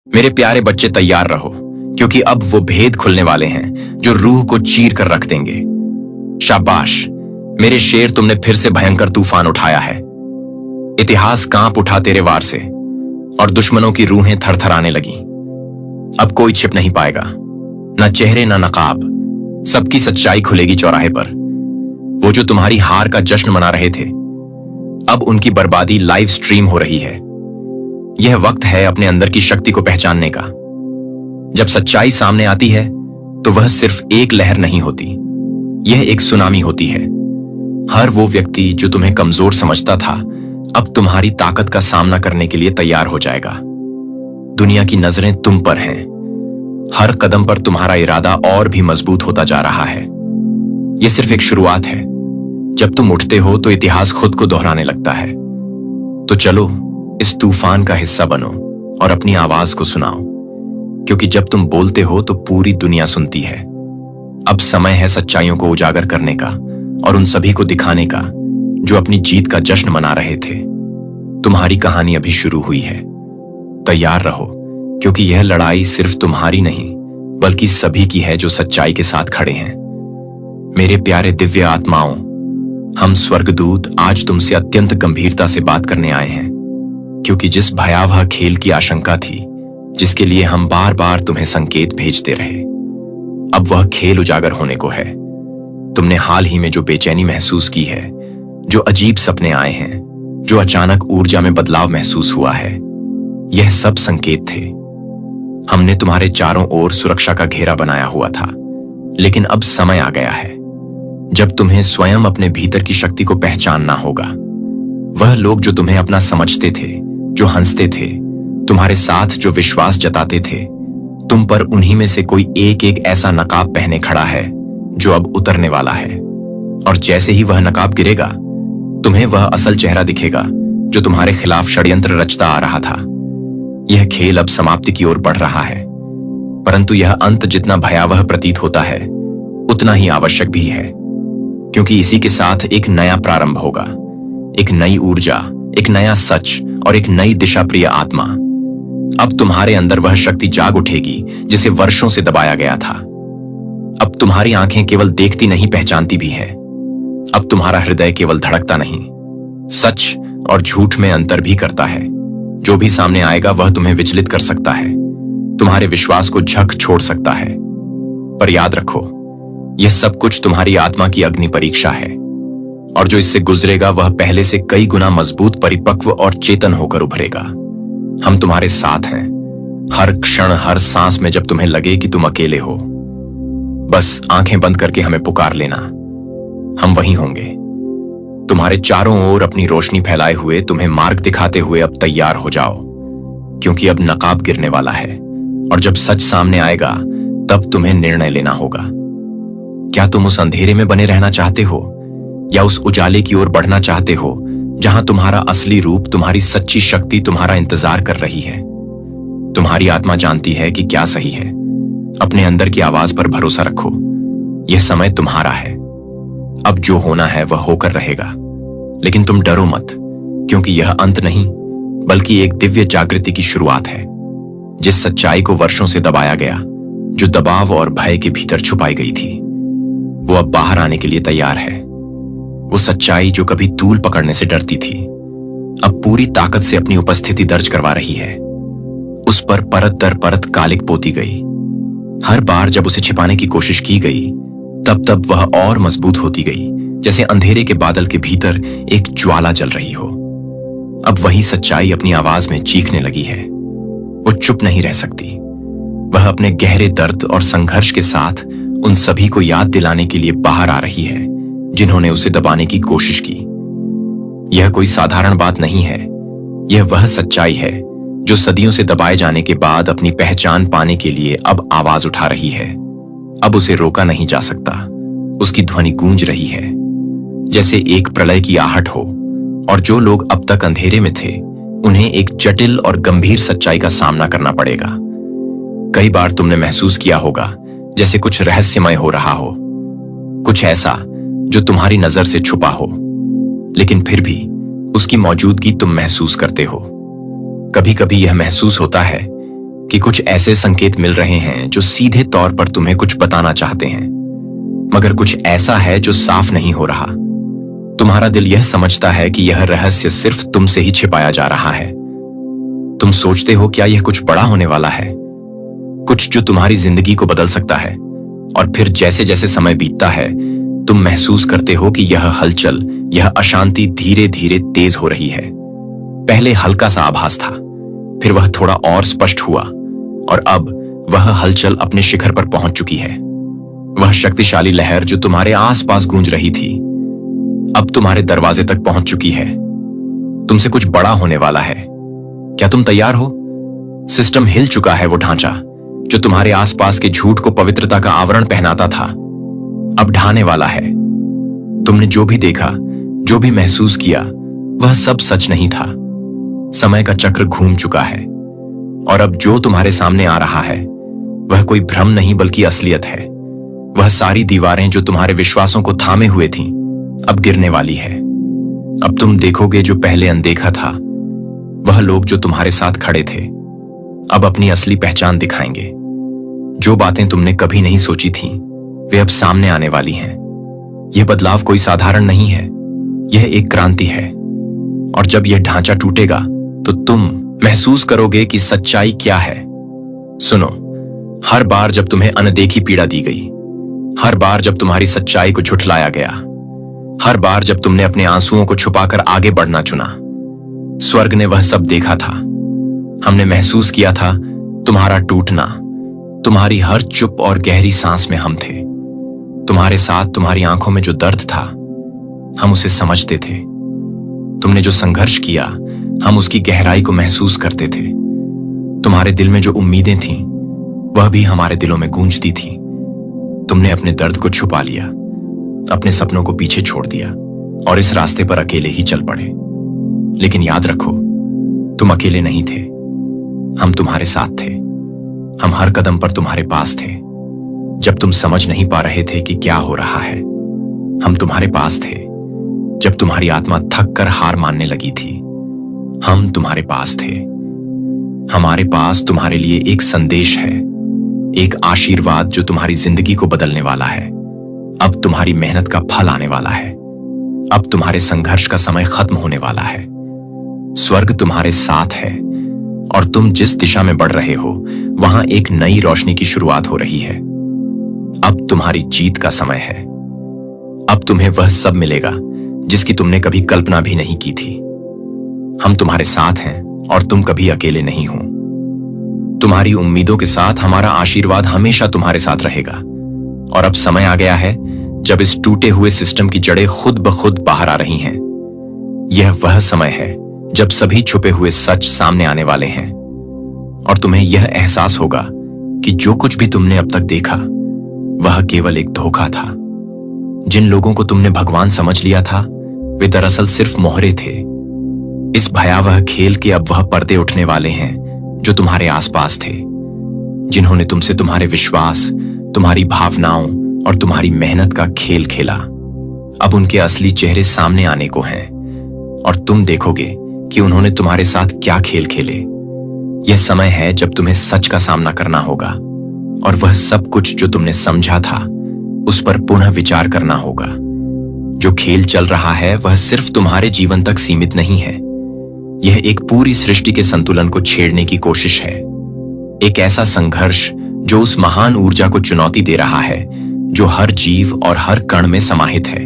मेरे प्यारे बच्चे तैयार रहो, क्योंकि अब वो भेद खुलने वाले हैं जो रूह को चीर कर रख देंगे। शाबाश मेरे शेर, तुमने फिर से भयंकर तूफान उठाया है। इतिहास कांप उठा तेरे वार से और दुश्मनों की रूहें थरथराने लगीं। अब कोई छिप नहीं पाएगा, ना चेहरे ना नकाब, सबकी सच्चाई खुलेगी चौराहे पर। वो जो तुम्हारी हार का जश्न मना रहे थे, अब उनकी बर्बादी लाइव स्ट्रीम हो रही है। यह वक्त है अपने अंदर की शक्ति को पहचानने का। जब सच्चाई सामने आती है तो वह सिर्फ एक लहर नहीं होती, यह एक सुनामी होती है। हर वो व्यक्ति जो तुम्हें कमजोर समझता था, अब तुम्हारी ताकत का सामना करने के लिए तैयार हो जाएगा। दुनिया की नजरें तुम पर हैं। हर कदम पर तुम्हारा इरादा और भी मजबूत होता जा रहा है। यह सिर्फ एक शुरुआत है। जब तुम उठते हो तो इतिहास खुद को दोहराने लगता है। तो चलो इस तूफान का हिस्सा बनो और अपनी आवाज को सुनाओ, क्योंकि जब तुम बोलते हो तो पूरी दुनिया सुनती है। अब समय है सच्चाइयों को उजागर करने का और उन सभी को दिखाने का जो अपनी जीत का जश्न मना रहे थे। तुम्हारी कहानी अभी शुरू हुई है। तैयार रहो, क्योंकि यह लड़ाई सिर्फ तुम्हारी नहीं बल्कि सभी की है जो सच्चाई के साथ खड़े हैं। मेरे प्यारे दिव्य आत्माओं, हम स्वर्गदूत आज तुमसे अत्यंत गंभीरता से बात करने आए हैं, क्योंकि जिस भयावह खेल की आशंका थी, जिसके लिए हम बार बार तुम्हें संकेत भेजते रहे, अब वह खेल उजागर होने को है। तुमने हाल ही में जो बेचैनी महसूस की है, जो अजीब सपने आए हैं, जो अचानक ऊर्जा में बदलाव महसूस हुआ है, यह सब संकेत थे। हमने तुम्हारे चारों ओर सुरक्षा का घेरा बनाया हुआ था, लेकिन अब समय आ गया है जब तुम्हें स्वयं अपने भीतर की शक्ति को पहचानना होगा। वह लोग जो तुम्हें अपना समझते थे, जो हंसते थे, तुम्हारे साथ जो विश्वास जताते थे, तुम पर उन्हीं में से कोई एक एक ऐसा नकाब पहने खड़ा है जो अब उतरने वाला है। और जैसे ही वह नकाब गिरेगा, तुम्हें वह असल चेहरा दिखेगा जो तुम्हारे खिलाफ षड्यंत्र रचता आ रहा था। यह खेल अब समाप्ति की ओर बढ़ रहा है, परंतु यह अंत जितना भयावह प्रतीत होता है उतना ही आवश्यक भी है, क्योंकि इसी के साथ एक नया प्रारंभ होगा, एक नई ऊर्जा, एक नया सच और एक नई दिशा प्रिय आत्मा। अब तुम्हारे अंदर वह शक्ति जाग उठेगी जिसे वर्षों से दबाया गया था। अब तुम्हारी आंखें केवल देखती नहीं, पहचानती भी हैं। अब तुम्हारा हृदय केवल धड़कता नहीं, सच और झूठ में अंतर भी करता है। जो भी सामने आएगा वह तुम्हें विचलित कर सकता है, तुम्हारे विश्वास को झक छोड़ सकता है। पर याद रखो, यह सब कुछ तुम्हारी आत्मा की अग्नि परीक्षा है, और जो इससे गुजरेगा वह पहले से कई गुना मजबूत, परिपक्व और चेतन होकर उभरेगा। हम तुम्हारे साथ हैं, हर क्षण, हर सांस में। जब तुम्हें लगे कि तुम अकेले हो, बस आंखें बंद करके हमें पुकार लेना, हम वहीं होंगे। तुम्हारे चारों ओर अपनी रोशनी फैलाए हुए, तुम्हें मार्ग दिखाते हुए अब तैयार हो जाओ, क्योंकि अब नकाब गिरने वाला है, और जब सच सामने आएगा तब तुम्हें निर्णय लेना होगा। क्या तुम उस अंधेरे में बने रहना चाहते हो, या उस उजाले की ओर बढ़ना चाहते हो जहां तुम्हारा असली रूप, तुम्हारी सच्ची शक्ति तुम्हारा इंतजार कर रही है? तुम्हारी आत्मा जानती है कि क्या सही है। अपने अंदर की आवाज पर भरोसा रखो। यह समय तुम्हारा है। अब जो होना है वह होकर रहेगा, लेकिन तुम डरो मत, क्योंकि यह अंत नहीं बल्कि एक दिव्य जागृति की शुरुआत है। जिस सच्चाई को वर्षों से दबाया गया, जो दबाव और भय के भीतर छुपाई गई थी, वो अब बाहर आने के लिए तैयार है। वो सच्चाई जो कभी तूल पकड़ने से डरती थी, अब पूरी ताकत से अपनी उपस्थिति दर्ज करवा रही है। उस पर परत दर परत कालिक पोती गई। हर बार जब उसे छिपाने की कोशिश की गई, तब वह और मजबूत होती गई, जैसे अंधेरे के बादल के भीतर एक ज्वाला जल रही हो। अब वही सच्चाई अपनी आवाज में चीखने लगी है। वो चुप नहीं रह सकती। वह अपने गहरे दर्द और संघर्ष के साथ उन सभी को याद दिलाने के लिए बाहर आ रही है जिन्होंने उसे दबाने की कोशिश की। यह कोई साधारण बात नहीं है। यह वह सच्चाई है जो सदियों से दबाए जाने के बाद अपनी पहचान पाने के लिए अब आवाज उठा रही है। अब उसे रोका नहीं जा सकता। उसकी ध्वनि गूंज रही है जैसे एक प्रलय की आहट हो, और जो लोग अब तक अंधेरे में थे उन्हें एक जटिल और गंभीर सच्चाई का सामना करना पड़ेगा। कई बार तुमने महसूस किया होगा जैसे कुछ रहस्यमय हो रहा हो, कुछ ऐसा जो तुम्हारी नजर से छुपा हो, लेकिन फिर भी उसकी मौजूदगी तुम महसूस करते हो। कभी कभी यह महसूस होता है कि कुछ ऐसे संकेत मिल रहे हैं जो सीधे तौर पर तुम्हें कुछ बताना चाहते हैं, मगर कुछ ऐसा है जो साफ नहीं हो रहा। तुम्हारा दिल यह समझता है कि यह रहस्य सिर्फ तुमसे ही छिपाया जा रहा है। तुम सोचते हो क्या यह कुछ बड़ा होने वाला है, कुछ जो तुम्हारी जिंदगी को बदल सकता है। और फिर जैसे जैसे समय बीतता है, तुम महसूस करते हो कि यह हलचल, यह अशांति धीरे धीरे तेज हो रही है। पहले हल्का सा आभास था, फिर वह थोड़ा और स्पष्ट हुआ, और अब वह हलचल अपने शिखर पर पहुंच चुकी है। वह शक्तिशाली लहर जो तुम्हारे आसपास गूंज रही थी, अब तुम्हारे दरवाजे तक पहुंच चुकी है। तुमसे कुछ बड़ा होने वाला है। क्या तुम तैयार हो? सिस्टम हिल चुका है, वो ढांचा जो तुम्हारे आसपास के झूठ को पवित्रता का आवरण पहनाता था, अब ढाने वाला है। तुमने जो भी देखा, जो भी महसूस किया, वह सब सच नहीं था। समय का चक्र घूम चुका है, और अब जो तुम्हारे सामने आ रहा है वह कोई भ्रम नहीं बल्कि असलियत है। वह सारी दीवारें जो तुम्हारे विश्वासों को थामे हुए थीं, अब गिरने वाली है। अब तुम देखोगे जो पहले अनदेखा था। वह लोग जो तुम्हारे साथ खड़े थे अब अपनी असली पहचान दिखाएंगे। जो बातें तुमने कभी नहीं सोची थीं, वे अब सामने आने वाली हैं। यह बदलाव कोई साधारण नहीं है, यह एक क्रांति है। और जब यह ढांचा टूटेगा तो तुम महसूस करोगे कि सच्चाई क्या है। सुनो, हर बार जब तुम्हें अनदेखी पीड़ा दी गई, हर बार जब तुम्हारी सच्चाई को झुठलाया गया, हर बार जब तुमने अपने आंसुओं को छुपाकर आगे बढ़ना चुना, स्वर्ग ने वह सब देखा था। हमने महसूस किया था तुम्हारा टूटना। तुम्हारी हर चुप और गहरी सांस में हम थे। तुम्हारे साथ तुम्हारी आंखों में जो दर्द था, हम उसे समझते थे। तुमने जो संघर्ष किया, हम उसकी गहराई को महसूस करते थे। तुम्हारे दिल में जो उम्मीदें थीं, वह भी हमारे दिलों में गूंजती थीं। तुमने अपने दर्द को छुपा लिया, अपने सपनों को पीछे छोड़ दिया, और इस रास्ते पर अकेले ही चल पड़े। लेकिन याद रखो, तुम अकेले नहीं थे। हम तुम्हारे साथ थे। हम हर कदम पर तुम्हारे पास थे। जब तुम समझ नहीं पा रहे थे कि क्या हो रहा है, हम तुम्हारे पास थे। जब तुम्हारी आत्मा थक कर हार मानने लगी थी, हम तुम्हारे पास थे। हमारे पास तुम्हारे लिए एक संदेश है, एक आशीर्वाद जो तुम्हारी जिंदगी को बदलने वाला है। अब तुम्हारी मेहनत का फल आने वाला है। अब तुम्हारे संघर्ष का समय खत्म होने वाला है। स्वर्ग तुम्हारे साथ है, और तुम जिस दिशा में बढ़ रहे हो, वहां एक नई रोशनी की शुरुआत हो रही है। अब तुम्हारी जीत का समय है। अब तुम्हें वह सब मिलेगा जिसकी तुमने कभी कल्पना भी नहीं की थी। हम तुम्हारे साथ हैं, और तुम कभी अकेले नहीं हो। तुम्हारी उम्मीदों के साथ हमारा आशीर्वाद हमेशा तुम्हारे साथ रहेगा। और अब समय आ गया है जब इस टूटे हुए सिस्टम की जड़ें खुद ब खुद बाहर आ रही हैं। यह वह समय है जब सभी छुपे हुए सच सामने आने वाले हैं, और तुम्हें यह एहसास होगा कि जो कुछ भी तुमने अब तक देखा, वह केवल एक धोखा था। जिन लोगों को तुमने भगवान समझ लिया था, वे दरअसल सिर्फ मोहरे थे। इस भयावह खेल के अब वह पर्दे उठने वाले हैं जो तुम्हारे आसपास थे, जिन्होंने तुमसे तुम्हारे विश्वास, तुम्हारी भावनाओं और तुम्हारी मेहनत का खेल खेला। अब उनके असली चेहरे सामने आने को हैं, और तुम देखोगे कि उन्होंने तुम्हारे साथ क्या खेल खेले। यह समय है जब तुम्हें सच का सामना करना होगा, और वह सब कुछ जो तुमने समझा था उस पर पुनः विचार करना होगा। जो खेल चल रहा है वह सिर्फ तुम्हारे जीवन तक सीमित नहीं है। यह एक पूरी सृष्टि के संतुलन को छेड़ने की कोशिश है। एक ऐसा संघर्ष जो उस महान ऊर्जा को चुनौती दे रहा है जो हर जीव और हर कण में समाहित है।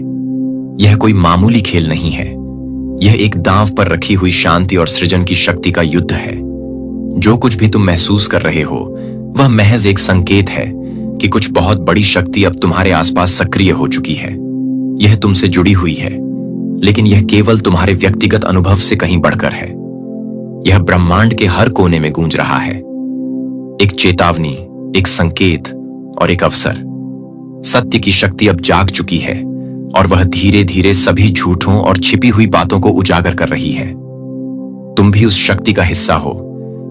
यह कोई मामूली खेल नहीं है। यह एक दांव पर रखी हुई शांति और सृजन की शक्ति का युद्ध है। जो कुछ भी तुम महसूस कर रहे हो, वह महज एक संकेत है कि कुछ बहुत बड़ी शक्ति अब तुम्हारे आसपास सक्रिय हो चुकी है। यह तुमसे जुड़ी हुई है, लेकिन यह केवल तुम्हारे व्यक्तिगत अनुभव से कहीं बढ़कर है। यह ब्रह्मांड के हर कोने में गूंज रहा है। एक चेतावनी, एक संकेत और एक अवसर। सत्य की शक्ति अब जाग चुकी है, और वह धीरे धीरे सभी झूठों और छिपी हुई बातों को उजागर कर रही है। तुम भी उस शक्ति का हिस्सा हो,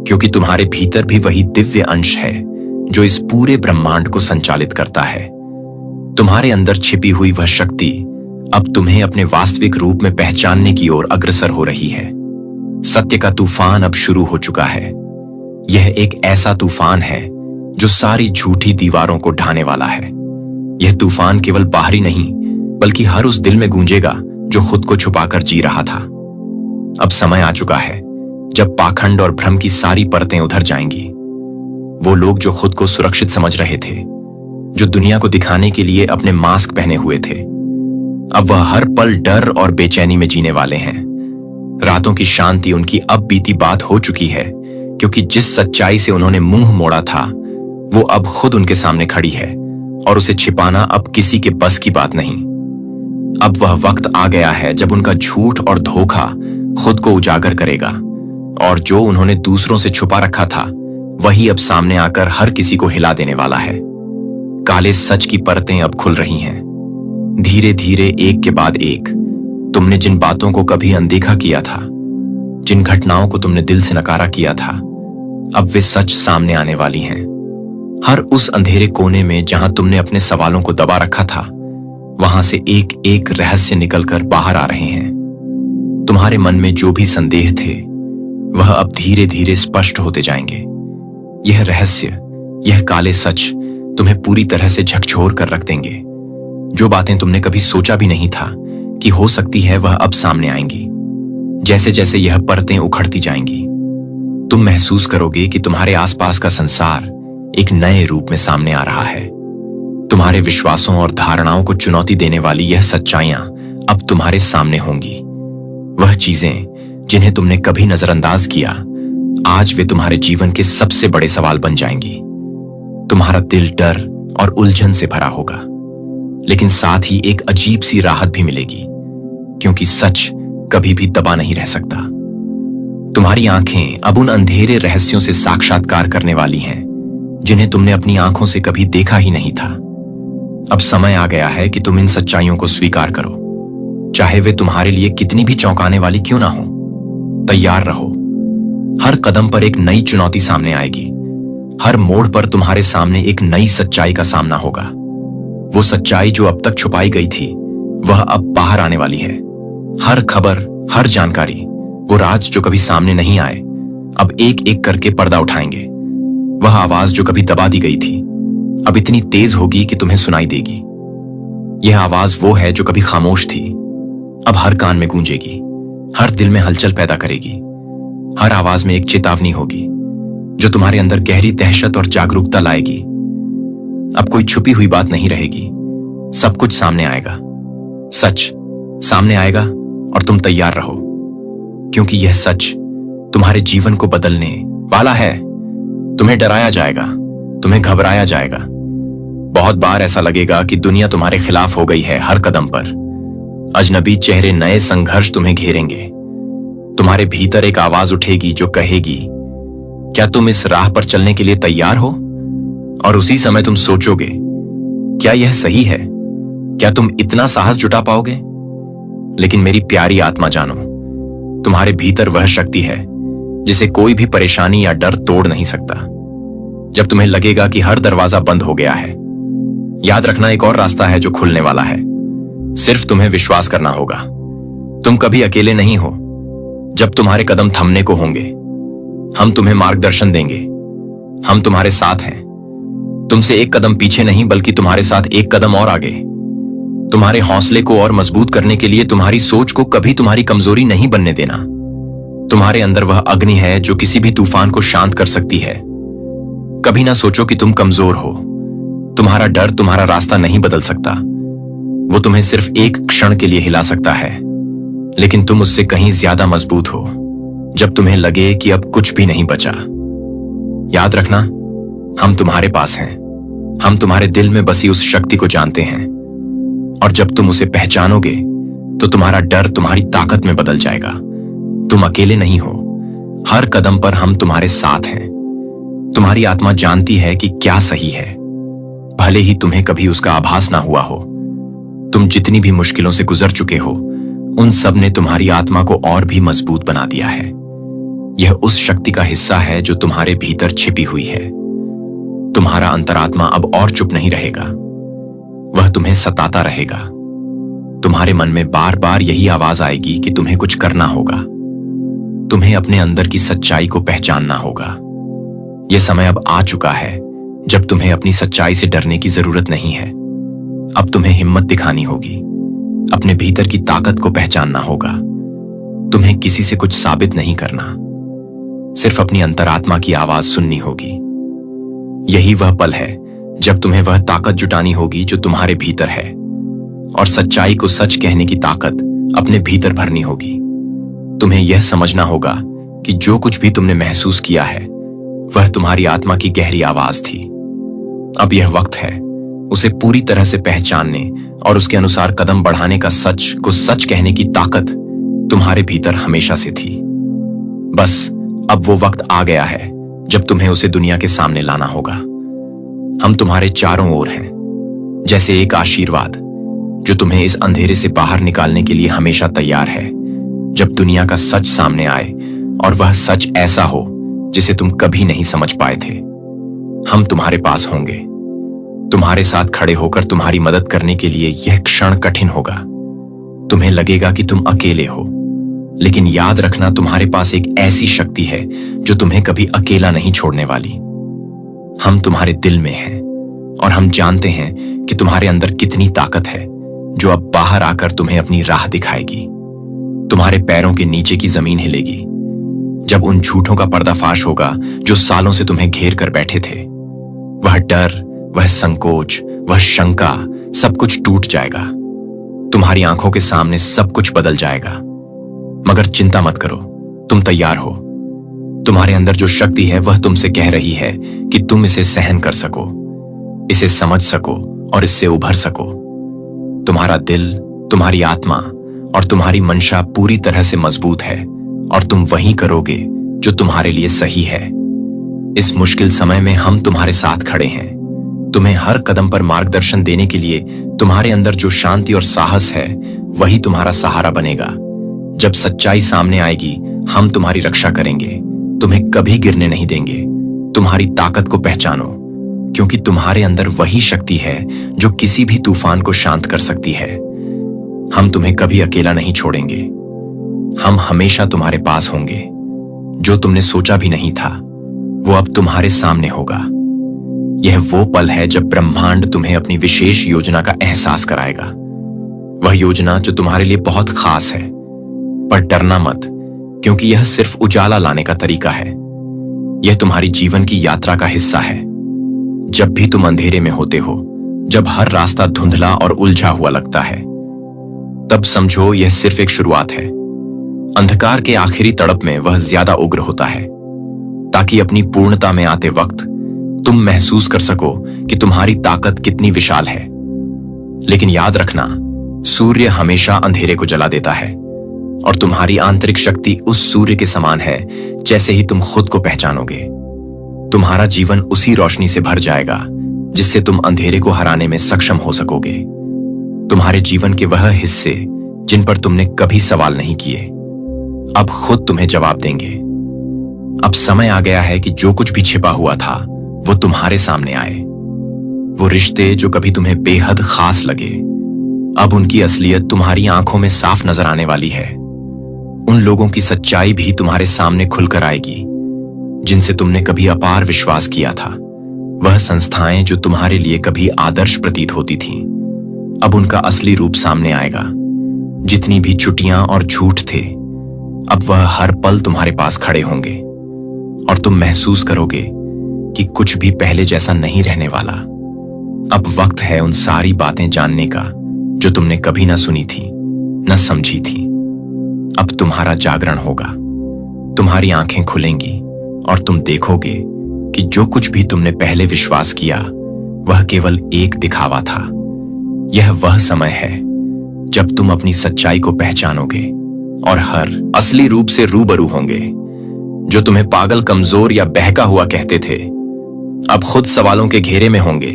क्योंकि तुम्हारे भीतर भी वही दिव्य अंश है जो इस पूरे ब्रह्मांड को संचालित करता है। तुम्हारे अंदर छिपी हुई वह शक्ति अब तुम्हें अपने वास्तविक रूप में पहचानने की ओर अग्रसर हो रही है। सत्य का तूफान अब शुरू हो चुका है। यह एक ऐसा तूफान है जो सारी झूठी दीवारों को ढाने वाला है। यह तूफान केवल बाहरी नहीं बल्कि हर उस दिल में गूंजेगा जो खुद को छुपाकर जी रहा था। अब समय आ चुका है जब पाखंड और भ्रम की सारी परतें उधर जाएंगी। वो लोग जो खुद को सुरक्षित समझ रहे थे, जो दुनिया को दिखाने के लिए अपने मास्क पहने हुए थे, अब वह हर पल डर और बेचैनी में जीने वाले हैं। रातों की शांति उनकी अब बीती बात हो चुकी है, क्योंकि जिस सच्चाई से उन्होंने मुंह मोड़ा था वो अब खुद उनके सामने खड़ी है और उसे छिपाना अब किसी के बस की बात नहीं। अब वह वक्त आ गया है जब उनका झूठ और धोखा खुद को उजागर करेगा, और जो उन्होंने दूसरों से छुपा रखा था वही अब सामने आकर हर किसी को हिला देने वाला है। काले सच की परतें अब खुल रही हैं, धीरे धीरे, एक के बाद एक। तुमने जिन बातों को कभी अनदेखा किया था, जिन घटनाओं को तुमने दिल से नकारा किया था, अब वे सच सामने आने वाली हैं। हर उस अंधेरे कोने में जहां तुमने अपने सवालों को दबा रखा था, वहां से एक एक रहस्य निकलकर बाहर आ रहे हैं। तुम्हारे मन में जो भी संदेह थे वह अब धीरे धीरे स्पष्ट होते जाएंगे। यह रहस्य, यह काले सच तुम्हें पूरी तरह से झकझोर कर रख देंगे। जो बातें तुमने कभी सोचा भी नहीं था कि हो सकती है, वह अब सामने आएंगी। जैसे जैसे यह परतें उखड़ती जाएंगी, तुम महसूस करोगे कि तुम्हारे आसपास का संसार एक नए रूप में सामने आ रहा है। तुम्हारे विश्वासों और धारणाओं को चुनौती देने वाली यह सच्चाइयां अब तुम्हारे सामने होंगी। वह चीजें जिन्हें तुमने कभी नजरअंदाज किया, आज वे तुम्हारे जीवन के सबसे बड़े सवाल बन जाएंगी। तुम्हारा दिल डर और उलझन से भरा होगा, लेकिन साथ ही एक अजीब सी राहत भी मिलेगी, क्योंकि सच कभी भी दबा नहीं रह सकता। तुम्हारी आंखें अब उन अंधेरे रहस्यों से साक्षात्कार करने वाली हैं जिन्हें तुमने अपनी आंखों से कभी देखा ही नहीं था। अब समय आ गया है कि तुम इन सच्चाइयों को स्वीकार करो, चाहे वे तुम्हारे लिए कितनी भी चौंकाने वाली क्यों ना हो। तैयार रहो, हर कदम पर एक नई चुनौती सामने आएगी। हर मोड़ पर तुम्हारे सामने एक नई सच्चाई का सामना होगा। वो सच्चाई जो अब तक छुपाई गई थी, वह अब बाहर आने वाली है। हर खबर, हर जानकारी, वो राज जो कभी सामने नहीं आए, अब एक एक करके पर्दा उठाएंगे। वह आवाज जो कभी दबा दी गई थी, अब इतनी तेज होगी कि तुम्हें सुनाई देगी। यह आवाज वो है जो कभी खामोश थी, अब हर कान में गूंजेगी, हर दिल में हलचल पैदा करेगी। हर आवाज में एक चेतावनी होगी जो तुम्हारे अंदर गहरी दहशत और जागरूकता लाएगी। अब कोई छुपी हुई बात नहीं रहेगी, सब कुछ सामने आएगा। सच सामने आएगा और तुम तैयार रहो, क्योंकि यह सच तुम्हारे जीवन को बदलने वाला है। तुम्हें डराया जाएगा, तुम्हें घबराया जाएगा। बहुत बार ऐसा लगेगा कि दुनिया तुम्हारे खिलाफ हो गई है। हर कदम पर अजनबी चेहरे, नए संघर्ष तुम्हें घेरेंगे। तुम्हारे भीतर एक आवाज उठेगी जो कहेगी, क्या तुम इस राह पर चलने के लिए तैयार हो? और उसी समय तुम सोचोगे, क्या यह सही है? क्या तुम इतना साहस जुटा पाओगे? लेकिन मेरी प्यारी आत्मा, जानो, तुम्हारे भीतर वह शक्ति है जिसे कोई भी परेशानी या डर तोड़ नहीं सकता। जब तुम्हें लगेगा कि हर दरवाजा बंद हो गया है, याद रखना एक और रास्ता है जो खुलने वाला है। सिर्फ तुम्हें विश्वास करना होगा। तुम कभी अकेले नहीं हो। जब तुम्हारे कदम थमने को होंगे, हम तुम्हें मार्गदर्शन देंगे। हम तुम्हारे साथ हैं, तुमसे एक कदम पीछे नहीं बल्कि तुम्हारे साथ एक कदम और आगे। तुम्हारे हौसले को और मजबूत करने के लिए तुम्हारी सोच को कभी तुम्हारी कमजोरी नहीं बनने देना। तुम्हारे अंदर वह अग्नि है जो किसी भी तूफान को शांत कर सकती है। कभी ना सोचो कि तुम कमजोर हो। तुम्हारा डर तुम्हारा रास्ता नहीं बदल सकता। वो तुम्हें सिर्फ एक क्षण के लिए हिला सकता है, लेकिन तुम उससे कहीं ज्यादा मजबूत हो जब तुम्हें लगे कि अब कुछ भी नहीं बचा। याद रखना, हम तुम्हारे पास हैं। हम तुम्हारे दिल में बसी उस शक्ति को जानते हैं, और जब तुम उसे पहचानोगे तो तुम्हारा डर तुम्हारी ताकत में बदल जाएगा। तुम अकेले नहीं हो। हर कदम पर हम तुम्हारे साथ हैं। तुम्हारी आत्मा जानती है कि क्या सही है, भले ही तुम्हें कभी उसका आभास ना हुआ हो। तुम जितनी भी मुश्किलों से गुजर चुके हो, उन सब ने तुम्हारी आत्मा को और भी मजबूत बना दिया है। यह उस शक्ति का हिस्सा है जो तुम्हारे भीतर छिपी हुई है। तुम्हारा अंतरात्मा अब और चुप नहीं रहेगा, वह तुम्हें सताता रहेगा। तुम्हारे मन में बार बार यही आवाज आएगी कि तुम्हें कुछ करना होगा। तुम्हें अपने अंदर की सच्चाई को पहचानना होगा। यह समय अब आ चुका है जब तुम्हें अपनी सच्चाई से डरने की जरूरत नहीं है। अब तुम्हें हिम्मत दिखानी होगी, अपने भीतर की ताकत को पहचानना होगा। तुम्हें किसी से कुछ साबित नहीं करना, सिर्फ अपनी अंतरात्मा की आवाज सुननी होगी। यही वह पल है जब तुम्हें वह ताकत जुटानी होगी जो तुम्हारे भीतर है, और सच्चाई को सच कहने की ताकत अपने भीतर भरनी होगी। तुम्हें यह समझना होगा कि जो कुछ भी तुमने महसूस किया है वह तुम्हारी आत्मा की गहरी आवाज थी। अब यह वक्त है उसे पूरी तरह से पहचानने और उसके अनुसार कदम बढ़ाने का। सच को सच कहने की ताकत तुम्हारे भीतर हमेशा से थी। बस अब वो वक्त आ गया है जब तुम्हें उसे दुनिया के सामने लाना होगा। हम तुम्हारे चारों ओर हैं, जैसे एक आशीर्वाद जो तुम्हें इस अंधेरे से बाहर निकालने के लिए हमेशा तैयार है। जब दुनिया का सच सामने आए और वह सच ऐसा हो जिसे तुम कभी नहीं समझ पाए थे, हम तुम्हारे पास होंगे, तुम्हारे साथ खड़े होकर तुम्हारी मदद करने के लिए। यह क्षण कठिन होगा, तुम्हें लगेगा कि तुम अकेले हो, लेकिन याद रखना तुम्हारे पास एक ऐसी शक्ति है जो तुम्हें कभी अकेला नहीं छोड़ने वाली। हम तुम्हारे दिल में हैं और हम जानते हैं कि तुम्हारे अंदर कितनी ताकत है जो अब बाहर आकर तुम्हें अपनी राह दिखाएगी। तुम्हारे पैरों के नीचे की जमीन हिलेगी जब उन झूठों का पर्दाफाश होगा जो सालों से तुम्हें घेर कर बैठे थे। वह डर, वह संकोच, वह शंका, सब कुछ टूट जाएगा। तुम्हारी आंखों के सामने सब कुछ बदल जाएगा। मगर चिंता मत करो, तुम तैयार हो। तुम्हारे अंदर जो शक्ति है वह तुमसे कह रही है कि तुम इसे सहन कर सको, इसे समझ सको और इससे उभर सको। तुम्हारा दिल, तुम्हारी आत्मा और तुम्हारी मंशा पूरी तरह से मजबूत है और तुम वही करोगे जो तुम्हारे लिए सही है। इस मुश्किल समय में हम तुम्हारे साथ खड़े हैं, तुम्हें हर कदम पर मार्गदर्शन देने के लिए। तुम्हारे अंदर जो शांति और साहस है वही तुम्हारा सहारा बनेगा। जब सच्चाई सामने आएगी हम तुम्हारी रक्षा करेंगे, तुम्हें कभी गिरने नहीं देंगे। तुम्हारी ताकत को पहचानो, क्योंकि तुम्हारे अंदर वही शक्ति है जो किसी भी तूफान को शांत कर सकती है। हम तुम्हें कभी अकेला नहीं छोड़ेंगे, हम हमेशा तुम्हारे पास होंगे। जो तुमने सोचा भी नहीं था वो अब तुम्हारे सामने होगा। यह वो पल है जब ब्रह्मांड तुम्हें अपनी विशेष योजना का एहसास कराएगा। वह योजना जो तुम्हारे लिए बहुत खास है। पर डरना मत, क्योंकि यह सिर्फ उजाला लाने का तरीका है। यह तुम्हारी जीवन की यात्रा का हिस्सा है। जब भी तुम अंधेरे में होते हो, जब हर रास्ता धुंधला और उलझा हुआ लगता है, तब समझो यह सिर्फ एक शुरुआत है। अंधकार के आखिरी तड़प में वह ज्यादा उग्र होता है, ताकि अपनी पूर्णता में आते वक्त तुम महसूस कर सको कि तुम्हारी ताकत कितनी विशाल है। लेकिन याद रखना, सूर्य हमेशा अंधेरे को जला देता है और तुम्हारी आंतरिक शक्ति उस सूर्य के समान है। जैसे ही तुम खुद को पहचानोगे, तुम्हारा जीवन उसी रोशनी से भर जाएगा जिससे तुम अंधेरे को हराने में सक्षम हो सकोगे। तुम्हारे जीवन के वह हिस्से जिन पर तुमने कभी सवाल नहीं किए, अब खुद तुम्हें जवाब देंगे। अब समय आ गया है कि जो कुछ भी छिपा हुआ था वो तुम्हारे सामने आए। वो रिश्ते जो कभी तुम्हें बेहद खास लगे, अब उनकी असलियत तुम्हारी आंखों में साफ नजर आने वाली है। उन लोगों की सच्चाई भी तुम्हारे सामने खुलकर आएगी जिनसे तुमने कभी अपार विश्वास किया था। वह संस्थाएं जो तुम्हारे लिए कभी आदर्श प्रतीत होती थीं, अब उनका असली रूप सामने आएगा। जितनी भी छुट्टियां और झूठ थे, अब वह हर पल तुम्हारे पास खड़े होंगे और तुम महसूस करोगे कि कुछ भी पहले जैसा नहीं रहने वाला। अब वक्त है उन सारी बातें जानने का जो तुमने कभी ना सुनी थी, न समझी थी। अब तुम्हारा जागरण होगा, तुम्हारी आंखें खुलेंगी और तुम देखोगे कि जो कुछ भी तुमने पहले विश्वास किया वह केवल एक दिखावा था। यह वह समय है जब तुम अपनी सच्चाई को पहचानोगे और हर असली रूप से रूबरू होंगे। जो तुम्हें पागल, कमजोर या बहका हुआ कहते थे, अब खुद सवालों के घेरे में होंगे।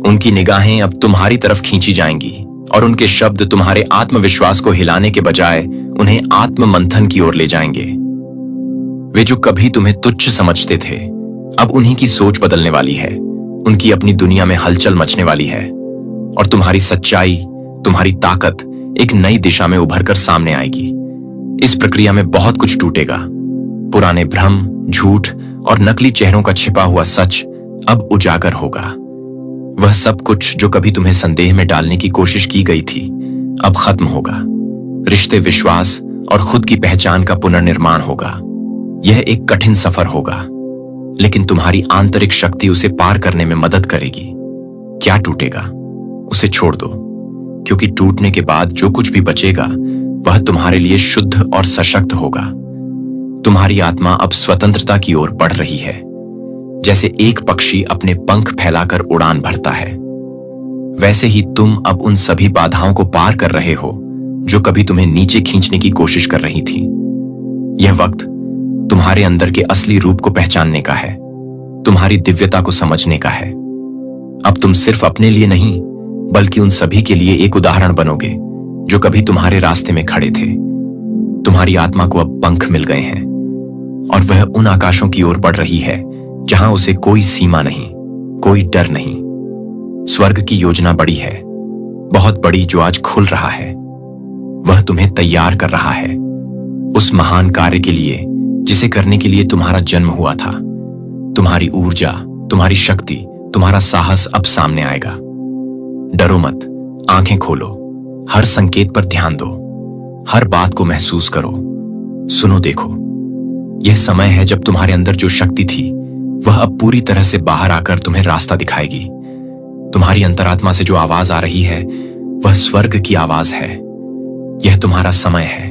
उनकी निगाहें अब तुम्हारी तरफ खींची जाएंगी और उनके शब्द तुम्हारे आत्मविश्वास को हिलाने के बजाय उन्हें आत्म मंथन की ओर ले जाएंगे। वे जो कभी तुम्हें तुच्छ समझते थे, अब उन्हीं की सोच बदलने वाली है। उनकी अपनी दुनिया में हलचल मचने वाली है और तुम्हारी सच्चाई, तुम्हारी ताकत एक नई दिशा में उभर कर सामने आएगी। इस प्रक्रिया में बहुत कुछ टूटेगा। पुराने भ्रम, झूठ और नकली चेहरों का छिपा हुआ सच अब उजागर होगा। वह सब कुछ जो कभी तुम्हें संदेह में डालने की कोशिश की गई थी अब खत्म होगा। रिश्ते, विश्वास और खुद की पहचान का पुनर्निर्माण होगा। यह एक कठिन सफर होगा, लेकिन तुम्हारी आंतरिक शक्ति उसे पार करने में मदद करेगी। क्या टूटेगा उसे छोड़ दो, क्योंकि टूटने के बाद जो कुछ भी बचेगा वह तुम्हारे लिए शुद्ध और सशक्त होगा। तुम्हारी आत्मा अब स्वतंत्रता की ओर बढ़ रही है, जैसे एक पक्षी अपने पंख फैलाकर उड़ान भरता है। वैसे ही तुम अब उन सभी बाधाओं को पार कर रहे हो जो कभी तुम्हें नीचे खींचने की कोशिश कर रही थी। यह वक्त तुम्हारे अंदर के असली रूप को पहचानने का है, तुम्हारी दिव्यता को समझने का है। अब तुम सिर्फ अपने लिए नहीं, बल्कि उन सभी के लिए एक उदाहरण बनोगे जो कभी तुम्हारे रास्ते में खड़े थे। तुम्हारी आत्मा को अब पंख मिल गए हैं और वह उन आकाशों की ओर बढ़ रही है जहां उसे कोई सीमा नहीं, कोई डर नहीं। स्वर्ग की योजना बड़ी है, बहुत बड़ी, जो आज खुल रहा है। वह तुम्हें तैयार कर रहा है उस महान कार्य के लिए जिसे करने के लिए तुम्हारा जन्म हुआ था। तुम्हारी ऊर्जा, तुम्हारी शक्ति, तुम्हारा साहस अब सामने आएगा। डरो मत, आंखें खोलो, हर संकेत पर ध्यान दो, हर बात को महसूस करो, सुनो, देखो। यह समय है जब तुम्हारे अंदर जो शक्ति थी वह अब पूरी तरह से बाहर आकर तुम्हें रास्ता दिखाएगी। तुम्हारी अंतरात्मा से जो आवाज आ रही है वह स्वर्ग की आवाज है। यह तुम्हारा समय है,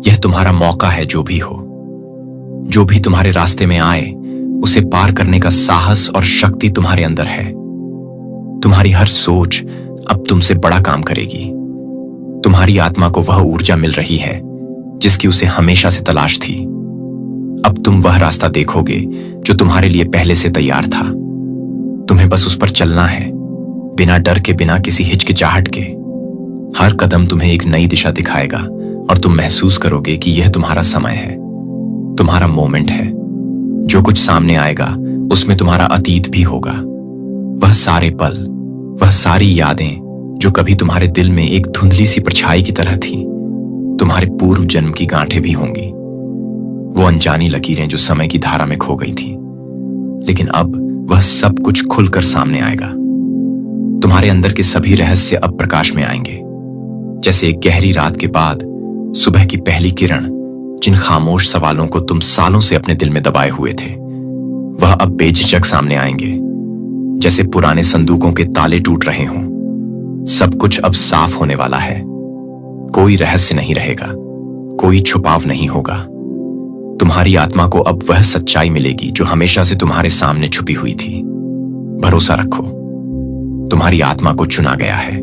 यह तुम्हारा मौका है। जो भी तुम्हारे रास्ते में आए उसे पार करने का साहस और शक्ति तुम्हारे अंदर है। तुम्हारी हर सोच अब तुमसे बड़ा काम करेगी। तुम्हारी आत्मा को वह ऊर्जा मिल रही है जिसकी उसे हमेशा से तलाश थी। अब तुम वह रास्ता देखोगे जो तुम्हारे लिए पहले से तैयार था। तुम्हें बस उस पर चलना है, बिना डर के, बिना किसी हिचकिचाहट के। हर कदम तुम्हें एक नई दिशा दिखाएगा और तुम महसूस करोगे कि यह तुम्हारा समय है, तुम्हारा मोमेंट है। जो कुछ सामने आएगा उसमें तुम्हारा अतीत भी होगा। वह सारे पल, वह सारी यादें जो कभी तुम्हारे दिल में एक धुंधली सी परछाई की तरह थी, तुम्हारे पूर्व जन्म की गांठें भी होंगी। वो अनजानी लकीरें जो समय की धारा में खो गई थी, लेकिन अब वह सब कुछ खुलकर सामने आएगा। तुम्हारे अंदर के सभी रहस्य अब प्रकाश में आएंगे, जैसे एक गहरी रात के बाद सुबह की पहली किरण। जिन खामोश सवालों को तुम सालों से अपने दिल में दबाए हुए थे वह अब बेझिझक सामने आएंगे, जैसे पुराने संदूकों के ताले टूट रहे हों। सब कुछ अब साफ होने वाला है। कोई रहस्य नहीं रहेगा, कोई छुपाव नहीं होगा। तुम्हारी आत्मा को अब वह सच्चाई मिलेगी जो हमेशा से तुम्हारे सामने छुपी हुई थी। भरोसा रखो, तुम्हारी आत्मा को चुना गया है।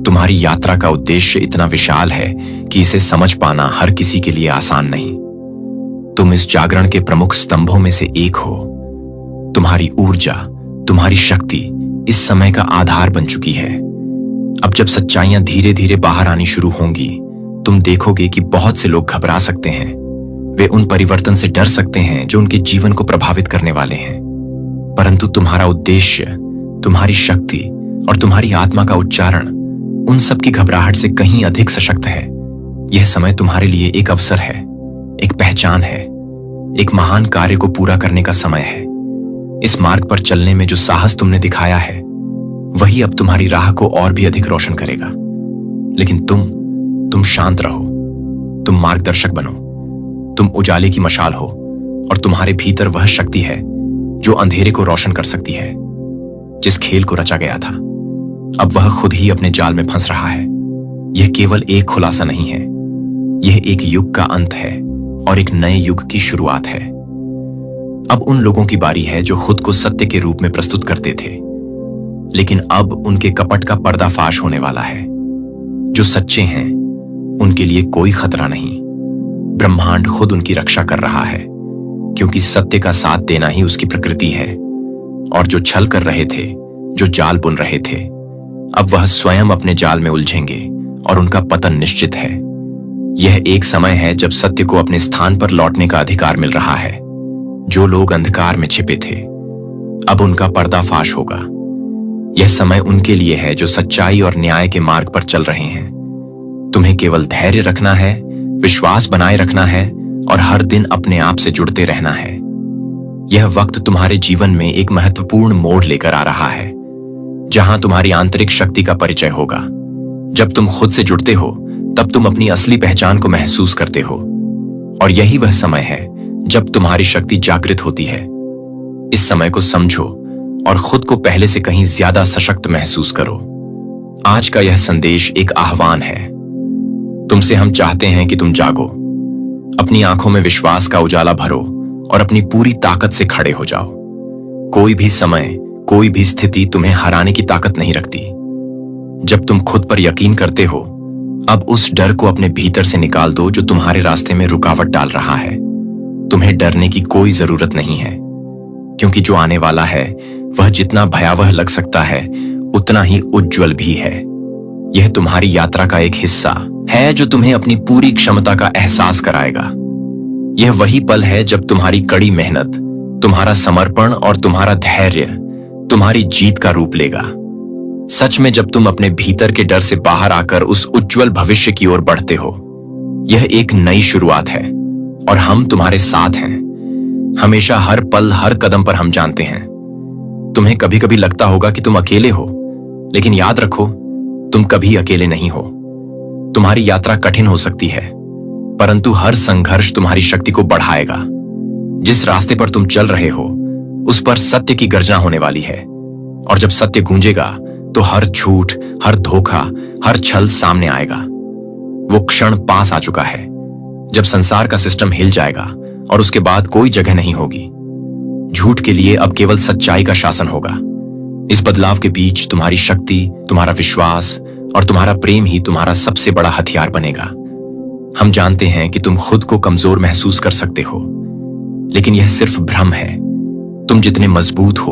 तुम्हारी यात्रा का उद्देश्य इतना विशाल है कि इसे समझ पाना हर किसी के लिए आसान नहीं। तुम इस जागरण के प्रमुख स्तंभों में से एक हो। तुम्हारी ऊर्जा, तुम्हारी शक्ति इस समय का आधार बन चुकी है। अब जब सच्चाइयां धीरे धीरे बाहर आनी शुरू होंगी, तुम देखोगे कि बहुत से लोग घबरा सकते हैं। वे उन परिवर्तन से डर सकते हैं जो उनके जीवन को प्रभावित करने वाले हैं, परंतु तुम्हारा उद्देश्य, तुम्हारी शक्ति और तुम्हारी आत्मा का उच्चारण उन सब की घबराहट से कहीं अधिक सशक्त है। यह समय तुम्हारे लिए एक अवसर है, एक पहचान है, एक महान कार्य को पूरा करने का समय है। इस मार्ग पर चलने में जो साहस तुमने दिखाया है वही अब तुम्हारी राह को और भी अधिक रोशन करेगा। लेकिन तुम शांत रहो, तुम मार्गदर्शक बनो, तुम उजाले की मशाल हो और तुम्हारे भीतर वह शक्ति है जो अंधेरे को रोशन कर सकती है। जिस खेल को रचा गया था अब वह खुद ही अपने जाल में फंस रहा है। यह केवल एक खुलासा नहीं है, यह एक युग का अंत है और एक नए युग की शुरुआत है। अब उन लोगों की बारी है जो खुद को सत्य के रूप में प्रस्तुत करते थे, लेकिन अब उनके कपट का पर्दाफाश होने वाला है। जो सच्चे हैं उनके लिए कोई खतरा नहीं। ब्रह्मांड खुद उनकी रक्षा कर रहा है, क्योंकि सत्य का साथ देना ही उसकी प्रकृति है। और जो छल कर रहे थे, जो जाल बुन रहे थे, अब वह स्वयं अपने जाल में उलझेंगे और उनका पतन निश्चित है। यह एक समय है जब सत्य को अपने स्थान पर लौटने का अधिकार मिल रहा है। जो लोग अंधकार में छिपे थे अब उनका पर्दाफाश होगा। यह समय उनके लिए है जो सच्चाई और न्याय के मार्ग पर चल रहे हैं। तुम्हें केवल धैर्य रखना है, विश्वास बनाए रखना है और हर दिन अपने आप से जुड़ते रहना है। यह वक्त तुम्हारे जीवन में एक महत्वपूर्ण मोड़ लेकर आ रहा है, जहां तुम्हारी आंतरिक शक्ति का परिचय होगा। जब तुम खुद से जुड़ते हो तब तुम अपनी असली पहचान को महसूस करते हो, और यही वह समय है जब तुम्हारी शक्ति जागृत होती है। इस समय को समझो और खुद को पहले से कहीं ज्यादा सशक्त महसूस करो। आज का यह संदेश एक आह्वान है। तुमसे हम चाहते हैं कि तुम जागो, अपनी आंखों में विश्वास का उजाला भरो और अपनी पूरी ताकत से खड़े हो जाओ। कोई भी समय, कोई भी स्थिति तुम्हें हराने की ताकत नहीं रखती। जब तुम खुद पर यकीन करते हो, अब उस डर को अपने भीतर से निकाल दो जो तुम्हारे रास्ते में रुकावट डाल रहा है। तुम्हें डरने की कोई जरूरत नहीं है, क्योंकि जो आने वाला है वह जितना भयावह लग सकता है उतना ही उज्जवल भी है। यह तुम्हारी यात्रा का एक हिस्सा है जो तुम्हें अपनी पूरी क्षमता का एहसास कराएगा। यह वही पल है जब तुम्हारी कड़ी मेहनत, तुम्हारा समर्पण और तुम्हारा धैर्य तुम्हारी जीत का रूप लेगा। सच में जब तुम अपने भीतर के डर से बाहर आकर उस उज्जवल भविष्य की ओर बढ़ते हो, यह एक नई शुरुआत है और हम तुम्हारे साथ हैं। हमेशा, हर पल, हर कदम पर हम जानते हैं। तुम्हें कभी कभी लगता होगा कि तुम अकेले हो, लेकिन याद रखो, तुम कभी अकेले नहीं हो। तुम्हारी यात्रा कठिन हो सकती है, परंतु हर संघर्ष तुम्हारी शक्ति को बढ़ाएगा। जिस रास्ते पर तुम चल रहे हो उस पर सत्य की गर्जना होने वाली है, और जब सत्य गूंजेगा तो हर झूठ, हर धोखा, हर छल सामने आएगा। वो क्षण पास आ चुका है जब संसार का सिस्टम हिल जाएगा और उसके बाद कोई जगह नहीं होगी। झूठ के लिए अब केवल सच्चाई का शासन होगा। इस बदलाव के बीच तुम्हारी शक्ति, तुम्हारा विश्वास और तुम्हारा प्रेम ही तुम्हारा सबसे बड़ा हथियार बनेगा। हम जानते हैं कि तुम खुद को कमजोर महसूस कर सकते हो, लेकिन यह सिर्फ भ्रम है। तुम जितने मजबूत हो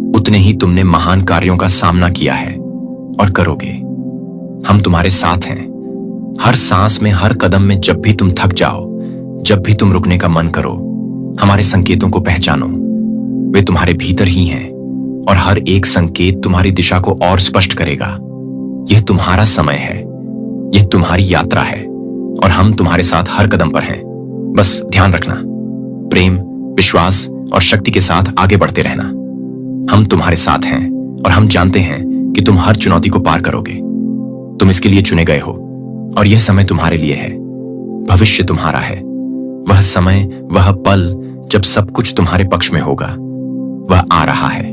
उतने ही तुमने महान कार्यों का सामना किया है और करोगे। हम तुम्हारे साथ हैं, हर सांस में, हर कदम में। जब भी तुम थक जाओ, जब भी तुम रुकने का मन करो, हमारे संकेतों को पहचानो। वे तुम्हारे भीतर ही हैं और हर एक संकेत तुम्हारी दिशा को और स्पष्ट करेगा। यह तुम्हारा समय है, यह तुम्हारी यात्रा है और हम तुम्हारे साथ हर कदम पर हैं। बस ध्यान रखना, प्रेम, विश्वास और शक्ति के साथ आगे बढ़ते रहना। हम तुम्हारे साथ हैं और हम जानते हैं कि तुम हर चुनौती को पार करोगे। तुम इसके लिए चुने गए हो और यह समय तुम्हारे लिए है। भविष्य तुम्हारा है। वह समय, वह पल जब सब कुछ तुम्हारे पक्ष में होगा, वह आ रहा है।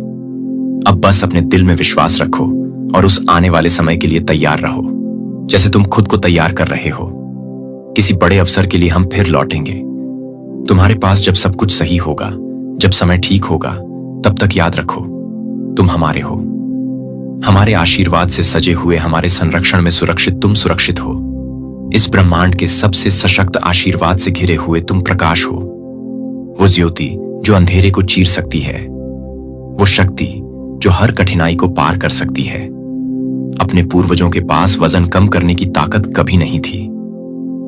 अब बस अपने दिल में विश्वास रखो और उस आने वाले समय के लिए तैयार रहो, जैसे तुम खुद को तैयार कर रहे हो। किसी बड़े अवसर के लिए हम फिर लौटेंगे। तुम्हारे पास जब सब कुछ सही होगा, जब समय ठीक होगा, तब तक याद रखो, तुम हमारे हो। हमारे आशीर्वाद से सजे हुए, हमारे संरक्षण में सुरक्षित तुम सुरक्षित हो। इस ब्रह्मांड के सबसे सशक्त आशीर्वाद से घिरे हुए तुम प्रकाश हो। वो ज्योति जो अंधेरे को चीर सकती है, वो शक्ति जो हर कठिनाई को पार कर सकती है। अपने पूर्वजों के पास वजन कम करने की ताकत कभी नहीं थी,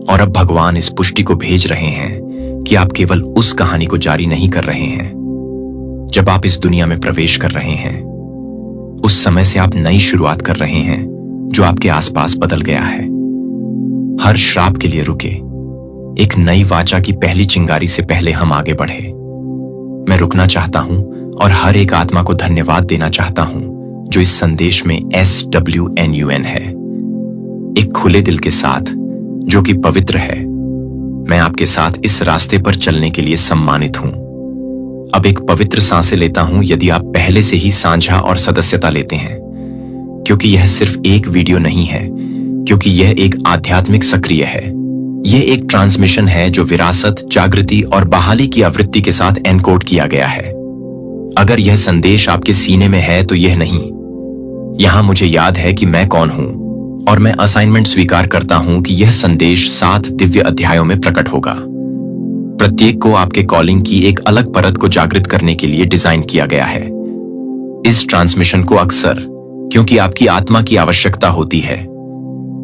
और अब भगवान इस पुष्टि को भेज रहे हैं कि आप केवल उस कहानी को जारी नहीं कर रहे हैं। जब आप इस दुनिया में प्रवेश कर रहे हैं, उस समय से आप नई शुरुआत कर रहे हैं जो आपके आसपास बदल गया है। हर श्राप के लिए रुके, एक नई वाचा की पहली चिंगारी से पहले हम आगे बढ़े। मैं रुकना चाहता हूं और हर एक आत्मा को धन्यवाद देना चाहता हूं जो इस संदेश में SWNUN है। एक खुले दिल के साथ जो कि पवित्र है, मैं आपके साथ इस रास्ते पर चलने के लिए सम्मानित हूं। अब एक पवित्र सांसें लेता हूं यदि आप पहले से ही साझा और सदस्यता लेते हैं, क्योंकि यह सिर्फ एक वीडियो नहीं है, क्योंकि यह एक आध्यात्मिक सक्रिय है। यह एक ट्रांसमिशन है जो विरासत, जागृति और बहाली की आवृत्ति के साथ एनकोड किया गया है। अगर यह संदेश आपके सीने में है तो यह नहीं। यहां मुझे याद है कि मैं कौन हूं, और मैं असाइनमेंट स्वीकार करता हूं कि यह संदेश 7 दिव्य अध्यायों में प्रकट होगा। प्रत्येक को आपके कॉलिंग की एक अलग परत को जागृत करने के लिए डिजाइन किया गया है। इस ट्रांसमिशन को अक्सर क्योंकि आपकी आत्मा की आवश्यकता होती है,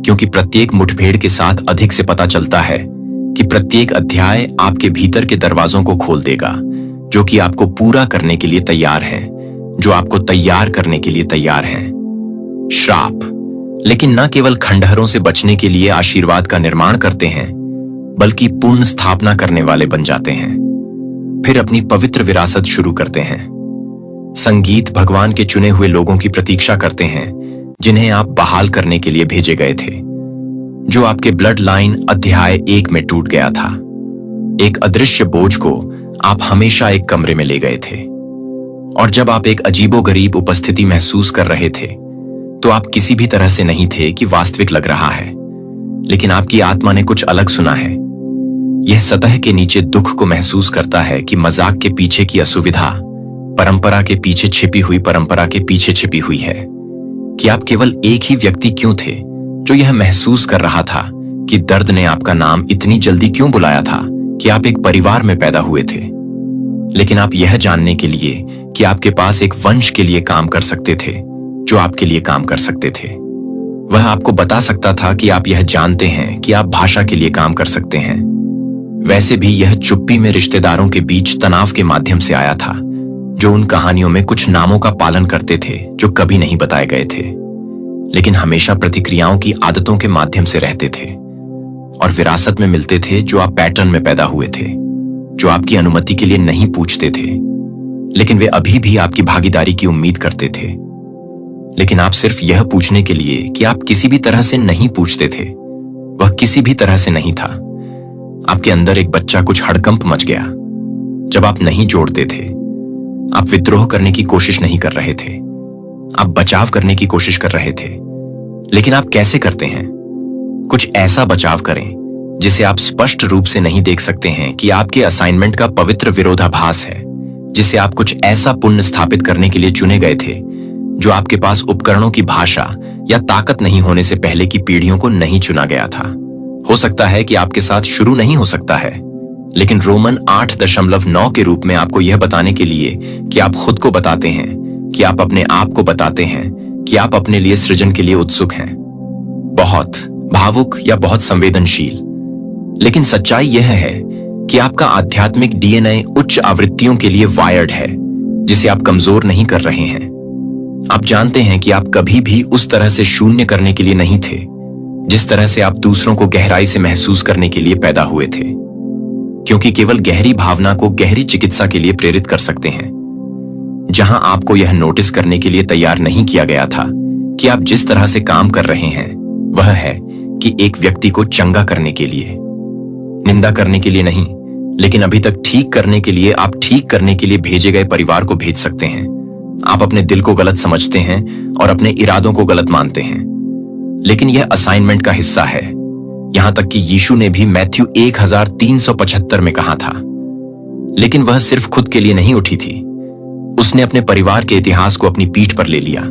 क्योंकि प्रत्येक मुठभेड़ के साथ अधिक से पता चलता है कि प्रत्येक अध्याय आपके भीतर के दरवाजों को खोल देगा, जो कि आपको पूरा करने के लिए तैयार हैं, जो आपको तैयार करने के लिए तैयार हैं। श्राप, लेकिन न केवल खंडहरों से बचने के लिए आशीर्वाद का निर्माण करते हैं, बल्कि पुनः स्थापना करने वाले बन जाते हैं। फिर अपनी पवित्र विरासत शुरू करते हैं। संगीत भगवान के चुने हुए लोगों की प्रतीक्षा करते हैं, जिन्हें आप बहाल करने के लिए भेजे गए थे, जो आपके ब्लड लाइन अध्याय 1 में टूट गया था। एक अदृश्य बोझ को आप हमेशा एक कमरे में ले गए थे, और जब आप एक अजीबोगरीब उपस्थिति महसूस कर रहे थे, तो आप किसी भी तरह से नहीं थे कि वास्तविक लग रहा है, लेकिन आपकी आत्मा ने कुछ अलग सुना है। यह सतह के नीचे दुख को महसूस करता है कि मजाक के पीछे की असुविधा परंपरा के पीछे छिपी हुई परंपरा के पीछे छिपी हुई है, कि आप केवल एक ही व्यक्ति क्यों थे जो यह महसूस कर रहा था कि दर्द ने आपका नाम इतनी जल्दी क्यों बुलाया था, कि आप एक परिवार में पैदा हुए थे, लेकिन आप यह जानने के लिए कि आपके पास एक वंश के लिए काम कर सकते थे जो आपके लिए काम कर सकते थे। वह आपको बता सकता था कि आप यह जानते हैं कि आप भाषा के लिए काम कर सकते हैं। वैसे भी यह चुप्पी में रिश्तेदारों के बीच तनाव के माध्यम से आया था, जो उन कहानियों में कुछ नामों का पालन करते थे जो कभी नहीं बताए गए थे, लेकिन हमेशा प्रतिक्रियाओं की आदतों के माध्यम से रहते थे, और विरासत में मिलते थे जो आप पैटर्न में पैदा हुए थे, जो आपकी अनुमति के लिए नहीं पूछते थे, लेकिन वे अभी भी आपकी भागीदारी की उम्मीद करते थे। लेकिन आप सिर्फ यह पूछने के लिए कि आप किसी भी तरह से नहीं पूछते थे, वह किसी भी तरह से नहीं था। आपके अंदर एक बच्चा कुछ हड़कंप मच गया जब आप नहीं जोड़ते थे। आप विद्रोह करने की कोशिश नहीं कर रहे थे, आप बचाव करने की कोशिश कर रहे थे। लेकिन आप कैसे करते हैं? कुछ ऐसा बचाव करें जिसे आप स्पष्ट रूप से नहीं देख सकते हैं कि आपके असाइनमेंट का पवित्र विरोधाभास है, जिसे आप कुछ ऐसा पुण्य स्थापित करने के लिए चुने गए थे जो आपके पास उपकरणों की भाषा या ताकत नहीं होने से पहले की पीढ़ियों को नहीं चुना गया था। हो सकता है कि आपके साथ शुरू नहीं हो सकता है, लेकिन रोमन 8.9 के रूप में आपको यह बताने के लिए कि आप खुद को बताते हैं, कि आप अपने आप को बताते हैं कि आप अपने लिए सृजन के लिए उत्सुक हैं, बहुत भावुक या बहुत संवेदनशील। लेकिन सच्चाई यह है कि आपका आध्यात्मिक डीएनए उच्च आवृत्तियों के लिए वायर्ड है, जिसे आप कमजोर नहीं कर रहे हैं। आप जानते हैं कि आप कभी भी उस तरह से शून्य करने के लिए नहीं थे जिस तरह से आप दूसरों को गहराई से महसूस करने के लिए पैदा हुए थे, क्योंकि केवल गहरी भावना को गहरी चिकित्सा के लिए प्रेरित कर सकते हैं। जहां आपको यह नोटिस करने के लिए तैयार नहीं किया गया था कि आप जिस तरह से काम कर रहे हैं वह है कि एक व्यक्ति को चंगा करने के लिए, निंदा करने के लिए नहीं, लेकिन अभी तक ठीक करने के लिए आप ठीक करने के लिए भेजे गए परिवार को भेज सकते हैं। आप अपने दिल को गलत समझते हैं और अपने इरादों को गलत मानते हैं, लेकिन यह असाइनमेंट का हिस्सा है। यहां तक कि यीशु ने भी मैथ्यू 1375 में कहा था, लेकिन वह सिर्फ खुद के लिए नहीं उठी थी। उसने अपने परिवार के इतिहास को अपनी पीठ पर ले लिया।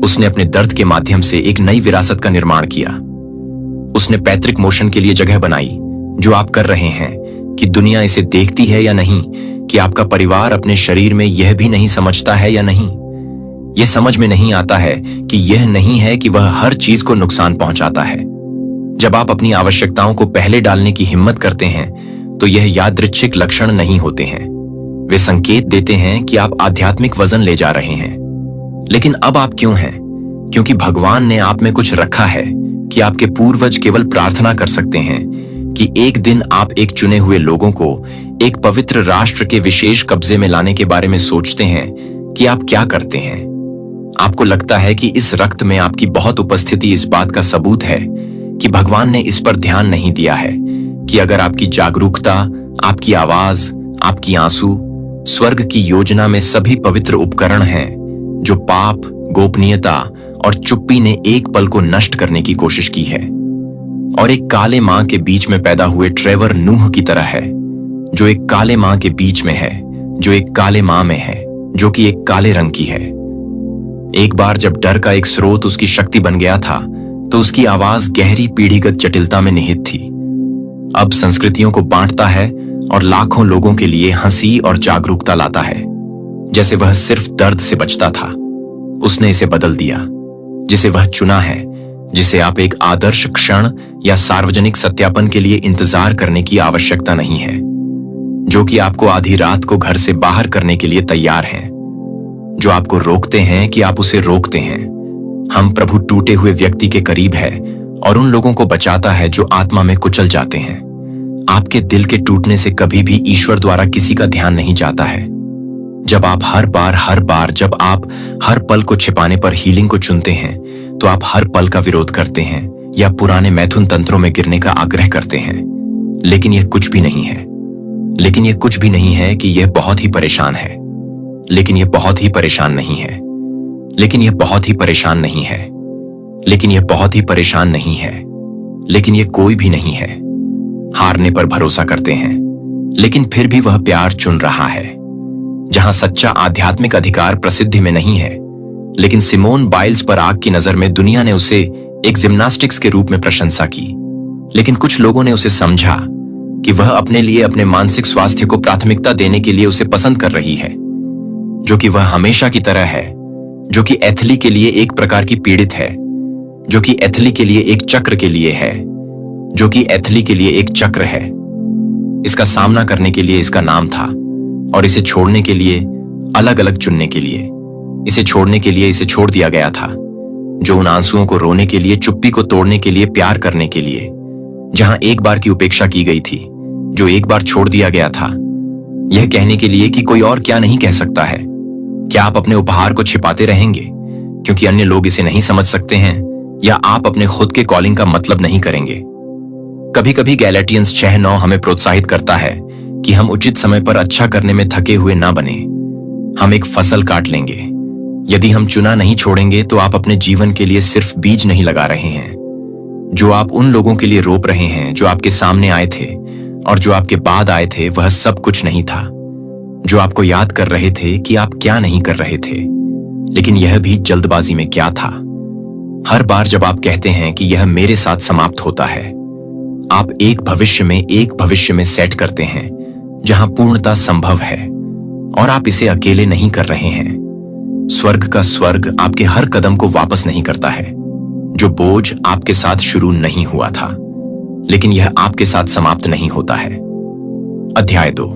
उसने अपने दर्द के माध्यम से एक नई विरासत का निर्माण किया। उसने पैतृक मोशन के लिए जगह बनाई, जो आप कर रहे हैं कि दुनिया इसे देखती है या नहीं, कि आपका परिवार अपने शरीर में यह भी नहीं समझता है या नहीं। यह समझ में नहीं आता है कि यह नहीं है कि वह हर चीज को नुकसान पहुंचाता है। जब आप अपनी आवश्यकताओं को पहले डालने की हिम्मत करते हैं, तो यह यादृच्छिक लक्षण नहीं होते हैं। वे संकेत देते हैं कि आप आध्यात्मिक वजन ले जा रहे हैं। लेकिन अब आप क्यों हैं? क्योंकि भगवान ने आप में कुछ रखा है कि आपके पूर्वज केवल प्रार्थना कर सकते हैं कि एक दिन आप एक चुने हुए लोगों को एक पवित्र राष्ट्र के विशेष कब्जे में लाने के बारे में सोचते हैं कि आप क्या करते हैं। आपको लगता है कि इस रक्त में आपकी बहुत उपस्थिति इस बात का सबूत है कि भगवान ने इस पर ध्यान नहीं दिया है कि अगर आपकी जागरूकता, आपकी आवाज, आपकी आंसू स्वर्ग की योजना में सभी पवित्र उपकरण हैं जो पाप, गोपनीयता और चुप्पी ने एक पल को नष्ट करने की कोशिश की है, और एक काले मां के बीच में पैदा हुए ट्रेवर नूह की तरह है, जो एक काले मां के बीच में है, जो एक काले मां में है, जो कि एक काले रंग की है। एक बार जब डर का एक स्रोत उसकी शक्ति बन गया था, तो उसकी आवाज गहरी पीढ़ीगत जटिलता में निहित थी। अब संस्कृतियों को बांटता है और लाखों लोगों के लिए हंसी और जागरूकता लाता है। जैसे वह सिर्फ दर्द से बचता था, उसने इसे बदल दिया। जिसे वह चुना है, जिसे आप एक आदर्श क्षण या सार्वजनिक सत्यापन के लिए इंतजार करने की आवश्यकता नहीं है, जो कि आपको आधी रात को घर से बाहर करने के लिए तैयार हैं, जो आपको रोकते हैं कि आप उसे रोकते हैं। हम प्रभु टूटे हुए व्यक्ति के करीब है और उन लोगों को बचाता है जो आत्मा में कुचल जाते हैं। आपके दिल के टूटने से कभी भी ईश्वर द्वारा किसी का ध्यान नहीं जाता है। जब आप हर बार जब आप हर पल को छिपाने पर हीलिंग को चुनते हैं, तो आप हर पल का विरोध करते हैं या पुराने मैथुन तंत्रों में गिरने का आग्रह करते हैं। लेकिन यह कुछ भी नहीं है। लेकिन यह कुछ भी नहीं है कि यह बहुत ही परेशान है। लेकिन यह बहुत ही परेशान नहीं है। लेकिन यह बहुत ही परेशान नहीं है। लेकिन यह बहुत ही परेशान नहीं है। लेकिन यह कोई भी नहीं है। हारने पर भरोसा करते हैं, लेकिन फिर भी वह प्यार चुन रहा है। जहां सच्चा आध्यात्मिक अधिकार प्रसिद्धि में नहीं है, लेकिन सिमोन बाइल्स पर आग की नजर में दुनिया ने उसे एक जिम्नास्टिक्स के रूप में प्रशंसा की। लेकिन कुछ लोगों ने उसे समझा कि वह अपने लिए अपने मानसिक स्वास्थ्य को प्राथमिकता देने के लिए उसे पसंद कर रही है, जो कि वह हमेशा की तरह है, जो कि एथली के लिए एक प्रकार की पीड़ित है, जो कि एथली के लिए एक चक्र के लिए है, जो कि एथली के लिए एक चक्र है। इसका सामना करने के लिए इसका नाम था, और इसे छोड़ने के लिए अलग अलग चुनने के लिए, इसे छोड़ने के लिए इसे छोड़ दिया गया था। जो उन आंसुओं को रोने के लिए, चुप्पी को तोड़ने के लिए, प्यार करने के लिए, जहां एक बार की उपेक्षा की गई थी, जो एक बार छोड़ दिया गया था, यह कहने के लिए कि कोई और क्या नहीं कह सकता है। क्या आप अपने उपहार को छिपाते रहेंगे क्योंकि अन्य लोग इसे नहीं समझ सकते हैं, या आप अपने खुद के कॉलिंग का मतलब नहीं करेंगे? कभी कभी गैलेटियंस 6:9 हमें प्रोत्साहित करता है कि हम उचित समय पर अच्छा करने में थके हुए ना बने। हम एक फसल काट लेंगे। यदि हम चुना नहीं छोड़ेंगे तो आप अपने जीवन के लिए सिर्फ बीज नहीं लगा रहे हैं। जो आप उन लोगों के लिए रोप रहे हैं जो आपके सामने आए थे और जो आपके बाद आए थे, वह सब कुछ नहीं था। जो आपको याद कर रहे थे कि आप क्या नहीं कर रहे थे, लेकिन यह भी जल्दबाजी में क्या था। हर बार जब आप कहते हैं कि यह मेरे साथ समाप्त होता है, आप एक भविष्य में सेट करते हैं जहां पूर्णता संभव है, और आप इसे अकेले नहीं कर रहे हैं। स्वर्ग का स्वर्ग आपके हर कदम को वापस नहीं करता है। जो बोझ आपके साथ शुरू नहीं हुआ था, लेकिन यह आपके साथ समाप्त नहीं होता है। अध्याय 2।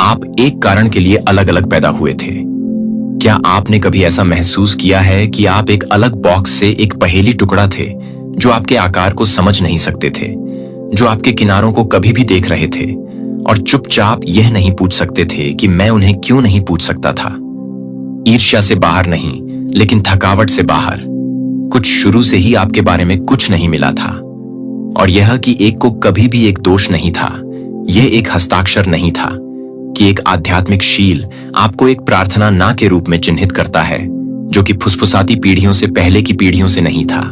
आप एक कारण के लिए अलग अलग पैदा हुए थे। क्या आपने कभी ऐसा महसूस किया है कि आप एक अलग बॉक्स से एक पहेली टुकड़ा थे, जो आपके आकार को समझ नहीं सकते थे, जो आपके किनारों को कभी भी देख रहे थे और चुपचाप यह नहीं पूछ सकते थे कि मैं उन्हें क्यों नहीं पूछ सकता था? ईर्ष्या से बाहर नहीं, लेकिन थकावट से बाहर। कुछ शुरू से ही आपके बारे में कुछ नहीं मिला था, और यह कि एक को कभी भी एक दोष नहीं था। यह एक हस्ताक्षर नहीं था कि एक आध्यात्मिक शील आपको एक प्रार्थना ना के रूप में चिन्हित करता है, जो कि फुसफुसाती पीढ़ियों से पहले की पीढ़ियों से नहीं था।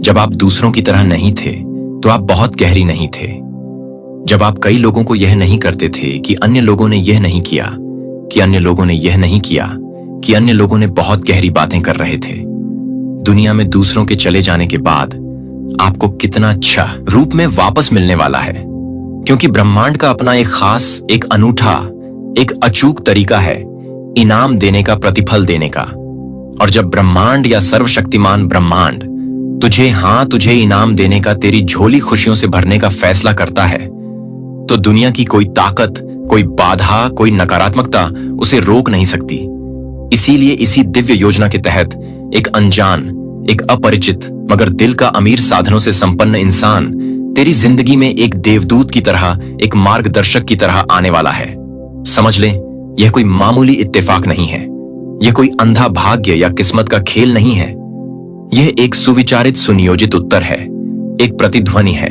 जब आप दूसरों की तरह नहीं थे, तो आप बहुत गहरी नहीं थे। जब आप कई लोगों को यह नहीं करते थे कि अन्य लोगों ने यह नहीं किया, कि अन्य लोगों ने यह नहीं किया, कि अन्य लोगों ने बहुत गहरी बातें कर रहे थे। दुनिया में दूसरों के चले जाने के बाद आपको कितना अच्छा रूप में वापस मिलने वाला है, क्योंकि ब्रह्मांड का अपना एक खास, एक अनूठा, एक अचूक तरीका है इनाम देने का, प्रतिफल देने का। और जब ब्रह्मांड या सर्वशक्तिमान ब्रह्मांड तुझे इनाम देने का, तेरी झोली खुशियों से भरने का फैसला करता है, तो दुनिया की कोई ताकत, कोई बाधा, कोई नकारात्मकता उसे रोक नहीं सकती। इसीलिए इसी दिव्य योजना के तहत एक अनजान, एक अपरिचित मगर दिल का अमीर साधनों से संपन्न इंसान तेरी जिंदगी में एक देवदूत की तरह, एक मार्गदर्शक की तरह आने वाला है। समझ ले, यह कोई मामूली इत्तेफाक नहीं है। यह कोई अंधा भाग्य या किस्मत का खेल नहीं है। यह एक सुविचारित, सुनियोजित उत्तर है, एक प्रतिध्वनि है,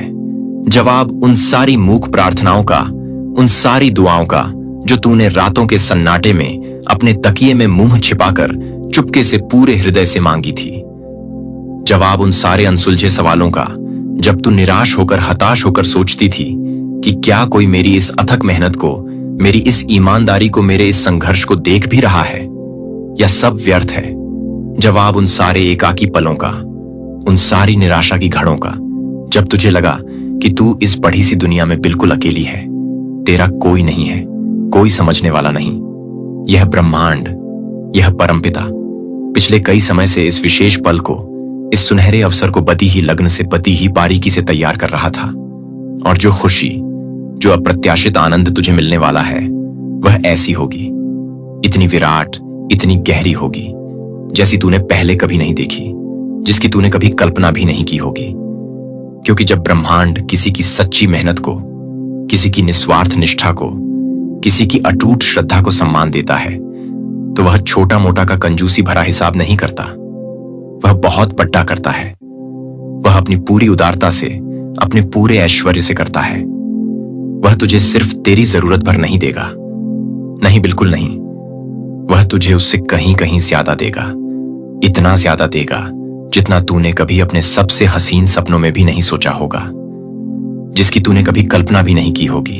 जवाब उन सारी मूक प्रार्थनाओं का, उन सारी दुआओं का जो तूने रातों के सन्नाटे में अपने तकिए में मुंह छिपाकर चुपके से पूरे हृदय से मांगी थी। जवाब उन सारे अनसुलझे सवालों का जब तू निराश होकर, हताश होकर सोचती थी कि क्या कोई मेरी इस अथक मेहनत को, मेरी इस ईमानदारी को, मेरे इस संघर्ष को देख भी रहा है, या सब व्यर्थ है। जवाब उन सारे एकाकी पलों का, उन सारी निराशा की घड़ों का, जब तुझे लगा कि तू इस बड़ी सी दुनिया में बिल्कुल अकेली है, तेरा कोई नहीं है, कोई समझने वाला नहीं। यह ब्रह्मांड, यह परमपिता पिछले कई समय से इस विशेष पल को, इस सुनहरे अवसर को बदी ही लग्न से, बदी ही बारीकी से तैयार कर रहा था। और जो खुशी, जो अप्रत्याशित आनंद तुझे मिलने वाला है, वह ऐसी होगी, इतनी विराट, इतनी गहरी होगी, जैसी तूने पहले कभी नहीं देखी, जिसकी तूने कभी कल्पना भी नहीं की होगी। क्योंकि जब ब्रह्मांड किसी की सच्ची मेहनत को, किसी की निस्वार्थ निष्ठा को, किसी की अटूट श्रद्धा को सम्मान देता है, तो वह छोटा मोटा का कंजूसी भरा हिसाब नहीं करता। वह बहुत बड़ा करता है। वह अपनी पूरी उदारता से, अपने पूरे ऐश्वर्य से करता है। वह तुझे सिर्फ तेरी जरूरत भर नहीं देगा, नहीं, बिल्कुल नहीं। वह तुझे उससे कहीं कहीं ज्यादा देगा, इतना ज्यादा देगा जितना तूने कभी अपने सबसे हसीन सपनों में भी नहीं सोचा होगा, जिसकी तूने कभी कल्पना भी नहीं की होगी।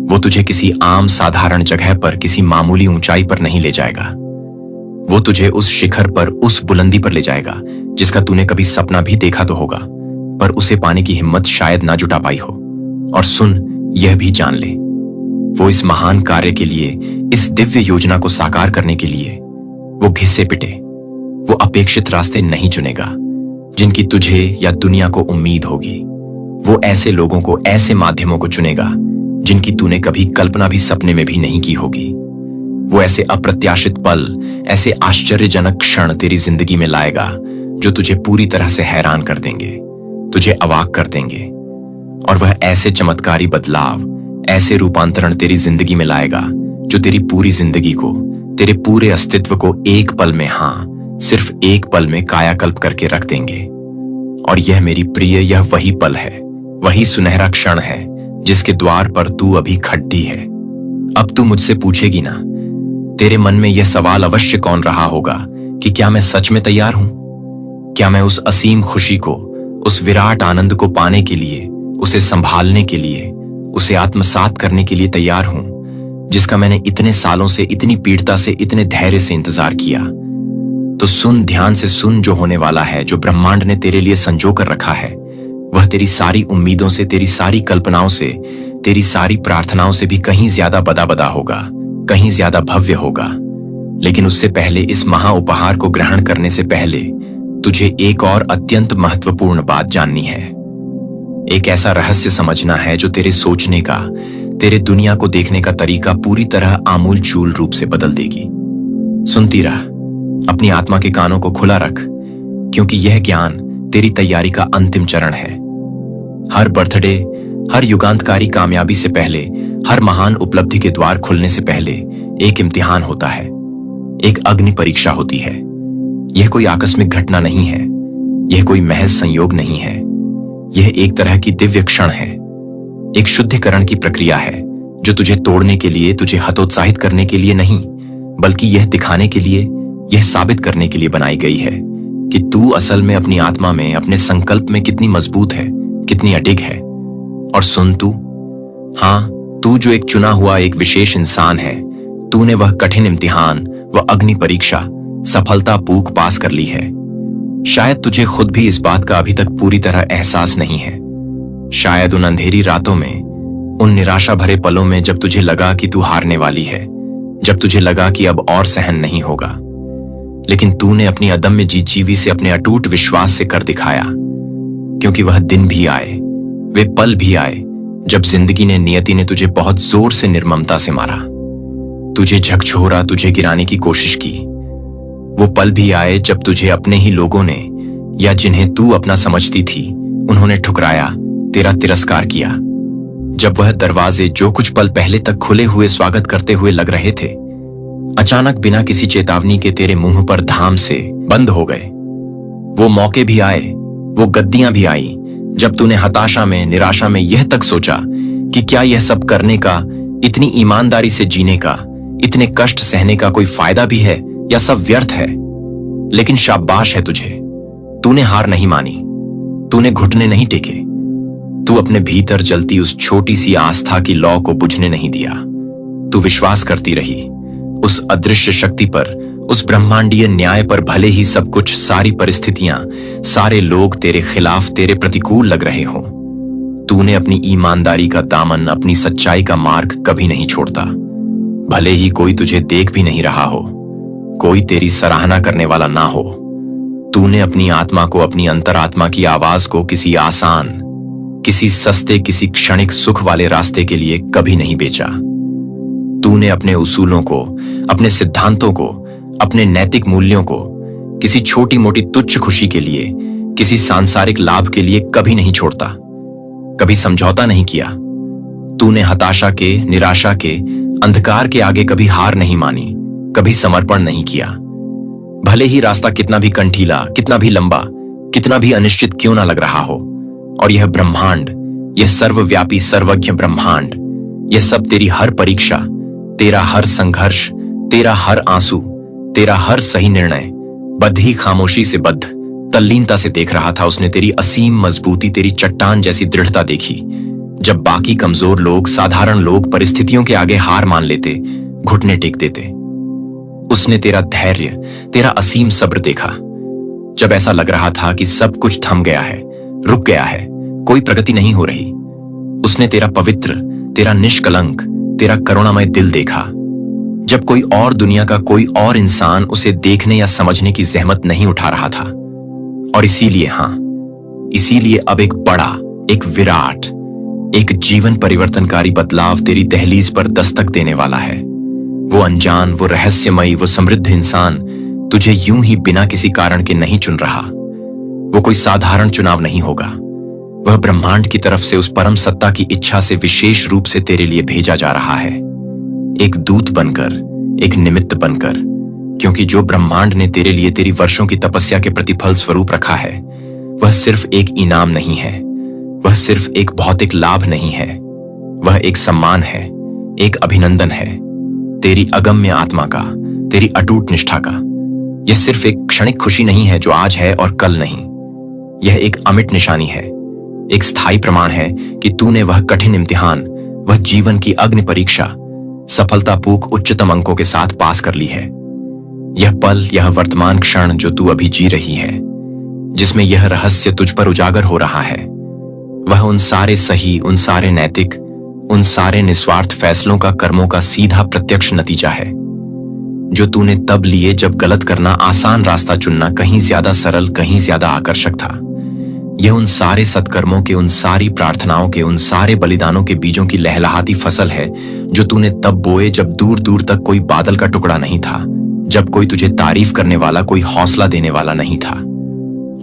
वो तुझे किसी आम साधारण जगह पर, किसी मामूली ऊंचाई पर नहीं ले जाएगा। वो तुझे उस शिखर पर, उस बुलंदी पर ले जाएगा जिसका तूने कभी सपना भी देखा तो होगा, पर उसे पाने की हिम्मत शायद ना जुटा पाई हो। और सुन, यह भी जान ले, वो इस महान कार्य के लिए, इस दिव्य योजना को साकार करने के लिए वो घिसे पिटे, वो अपेक्षित रास्ते नहीं चुनेगा जिनकी तुझे या दुनिया को उम्मीद होगी। वो ऐसे लोगों को, ऐसे माध्यमों को चुनेगा जिनकी तूने कभी कल्पना भी सपने में भी नहीं की होगी। वो ऐसे अप्रत्याशित पल, ऐसे आश्चर्यजनक क्षण तेरी जिंदगी में लाएगा जो तुझे पूरी तरह से हैरान कर देंगे, तुझे अवाक कर देंगे। और वह ऐसे चमत्कारी बदलाव, ऐसे रूपांतरण तेरी जिंदगी में लाएगा जो तेरी पूरी जिंदगी को, तेरे पूरे अस्तित्व को एक पल में, हां, सिर्फ एक पल में कायाकल्प करके रख देंगे। और यह मेरी प्रिय, यह वही पल है, वही सुनहरा क्षण है जिसके द्वार पर तू अभी खड़ी है। अब तू मुझसे पूछेगी ना, तेरे मन में यह सवाल अवश्य कौन रहा होगा कि क्या मैं सच में तैयार हूं? क्या मैं उस असीम खुशी को, उस विराट आनंद को पाने के लिए, उसे संभालने के लिए, उसे आत्मसात करने के लिए तैयार हूं, जिसका मैंने इतने सालों से, इतनी पीड़ता से, इतने धैर्य से इंतजार किया? तो सुन, ध्यान से सुन, जो होने वाला है, जो ब्रह्मांड ने तेरे लिए संजो कर रखा है, वह तेरी सारी उम्मीदों से, तेरी सारी कल्पनाओं से, तेरी सारी प्रार्थनाओं से भी कहीं ज्यादा बदा होगा, कहीं ज्यादा भव्य होगा। लेकिन उससे पहले, इस महा उपहार को ग्रहण करने से पहले, तुझे एक और अत्यंत महत्वपूर्ण बात जाननी है। एक ऐसा रहस्य समझना है जो तेरे सोचने का, तेरे दुनिया को देखने का तरीका पूरी तरह आमूल चूल रूप से बदल देगी। सुनती रह, अपनी आत्मा के कानों को खुला रख, क्योंकि यह ज्ञान तेरी तैयारी का अंतिम चरण है। हर बर्थडे, हर युगांतकारी कामयाबी से पहले, हर महान उपलब्धि के द्वार खुलने से पहले एक इम्तिहान होता है, एक अग्नि परीक्षा होती है। यह कोई आकस्मिक घटना नहीं है, यह कोई महज संयोग नहीं है, यह एक तरह की दिव्य क्षण है, एक शुद्धिकरण की प्रक्रिया है जो तुझे तोड़ने के लिए, तुझे हतोत्साहित करने के लिए नहीं, बल्कि यह दिखाने के लिए, यह साबित करने के लिए बनाई गई है कि तू असल में अपनी आत्मा में, अपने संकल्प में कितनी मजबूत है, कितनी अडिग है। और सुन तू, हां, तू जो एक चुना हुआ, एक विशेष इंसान है, तूने वह कठिन इम्तिहान, वह अग्नि परीक्षा सफलतापूर्वक पास कर ली है। शायद तुझे खुद भी इस बात का अभी तक पूरी तरह एहसास नहीं है। शायद उन अंधेरी रातों में, उन निराशा भरे पलों में जब तुझे लगा कि तू हारने वाली है, जब तुझे लगा कि अब और सहन नहीं होगा, लेकिन तूने अपनी अदम्य जीवी से, अपने अटूट विश्वास से कर दिखाया। क्योंकि वह दिन भी आए, वे पल भी आए जब जिंदगी ने, नियति ने तुझे बहुत जोर से निर्ममता से मारा, तुझे झकझोरा, तुझे गिराने की कोशिश की। वो पल भी आए जब तुझे अपने ही लोगों ने, या जिन्हें तू अपना समझती थी, उन्होंने ठुकराया, तेरा तिरस्कार किया। जब वह दरवाजे जो कुछ पल पहले तक खुले हुए स्वागत करते हुए लग रहे थे, अचानक बिना किसी चेतावनी के तेरे मुंह पर धाम से बंद हो गए। वो मौके भी आए, वो गद्दियां भी आई जब तूने हताशा में, निराशा में यह तक सोचा कि क्या यह सब करने का, इतनी ईमानदारी से जीने का, इतने कष्ट सहने का कोई फायदा भी है या सब व्यर्थ है। लेकिन शाबाश है तुझे, तूने हार नहीं मानी, तूने घुटने नहीं टेके, तू अपने भीतर जलती उस छोटी सी आस्था की लौ को बुझने नहीं दिया। तू विश्वास करती रही उस अदृश्य शक्ति पर, उस ब्रह्मांडीय न्याय पर, भले ही सब कुछ, सारी परिस्थितियां, सारे लोग तेरे खिलाफ, तेरे प्रतिकूल लग रहे हों। तूने अपनी ईमानदारी का दामन, अपनी सच्चाई का मार्ग कभी नहीं छोड़ता, भले ही कोई तुझे देख भी नहीं रहा हो, कोई तेरी सराहना करने वाला ना हो। तूने अपनी आत्मा को, अपनी अंतरात्मा की आवाज को किसी आसान, किसी सस्ते, किसी क्षणिक सुख वाले रास्ते के लिए कभी नहीं बेचा। तूने अपने उसूलों को, अपने सिद्धांतों को, अपने नैतिक मूल्यों को किसी छोटी मोटी तुच्छ खुशी के लिए, किसी सांसारिक लाभ के लिए कभी नहीं छोड़ता, कभी समझौता नहीं किया। तूने हताशा के, निराशा के, अंधकार के आगे कभी हार नहीं मानी, कभी समर्पण नहीं किया। भले ही रास्ता कितना भी कंठीला, कितना भी लंबा, कितना भी अनिश्चित क्यों ना लग रहा हो, और यह ब्रह्मांड, यह सर्वव्यापी सर्वज्ञ ब्रह्मांड, यह सब तेरी हर परीक्षा, तेरा हर संघर्ष, तेरा हर आंसू, तेरा हर सही निर्णय बद्धी खामोशी से बद्ध तल्लीनता से देख रहा था। उसने तेरी असीम मजबूती, तेरी चट्टान जैसी दृढ़ता देखी। जब बाकी कमजोर लोग, साधारण लोग परिस्थितियों के आगे हार मान लेते, घुटने टेक देते, उसने तेरा धैर्य, तेरा असीम सब्र देखा। जब ऐसा लग रहा था कि सब कुछ थम गया है, रुक गया है, कोई प्रगति नहीं हो रही, उसने तेरा पवित्र, तेरा निष्कलंक, तेरा करुणामय दिल देखा। जब कोई और दुनिया का कोई और इंसान उसे देखने या समझने की जहमत नहीं उठा रहा था। और इसीलिए अब एक बड़ा, एक विराट, एक जीवन परिवर्तनकारी बदलाव तेरी दहलीज पर दस्तक देने वाला है। वो अनजान, वो रहस्यमयी, वो समृद्ध इंसान तुझे यूं ही बिना किसी कारण के नहीं चुन रहा। वो कोई साधारण चुनाव नहीं होगा। वह ब्रह्मांड की तरफ से उस परम सत्ता की इच्छा से विशेष रूप से तेरे लिए भेजा जा रहा है, एक दूत बनकर, एक निमित्त बनकर। क्योंकि जो ब्रह्मांड ने तेरे लिए तेरी वर्षों की तपस्या के प्रतिफल स्वरूप रखा है, वह सिर्फ एक इनाम नहीं है, वह सिर्फ एक भौतिक लाभ नहीं है, वह एक सम्मान है, एक अभिनंदन है, तेरी अगम्य आत्मा का, तेरी अटूट निष्ठा का। यह सिर्फ एक क्षणिक खुशी नहीं है जो आज है और कल नहीं। यह एक अमिट निशानी है, एक स्थायी प्रमाण है कि तूने वह कठिन इम्तिहान, वह जीवन की अग्नि परीक्षा सफलतापूर्वक उच्चतम अंकों के साथ पास कर ली है। यह पल, यह वर्तमान क्षण जो तू अभी जी रही है, जिसमें यह रहस्य तुझ पर उजागर हो रहा है, वह उन सारे सही, उन सारे नैतिक, उन सारे निस्वार्थ फैसलों का, कर्मों का सीधा प्रत्यक्ष नतीजा है जो तूने तब लिए जब गलत करना, आसान रास्ता चुनना कहीं ज्यादा सरल, कहीं ज्यादा आकर्षक था। यह उन सारे सत्कर्मों के, उन सारी प्रार्थनाओं के, उन सारे बलिदानों के बीजों की लहलहाती फसल है जो तूने तब बोए जब दूर दूर तक कोई बादल का टुकड़ा नहीं था, जब कोई तुझे तारीफ करने वाला, कोई हौसला देने वाला नहीं था।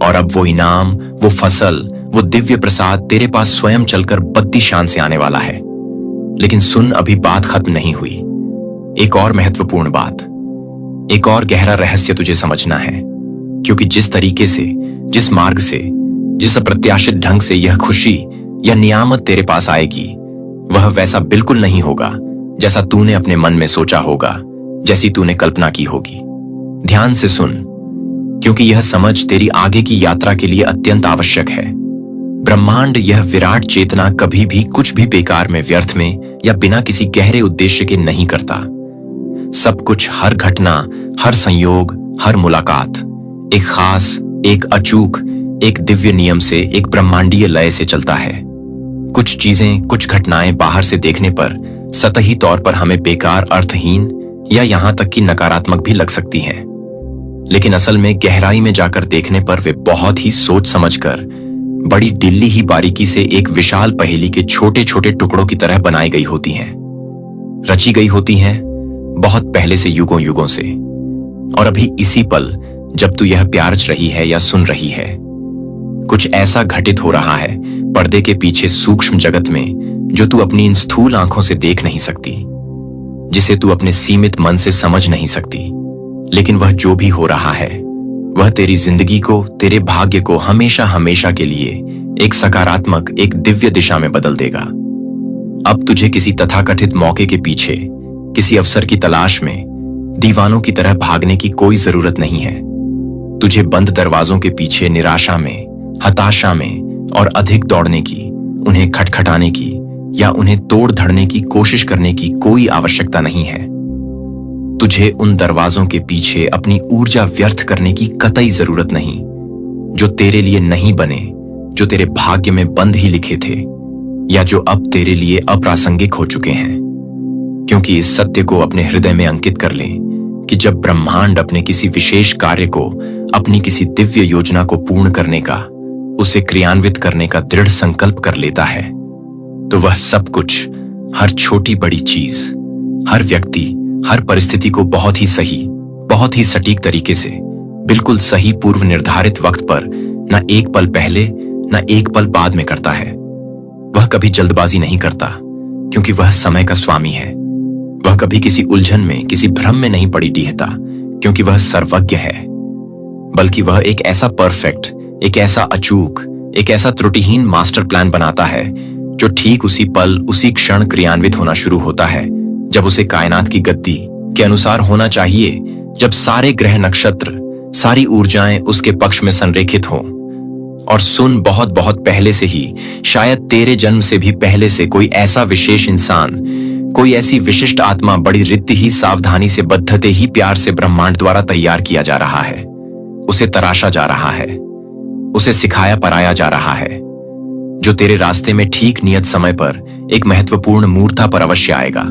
और अब वो इनाम, वो फसल, वो दिव्य प्रसाद तेरे पास स्वयं चलकर बद्दी शान से आने वाला है। लेकिन सुन, अभी बात खत्म नहीं हुई। एक और महत्वपूर्ण बात, एक और गहरा रहस्य तुझे समझना है। क्योंकि जिस तरीके से, जिस मार्ग से, जिस अप्रत्याशित ढंग से यह खुशी या नियामत तेरे पास आएगी, वह वैसा बिल्कुल नहीं होगा जैसा तूने अपने मन में सोचा होगा, जैसी तूने कल्पना की होगी। ध्यान से सुन, क्योंकि यह समझ तेरी आगे की यात्रा के लिए अत्यंत आवश्यक है। ब्रह्मांड, यह विराट चेतना कभी भी कुछ भी बेकार में, व्यर्थ में या बिना किसी गहरे उद्देश्य के नहीं करता। सब कुछ, हर घटना, हर संयोग, हर मुलाकात एक खास, एक अचूक, एक दिव्य नियम से, एक ब्रह्मांडीय लय से चलता है। कुछ चीजें, कुछ घटनाएं बाहर से देखने पर, सतही तौर पर हमें बेकार, अर्थहीन या यहां तक कि नकारात्मक भी लग सकती हैं। लेकिन असल में गहराई में जाकर देखने पर वे बहुत ही सोच समझकर, बड़ी डिल्ली ही बारीकी से एक विशाल पहेली के छोटे छोटे टुकड़ों की तरह बनाई गई होती हैं, रची गई होती हैं बहुत पहले से, युगों युगों से। और अभी इसी पल जब तू यह प्यारच रही है या सुन रही है, कुछ ऐसा घटित हो रहा है पर्दे के पीछे सूक्ष्म जगत में जो तू अपनी इन स्थूल आंखों से देख नहीं सकती, जिसे तू अपने सीमित मन से समझ नहीं सकती। लेकिन वह जो भी हो रहा है, वह तेरी जिंदगी को, तेरे भाग्य को हमेशा हमेशा के लिए एक सकारात्मक, एक दिव्य दिशा में बदल देगा। अब तुझे किसी तथाकथित मौके के पीछे, किसी अवसर की तलाश में दीवानों की तरह भागने की कोई जरूरत नहीं है। तुझे बंद दरवाजों के पीछे निराशा में, हताशा में और अधिक दौड़ने की, उन्हें खटखटाने की या उन्हें तोड़ धड़ने की कोशिश करने की कोई आवश्यकता नहीं है। तुझे उन दरवाजों के पीछे अपनी ऊर्जा व्यर्थ करने की कतई जरूरत नहीं, जो तेरे लिए नहीं बने, जो तेरे भाग्य में बंद ही लिखे थे या जो अब तेरे लिए अप्रासंगिक हो चुके हैं। क्योंकि इस सत्य को अपने हृदय में अंकित कर लें कि जब ब्रह्मांड अपने किसी विशेष कार्य को, अपनी किसी दिव्य योजना को पूर्ण करने का, उसे क्रियान्वित करने का दृढ़ संकल्प कर लेता है, तो वह सब कुछ, हर छोटी बड़ी चीज, हर व्यक्ति, हर परिस्थिति को बहुत ही सही, बहुत ही सटीक तरीके से, बिल्कुल सही पूर्व निर्धारित वक्त पर, न एक पल पहले न एक पल बाद में करता है। वह कभी जल्दबाजी नहीं करता, क्योंकि वह समय का स्वामी है। वह कभी किसी उलझन में, किसी भ्रम में नहीं पड़ी डीहता, क्योंकि वह सर्वज्ञ है, बल्कि वह एक ऐसा परफेक्ट, एक ऐसा अचूक, एक ऐसा त्रुटिहीन मास्टर प्लान बनाता है जो ठीक उसी पल, उसी क्षण क्रियान्वित होना शुरू होता है जब उसे कायनात की गति के अनुसार होना चाहिए, जब सारे ग्रह नक्षत्र, सारी ऊर्जाएं उसके पक्ष में संरेखित हों। और सुन, बहुत बहुत पहले से ही, शायद तेरे जन्म से भी पहले से, कोई ऐसा विशेष इंसान, कोई ऐसी विशिष्ट आत्मा बड़ी रिद्ध ही, सावधानी से, बद्धते ही प्यार से ब्रह्मांड द्वारा तैयार किया जा रहा है। उसे तराशा जा रहा है, उसे सिखाया पराया जा रहा है, जो तेरे रास्ते में ठीक नियत समय पर एक महत्वपूर्ण मूर्ता पर अवश्य आएगा।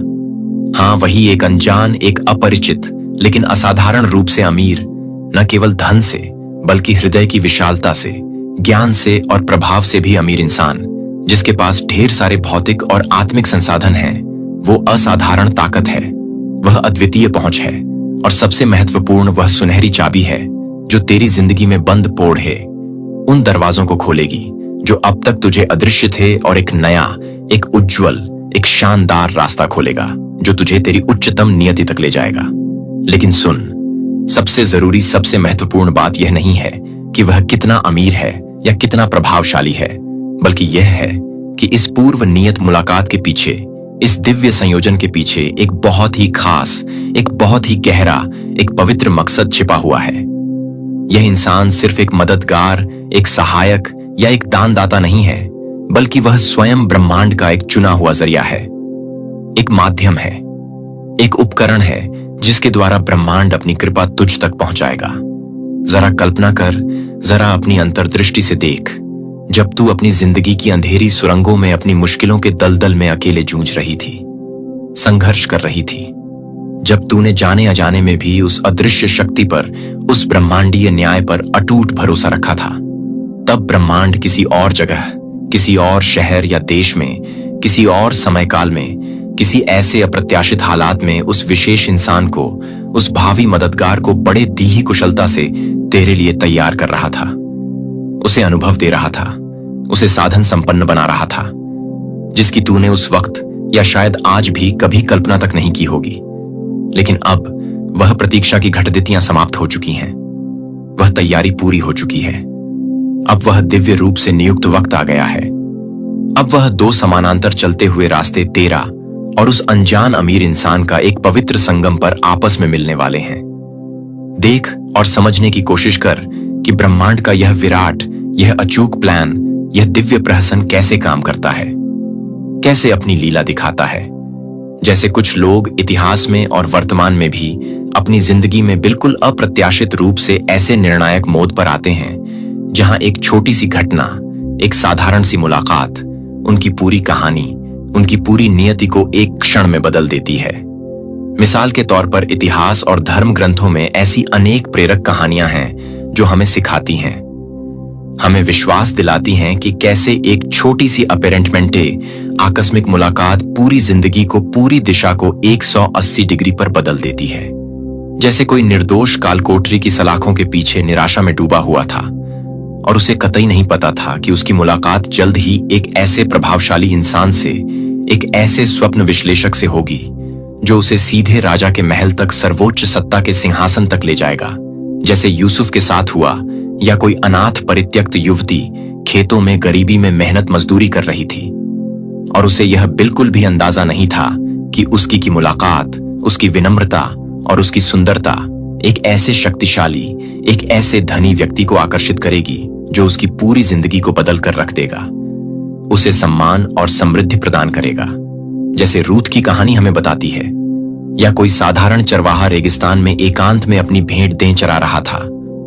हाँ, वही एक अनजान, एक अपरिचित लेकिन असाधारण रूप से अमीर, न केवल धन से बल्कि हृदय की विशालता से, ज्ञान से और प्रभाव से भी अमीर इंसान, जिसके पास ढेर सारे भौतिक और आत्मिक संसाधन हैं। वो असाधारण ताकत है, वह अद्वितीय पहुंच है, और सबसे महत्वपूर्ण, वह सुनहरी चाबी है जो तेरी जिंदगी में बंद पोढ़े उन दरवाजों को खोलेगी जो अब तक तुझे अदृश्य थे, और एक नया, एक उज्जवल, एक शानदार रास्ता खोलेगा जो तुझे तेरी उच्चतम नियति तक ले जाएगा। लेकिन सुन, सबसे जरूरी, सबसे महत्वपूर्ण बात यह नहीं है कि वह कितना अमीर है या कितना प्रभावशाली है, बल्कि यह है कि इस पूर्व नियत मुलाकात के पीछे, इस दिव्य संयोजन के पीछे एक बहुत ही खास, एक बहुत ही गहरा, एक पवित्र मकसद छिपा हुआ है। यह इंसान सिर्फ एक मददगार, एक सहायक या एक दानदाता नहीं है, बल्कि वह स्वयं ब्रह्मांड का एक चुना हुआ जरिया है, एक माध्यम है, एक उपकरण है जिसके द्वारा ब्रह्मांड अपनी कृपा तुझ तक पहुंचाएगा। जरा कल्पना कर, जरा अपनी अंतर्दृष्टि से देख, जब तू अपनी जिंदगी की अंधेरी सुरंगों में अपनी मुश्किलों के दलदल में अकेले जूझ रही थी, संघर्ष कर रही थी, जब तूने जाने अजाने में भी उस अदृश्य शक्ति पर, उस ब्रह्मांडीय न्याय पर अटूट भरोसा रखा था, तब ब्रह्मांड किसी और जगह, किसी और शहर या देश में, किसी और समय काल में, किसी ऐसे अप्रत्याशित हालात में उस विशेष इंसान को, उस भावी मददगार को बड़े दीही कुशलता से तेरे लिए तैयार कर रहा था, उसे अनुभव दे रहा था, उसे साधन संपन्न बना रहा था, जिसकी तूने उस वक्त या शायद आज भी कभी कल्पना तक नहीं की होगी। लेकिन अब वह प्रतीक्षा की घटदितियां समाप्त हो चुकी हैं, वह तैयारी पूरी हो चुकी है। अब वह दिव्य रूप से नियुक्त वक्त आ गया है। अब वह दो समानांतर चलते हुए रास्ते, तेरा और उस अनजान अमीर इंसान का, एक पवित्र संगम पर आपस में मिलने वाले हैं। देख और समझने की कोशिश कर कि ब्रह्मांड का यह विराट, यह अचूक प्लान, यह दिव्य प्रहसन कैसे काम करता है, कैसे अपनी लीला दिखाता है। जैसे कुछ लोग इतिहास में और वर्तमान में भी अपनी जिंदगी में बिल्कुल अप्रत्याशित रूप से ऐसे निर्णायक मोड़ पर आते हैं जहां एक छोटी सी घटना, एक साधारण सी मुलाकात, उनकी पूरी कहानी, उनकी पूरी नियति को एक क्षण में बदल देती है। मिसाल के तौर पर इतिहास और धर्म ग्रंथों में ऐसी अनेक प्रेरक कहानियां हैं जो हमें सिखाती हैं, हमें विश्वास दिलाती हैं कि कैसे एक छोटी सी अपेरेंटमेंटे, आकस्मिक मुलाकात पूरी जिंदगी को, पूरी दिशा को 180 डिग्री पर बदल देती है। जैसे कोई निर्दोष कालकोठरी की सलाखों के पीछे निराशा में डूबा हुआ था और उसे कतई नहीं पता था कि उसकी मुलाकात जल्द ही एक ऐसे प्रभावशाली इंसान से, एक ऐसे स्वप्न विश्लेषक से होगी जो उसे सीधे राजा के महल तक, सर्वोच्च सत्ता के सिंहासन तक ले जाएगा, जैसे यूसुफ के साथ हुआ, या कोई अनाथ परित्यक्त युवती खेतों में गरीबी में मेहनत मजदूरी कर रही थी और उसे यह बिल्कुल भी अंदाजा नहीं था कि उसकी की मुलाकात, उसकी विनम्रता और उसकी सुंदरता एक ऐसे शक्तिशाली, एक ऐसे धनी व्यक्ति को आकर्षित करेगी जो उसकी पूरी जिंदगी को बदल कर रख देगा, उसे सम्मान और समृद्धि प्रदान करेगा, जैसे रूथ की कहानी हमें बताती है। या कोई साधारण चरवाहा रेगिस्तान में एकांत में अपनी भेंट चरा रहा था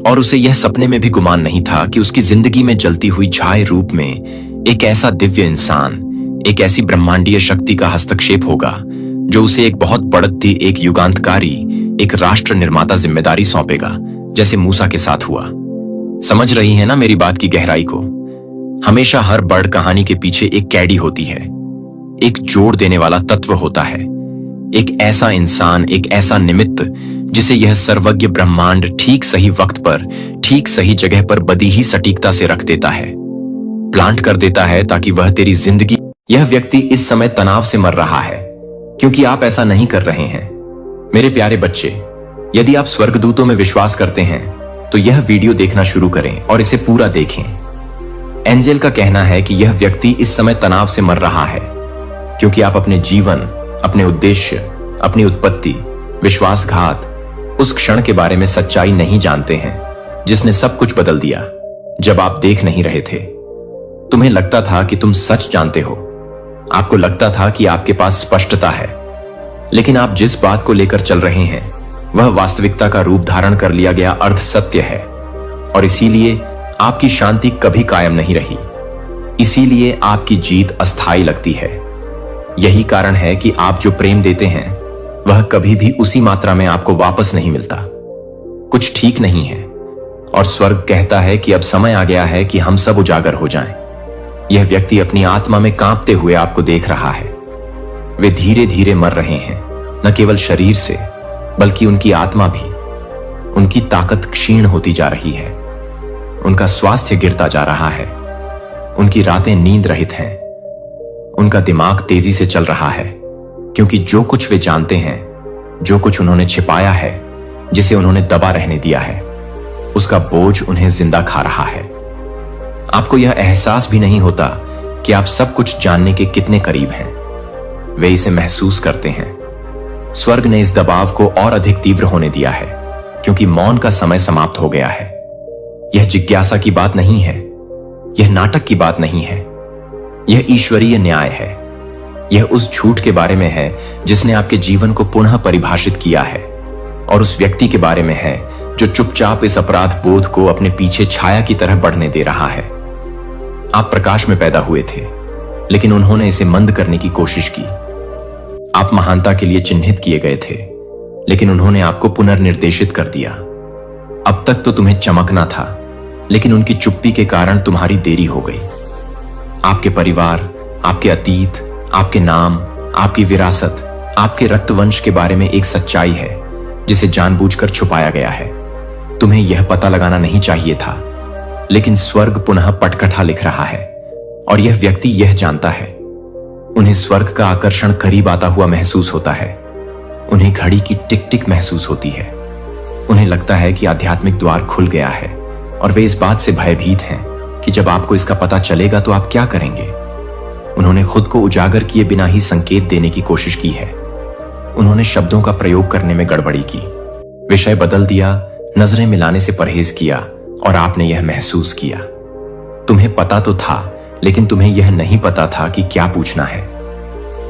और उसे यह सपने में भी गुमान नहीं था कि उसकी जिंदगी में जलती हुई झाए रूप में एक ऐसा दिव्य इंसान, एक ऐसी ब्रह्मांडीय शक्ति का हस्तक्षेप होगा जो उसे एक बहुत बढ़ती, एक युगांतकारी, एक राष्ट्र निर्माता जिम्मेदारी सौंपेगा, जैसे मूसा के साथ हुआ। समझ रही है ना मेरी बात की गहराई को? हमेशा हर बड़ कहानी के पीछे एक कैडी होती है, एक जोड़ देने वाला तत्व होता है, एक ऐसा इंसान, एक ऐसा निमित्त जिसे यह सर्वज्ञ ब्रह्मांड ठीक सही वक्त पर, ठीक सही जगह पर बड़ी ही सटीकता से रख देता है, प्लांट कर देता है, ताकि वह तेरी जिंदगी यह व्यक्ति इस समय तनाव से मर रहा है क्योंकि आप ऐसा नहीं कर रहे हैं। मेरे प्यारे बच्चे, यदि आप स्वर्गदूतों में विश्वास करते हैं तो यह वीडियो देखना शुरू करें और इसे पूरा देखें। एंजेल का कहना है कि यह व्यक्ति इस समय तनाव से मर रहा है क्योंकि आप अपने जीवन, अपने उद्देश्य, अपनी उत्पत्ति, विश्वासघात, उस क्षण के बारे में सच्चाई नहीं जानते हैं जिसने सब कुछ बदल दिया जब आप देख नहीं रहे थे। तुम्हें लगता था कि तुम सच जानते हो, आपको लगता था कि आपके पास स्पष्टता है, लेकिन आप जिस बात को लेकर चल रहे हैं वह वास्तविकता का रूप धारण कर लिया गया अर्ध सत्य है और इसीलिए आपकी शांति कभी कायम नहीं रही। इसीलिए आपकी जीत अस्थायी लगती है। यही कारण है कि आप जो प्रेम देते हैं वह कभी भी उसी मात्रा में आपको वापस नहीं मिलता। कुछ ठीक नहीं है और स्वर्ग कहता है कि अब समय आ गया है कि हम सब उजागर हो जाएं। यह व्यक्ति अपनी आत्मा में कांपते हुए आपको देख रहा है। वे धीरे धीरे मर रहे हैं, न केवल शरीर से बल्कि उनकी आत्मा भी। उनकी ताकत क्षीण होती जा रही है, उनका स्वास्थ्य गिरता जा रहा है, उनकी रातें नींद रहित हैं, उनका दिमाग तेजी से चल रहा है क्योंकि जो कुछ वे जानते हैं, जो कुछ उन्होंने छिपाया है, जिसे उन्होंने दबा रहने दिया है, उसका बोझ उन्हें जिंदा खा रहा है। आपको यह एहसास भी नहीं होता कि आप सब कुछ जानने के कितने करीब हैं। वे इसे महसूस करते हैं। स्वर्ग ने इस दबाव को और अधिक तीव्र होने दिया है क्योंकि मौन का समय समाप्त हो गया है। यह जिज्ञासा की बात नहीं है, यह नाटक की बात नहीं है, यह ईश्वरीय न्याय है। यह उस झूठ के बारे में है जिसने आपके जीवन को पुनः परिभाषित किया है और उस व्यक्ति के बारे में है जो चुपचाप इस अपराध बोध को अपने पीछे छाया की तरह बढ़ने दे रहा है। आप प्रकाश में पैदा हुए थे, लेकिन उन्होंने इसे मंद करने की कोशिश की। आप महानता के लिए चिन्हित किए गए थे, लेकिन उन्होंने आपको पुनर्निर्देशित कर दिया। अब तक तो तुम्हें चमकना था, लेकिन उनकी चुप्पी के कारण तुम्हारी देरी हो गई। आपके परिवार, आपके अतीत, आपके नाम, आपकी विरासत, आपके रक्तवंश के बारे में एक सच्चाई है जिसे जानबूझकर छुपाया गया है। तुम्हें यह पता लगाना नहीं चाहिए था, लेकिन स्वर्ग पुनः पटकथा लिख रहा है और यह व्यक्ति यह जानता है। उन्हें स्वर्ग का आकर्षण करीब आता हुआ महसूस होता है। उन्हें घड़ी की टिक टिक महसूस होती है। उन्हें लगता है कि आध्यात्मिक द्वार खुल गया है और वे इस बात से भयभीत हैं कि जब आपको इसका पता चलेगा तो आप क्या करेंगे। उन्होंने खुद को उजागर किए बिना ही संकेत देने की कोशिश की है। उन्होंने शब्दों का प्रयोग करने में गड़बड़ी की, विषय बदल दिया, नजरें मिलाने से परहेज किया और आपने यह महसूस किया। तुम्हें पता तो था, लेकिन तुम्हें यह नहीं पता था कि क्या पूछना है।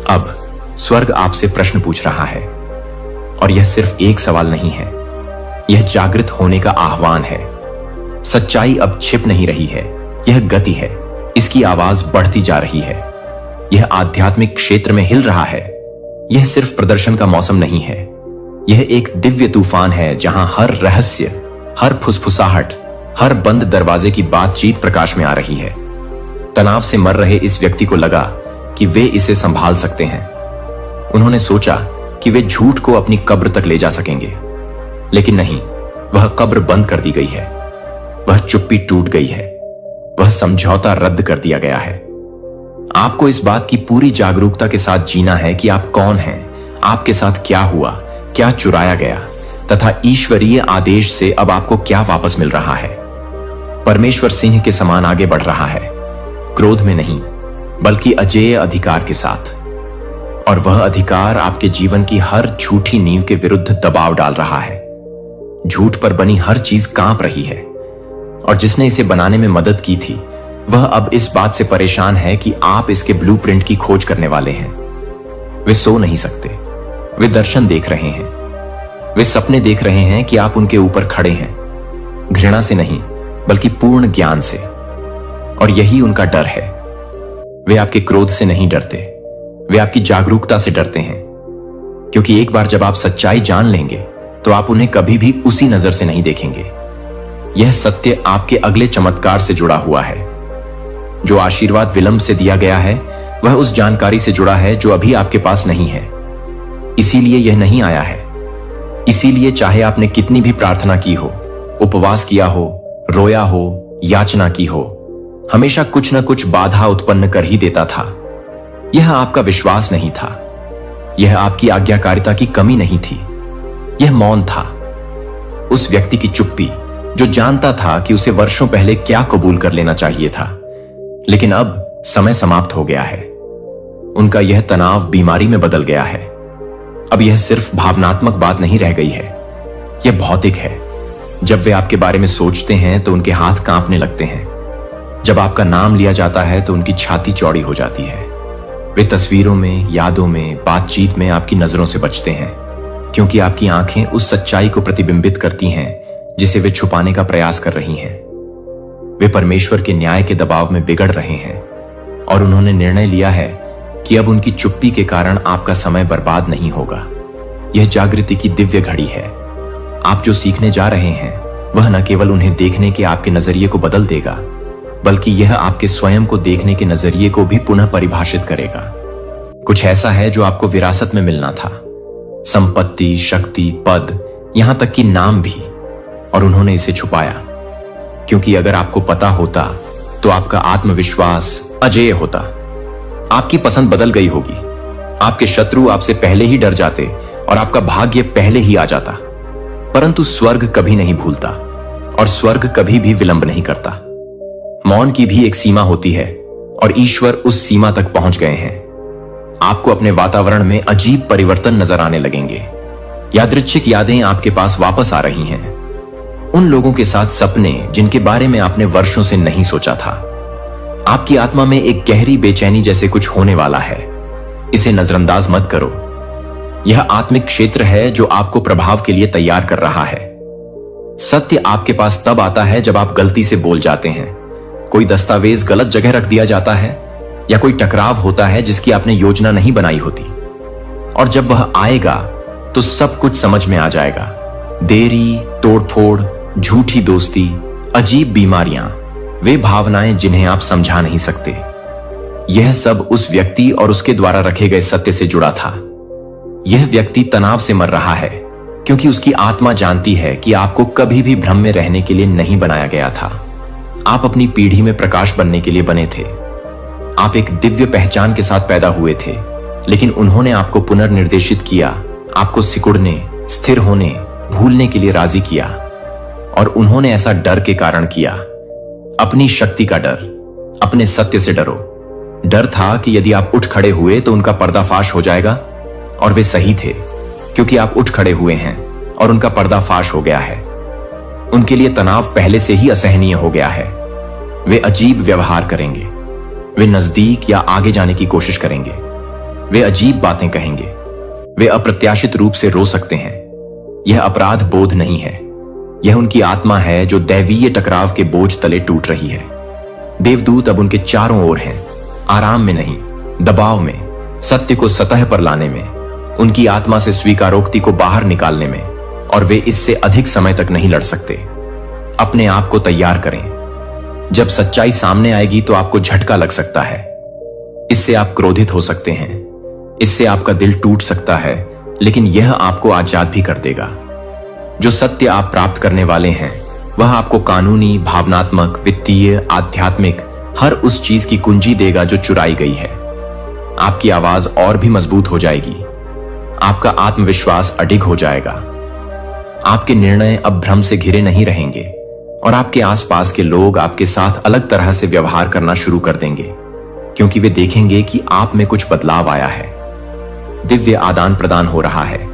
अब स्वर्ग आपसे प्रश्न पूछ रहा है और यह सिर्फ एक सवाल नहीं है, यह जागृत होने का आह्वान है। सच्चाई अब छिप नहीं रही है, यह गति है। इसकी आवाज बढ़ती जा रही है। यह आध्यात्मिक क्षेत्र में हिल रहा है। यह सिर्फ प्रदर्शन का मौसम नहीं है, यह एक दिव्य तूफान है जहां हर रहस्य, हर फुसफुसाहट, हर बंद दरवाजे की बातचीत प्रकाश में आ रही है। तनाव से मर रहे इस व्यक्ति को लगा कि वे इसे संभाल सकते हैं। उन्होंने सोचा कि वे झूठ को अपनी कब्र तक ले जा सकेंगे, लेकिन नहीं, वह कब्र बंद कर दी गई है। वह चुप्पी टूट गई है। वह समझौता रद्द कर दिया गया है। आपको इस बात की पूरी जागरूकता के साथ जीना है कि आप कौन हैं, आपके साथ क्या हुआ, क्या चुराया गया, तथा ईश्वरीय आदेश से अब आपको क्या वापस मिल रहा है। परमेश्वर सिंह के समान आगे बढ़ रहा है, क्रोध में नहीं बल्कि अजेय अधिकार के साथ। और वह अधिकार आपके जीवन की हर झूठी नींव के विरुद्ध दबाव डाल रहा है। झूठ पर बनी हर चीज कांप रही है और जिसने इसे बनाने में मदद की थी वह अब इस बात से परेशान है कि आप इसके ब्लूप्रिंट की खोज करने वाले हैं। वे सो नहीं सकते, वे दर्शन देख रहे हैं, वे सपने देख रहे हैं कि आप उनके ऊपर खड़े हैं, घृणा से नहीं बल्कि पूर्ण ज्ञान से। और यही उनका डर है। वे आपके क्रोध से नहीं डरते, वे आपकी जागरूकता से डरते हैं, क्योंकि एक बार जब आप सच्चाई जान लेंगे तो आप उन्हें कभी भी उसी नजर से नहीं देखेंगे। यह सत्य आपके अगले चमत्कार से जुड़ा हुआ है। जो आशीर्वाद विलंब से दिया गया है वह उस जानकारी से जुड़ा है जो अभी आपके पास नहीं है। इसीलिए यह नहीं आया है। इसीलिए चाहे आपने कितनी भी प्रार्थना की हो, उपवास किया हो, रोया हो, याचना की हो, हमेशा कुछ न कुछ बाधा उत्पन्न कर ही देता था। यह आपका विश्वास नहीं था, यह आपकी आज्ञाकारिता की कमी नहीं थी, यह मौन था। उस व्यक्ति की चुप्पी जो जानता था कि उसे वर्षों पहले क्या कबूल कर लेना चाहिए था, लेकिन अब समय समाप्त हो गया है। उनका यह तनाव बीमारी में बदल गया है। अब यह सिर्फ भावनात्मक बात नहीं रह गई है, यह भौतिक है। जब वे आपके बारे में सोचते हैं तो उनके हाथ कांपने लगते हैं। जब आपका नाम लिया जाता है तो उनकी छाती चौड़ी हो जाती है। वे तस्वीरों में, यादों में, बातचीत में आपकी नजरों से बचते हैं, क्योंकि आपकी आंखें उस सच्चाई को प्रतिबिंबित करती हैं जिसे वे छुपाने का प्रयास कर रही हैं। वे परमेश्वर के न्याय के दबाव में बिगड़ रहे हैं और उन्होंने निर्णय लिया है कि अब उनकी चुप्पी के कारण आपका समय बर्बाद नहीं होगा। यह जागृति की दिव्य घड़ी है। आप जो सीखने जा रहे हैं वह न केवल उन्हें देखने के आपके नजरिए को बदल देगा, बल्कि यह आपके स्वयं को देखने के नजरिए को भी पुनः परिभाषित करेगा। कुछ ऐसा है जो आपको विरासत में मिलना था, संपत्ति, शक्ति, पद, यहां तक कि नाम भी, और उन्होंने इसे छुपाया। क्योंकि अगर आपको पता होता तो आपका आत्मविश्वास अजेय होता। आपकी पसंद बदल गई होगी, आपके शत्रु आपसे पहले ही डर जाते और आपका भाग्य पहले ही आ जाता। परंतु स्वर्ग कभी नहीं भूलता और स्वर्ग कभी भी विलंब नहीं करता। मौन की भी एक सीमा होती है और ईश्वर उस सीमा तक पहुंच गए हैं। आपको अपने वातावरण में अजीब परिवर्तन नजर आने लगेंगे। यादृच्छिक यादें आपके पास वापस आ रही हैं, उन लोगों के साथ सपने जिनके बारे में आपने वर्षों से नहीं सोचा था। आपकी आत्मा में एक गहरी बेचैनी जैसे कुछ होने वाला है। इसे नजरअंदाज मत करो। यह आत्मिक क्षेत्र है जो आपको प्रभाव के लिए तैयार कर रहा है। सत्य आपके पास तब आता है जब आप गलती से बोल जाते हैं, कोई दस्तावेज गलत जगह रख दिया जाता है, या कोई टकराव होता है जिसकी आपने योजना नहीं बनाई होती। और जब वह आएगा तो सब कुछ समझ में आ जाएगा। देरी, तोड़फोड़, झूठी दोस्ती, अजीब बीमारियां, वे भावनाएं जिन्हें आप समझा नहीं सकते। यह सब उस व्यक्ति और उसके द्वारा रखे गए सत्य से जुड़ा था। यह व्यक्ति तनाव से मर रहा है क्योंकि उसकी आत्मा जानती है कि आपको कभी भी भ्रम में रहने के लिए नहीं बनाया गया था। आप अपनी पीढ़ी में प्रकाश बनने के लिए बने थे। आप एक दिव्य पहचान के साथ पैदा हुए थे, लेकिन उन्होंने आपको पुनर्निर्देशित किया, आपको सिकुड़ने, स्थिर होने, भूलने के लिए राजी किया। और उन्होंने ऐसा डर के कारण किया, अपनी शक्ति का डर। अपने सत्य से डरो। डर था कि यदि आप उठ खड़े हुए तो उनका पर्दाफाश हो जाएगा, और वे सही थे, क्योंकि आप उठ खड़े हुए हैं और उनका पर्दाफाश हो गया है। उनके लिए तनाव पहले से ही असहनीय हो गया है। वे अजीब व्यवहार करेंगे, वे नजदीक या आगे जाने की कोशिश करेंगे, वे अजीब बातें कहेंगे, वे अप्रत्याशित रूप से रो सकते हैं। यह अपराध बोध नहीं है, यह उनकी आत्मा है जो दैवीय टकराव के बोझ तले टूट रही है। देवदूत अब उनके चारों ओर हैं, आराम में नहीं, दबाव में, सत्य को सतह पर लाने में, उनकी आत्मा से स्वीकारोक्ति को बाहर निकालने में, और वे इससे अधिक समय तक नहीं लड़ सकते। अपने आप को तैयार करें। जब सच्चाई सामने आएगी तो आपको झटका लग सकता है। इससे आप क्रोधित हो सकते हैं, इससे आपका दिल टूट सकता है, लेकिन यह आपको आजाद भी कर देगा। जो सत्य आप प्राप्त करने वाले हैं वह आपको कानूनी, भावनात्मक, वित्तीय, आध्यात्मिक हर उस चीज की कुंजी देगा जो चुराई गई है। आपकी आवाज और भी मजबूत हो जाएगी, आपका आत्मविश्वास अडिग हो जाएगा। आपके निर्णय अब भ्रम से घिरे नहीं रहेंगे और आपके आसपास के लोग आपके साथ अलग तरह से व्यवहार करना शुरू कर देंगे, क्योंकि वे देखेंगे कि आप में कुछ बदलाव आया है। दिव्य आदान प्रदान हो रहा है।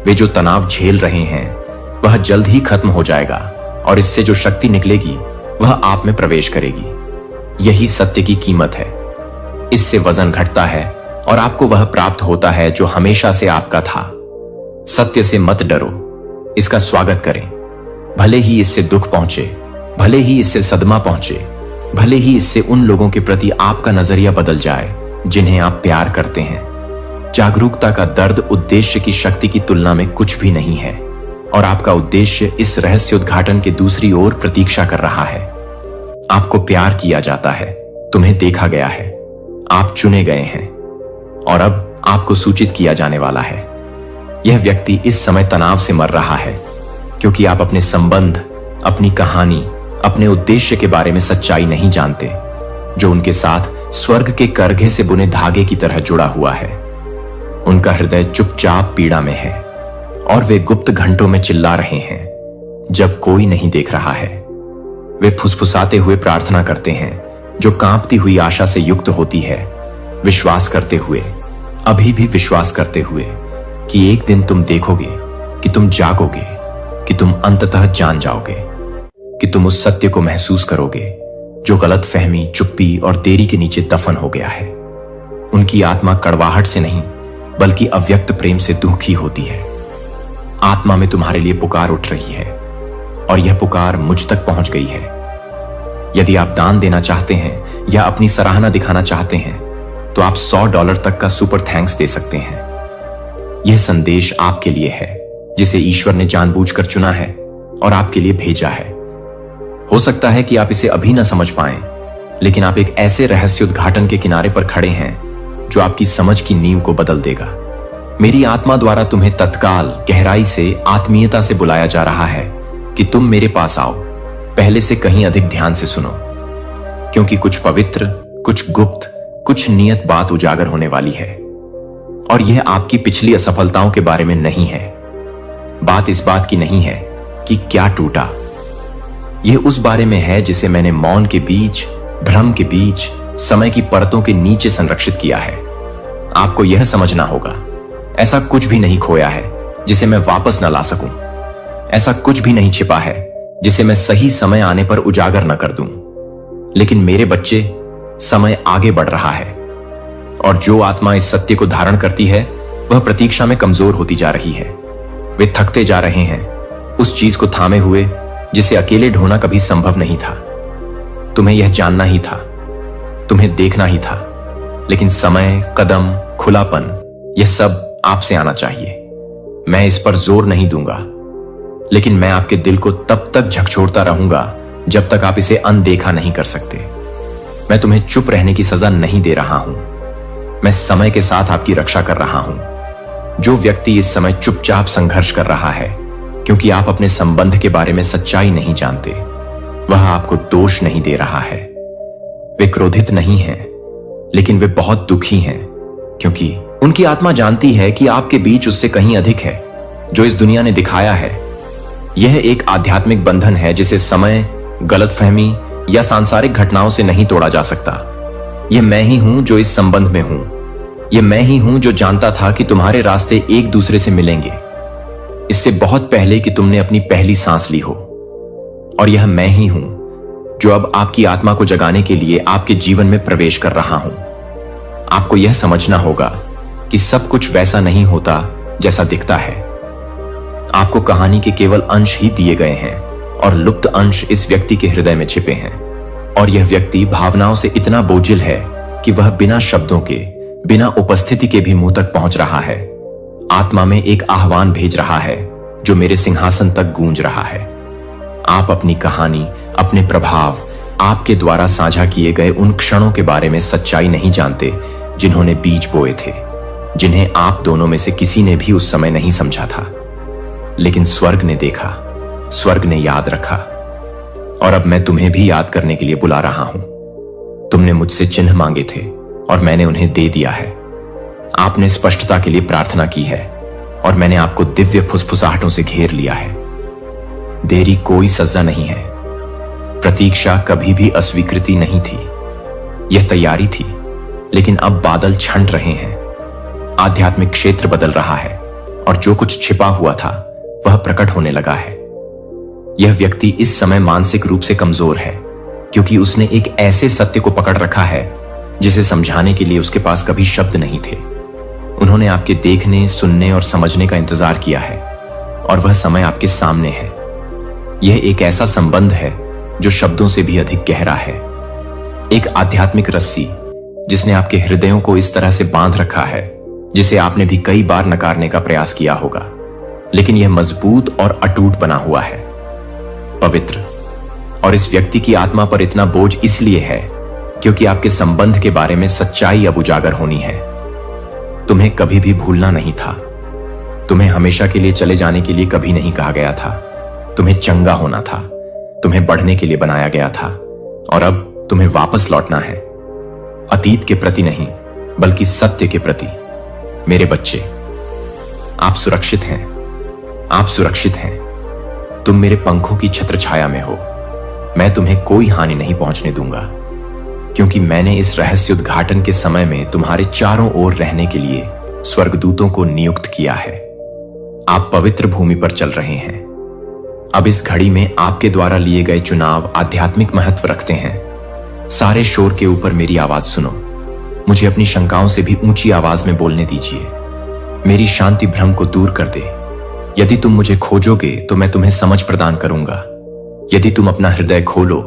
वे जो तनाव झेल रहे हैं वह जल्द ही खत्म हो जाएगा और इससे जो शक्ति निकलेगी वह आप में प्रवेश करेगी। यही सत्य की कीमत है। इससे वजन घटता है और आपको वह प्राप्त होता है जो हमेशा से आपका था। सत्य से मत डरो, इसका स्वागत करें। भले ही इससे दुख पहुंचे, भले ही इससे सदमा पहुंचे, भले ही इससे उन लोगों के प्रति आपका नजरिया बदल जाए जिन्हें आप प्यार करते हैं। जागरूकता का दर्द उद्देश्य की शक्ति की तुलना में कुछ भी नहीं है और आपका उद्देश्य इस रहस्योद्घाटन के दूसरी ओर प्रतीक्षा कर रहा है। आपको प्यार किया जाता है, तुम्हें देखा गया है, आप चुने गए हैं और अब आपको सूचित किया जाने वाला है। यह व्यक्ति इस समय तनाव से मर रहा है क्योंकि आप अपने संबंध, अपनी कहानी, अपने उद्देश्य के बारे में सच्चाई नहीं जानते जो उनके साथ स्वर्ग के करघे से बुने धागे की तरह जुड़ा हुआ है। उनका हृदय चुपचाप पीड़ा में है और वे गुप्त घंटों में चिल्ला रहे हैं जब कोई नहीं देख रहा है। वे फुसफुसाते हुए प्रार्थना करते हैं जो कांपती हुई आशा से युक्त होती है, विश्वास करते हुए, अभी भी विश्वास करते हुए कि एक दिन तुम देखोगे, कि तुम जागोगे, कि तुम अंततः जान जाओगे, कि तुम उस सत्य को महसूस करोगे जो गलतफहमी, चुप्पी और देरी के नीचे दफन हो गया है। उनकी आत्मा कड़वाहट से नहीं बल्कि अव्यक्त प्रेम से दुखी होती है। आत्मा में तुम्हारे लिए पुकार उठ रही है और यह पुकार मुझ तक पहुंच गई है। यदि आप दान देना चाहते हैं या अपनी सराहना दिखाना चाहते हैं तो आप $100 तक का सुपर थैंक्स दे सकते हैं। यह संदेश आपके लिए है जिसे ईश्वर ने जानबूझकर चुना है और आपके लिए भेजा है। हो सकता है कि आप इसे अभी न समझ पाएं, लेकिन आप एक ऐसे रहस्योद्घाटन के किनारे पर खड़े हैं जो आपकी समझ की नींव को बदल देगा। मेरी आत्मा द्वारा तुम्हें तत्काल गहराई से, आत्मीयता से बुलाया जा रहा है कि तुम मेरे पास आओ। पहले से कहीं अधिक ध्यान से सुनो, क्योंकि कुछ पवित्र, कुछ गुप्त, कुछ नियत बात उजागर होने वाली है। और यह आपकी पिछली असफलताओं के बारे में नहीं है। बात इस बात की नहीं है कि क्या टूटा। यह उस बारे में है जिसे मैंने मौन के बीच, भ्रम के बीच, समय की परतों के नीचे संरक्षित किया है। आपको यह समझना होगा, ऐसा कुछ भी नहीं खोया है जिसे मैं वापस न ला सकूं। ऐसा कुछ भी नहीं छिपा है जिसे मैं सही समय आने पर उजागर न कर दूं। लेकिन मेरे बच्चे, समय आगे बढ़ रहा है और जो आत्मा इस सत्य को धारण करती है वह प्रतीक्षा में कमजोर होती जा रही है। वे थकते जा रहे हैं उस चीज को थामे हुए जिसे अकेले ढोना कभी संभव नहीं था। तुम्हें यह जानना ही था, तुम्हें देखना ही था, लेकिन समय, कदम, खुलापन, यह सब आपसे आना चाहिए। मैं इस पर जोर नहीं दूंगा, लेकिन मैं आपके दिल को तब तक झकझोरता रहूंगा जब तक आप इसे अनदेखा नहीं कर सकते। मैं तुम्हें चुप रहने की सजा नहीं दे रहा हूं, मैं समय के साथ आपकी रक्षा कर रहा हूं। जो व्यक्ति इस समय चुपचाप संघर्ष कर रहा है क्योंकि आप अपने संबंध के बारे में सच्चाई नहीं जानते, वह आपको दोष नहीं दे रहा है। वे क्रोधित नहीं हैं, लेकिन वे बहुत दुखी हैं क्योंकि उनकी आत्मा जानती है कि आपके बीच उससे कहीं अधिक है जो इस दुनिया ने दिखाया है। यह एक आध्यात्मिक बंधन है जिसे समय, गलतफहमी या सांसारिक घटनाओं से नहीं तोड़ा जा सकता। यह मैं ही हूं जो इस संबंध में हूं। यह मैं ही हूं जो जानता था कि तुम्हारे रास्ते एक दूसरे से मिलेंगे, इससे बहुत पहले कि तुमने अपनी पहली सांस ली हो। और यह मैं ही हूं जो अब आपकी आत्मा को जगाने के लिए आपके जीवन में प्रवेश कर रहा हूं। आपको यह समझना होगा कि सब कुछ वैसा नहीं होता जैसा दिखता है। आपको कहानी के केवल अंश ही दिए गए हैं और लुप्त अंश इस व्यक्ति के हृदय में छिपे हैं। और यह व्यक्ति भावनाओं से इतना बोझिल है कि वह बिना शब्दों के, बिना उपस्थिति के भी मुंह तक पहुंच रहा है। आत्मा में एक आह्वान भेज रहा है जो मेरे सिंहासन तक गूंज रहा है। आप अपनी कहानी, अपने प्रभाव, आपके द्वारा साझा किए गए उन क्षणों के बारे में सच्चाई नहीं जानते जिन्होंने बीज बोए थे, जिन्हें आप दोनों में से किसी ने भी उस समय नहीं समझा था। लेकिन स्वर्ग ने देखा, स्वर्ग ने याद रखा, और अब मैं तुम्हें भी याद करने के लिए बुला रहा हूं। तुमने मुझसे चिन्ह मांगे थे और मैंने उन्हें दे दिया है। आपने स्पष्टता के लिए प्रार्थना की है और मैंने आपको दिव्य फुसफुसाहटों से घेर लिया है। देरी कोई सजा नहीं है, प्रतीक्षा कभी भी अस्वीकृति नहीं थी, यह तैयारी थी। लेकिन अब बादल छंट रहे हैं, आध्यात्मिक क्षेत्र बदल रहा है और जो कुछ छिपा हुआ था वह प्रकट होने लगा है। यह व्यक्ति इस समय मानसिक रूप से कमजोर है क्योंकि उसने एक ऐसे सत्य को पकड़ रखा है जिसे समझाने के लिए उसके पास कभी शब्द नहीं थे। उन्होंने आपके देखने, सुनने और समझने का इंतजार किया है और वह समय आपके सामने है। यह एक ऐसा संबंध है जो शब्दों से भी अधिक गहरा है। एक आध्यात्मिक रस्सी जिसने आपके हृदयों को इस तरह से बांध रखा है जिसे आपने भी कई बार नकारने का प्रयास किया होगा, लेकिन यह मजबूत और अटूट बना हुआ है, पवित्र। और इस व्यक्ति की आत्मा पर इतना बोझ इसलिए है क्योंकि आपके संबंध के बारे में सच्चाई अब उजागर होनी है। तुम्हें कभी भी भूलना नहीं था, तुम्हें हमेशा के लिए चले जाने के लिए कभी नहीं कहा गया था। तुम्हें चंगा होना था, तुम्हें बढ़ने के लिए बनाया गया था, और अब तुम्हें वापस लौटना है। अतीत के प्रति नहीं, बल्कि सत्य के प्रति। मेरे बच्चे, आप सुरक्षित हैं। आप सुरक्षित हैं। तुम मेरे पंखों की छत्र छाया में हो। मैं तुम्हें कोई हानि नहीं पहुंचने दूंगा, क्योंकि मैंने इस रहस्य उद्घाटन के समय में तुम्हारे चारों ओर रहने के लिए स्वर्गदूतों को नियुक्त किया है। आप पवित्र भूमि पर चल रहे हैं। अब इस घड़ी में आपके द्वारा लिए गए चुनाव आध्यात्मिक महत्व रखते हैं। सारे शोर के ऊपर मेरी आवाज सुनो। मुझे अपनी शंकाओं से भी ऊंची आवाज में बोलने दीजिए। मेरी शांति भ्रम को दूर कर दे। यदि तुम मुझे खोजोगे तो मैं तुम्हें समझ प्रदान करूंगा। यदि तुम अपना हृदय खोलो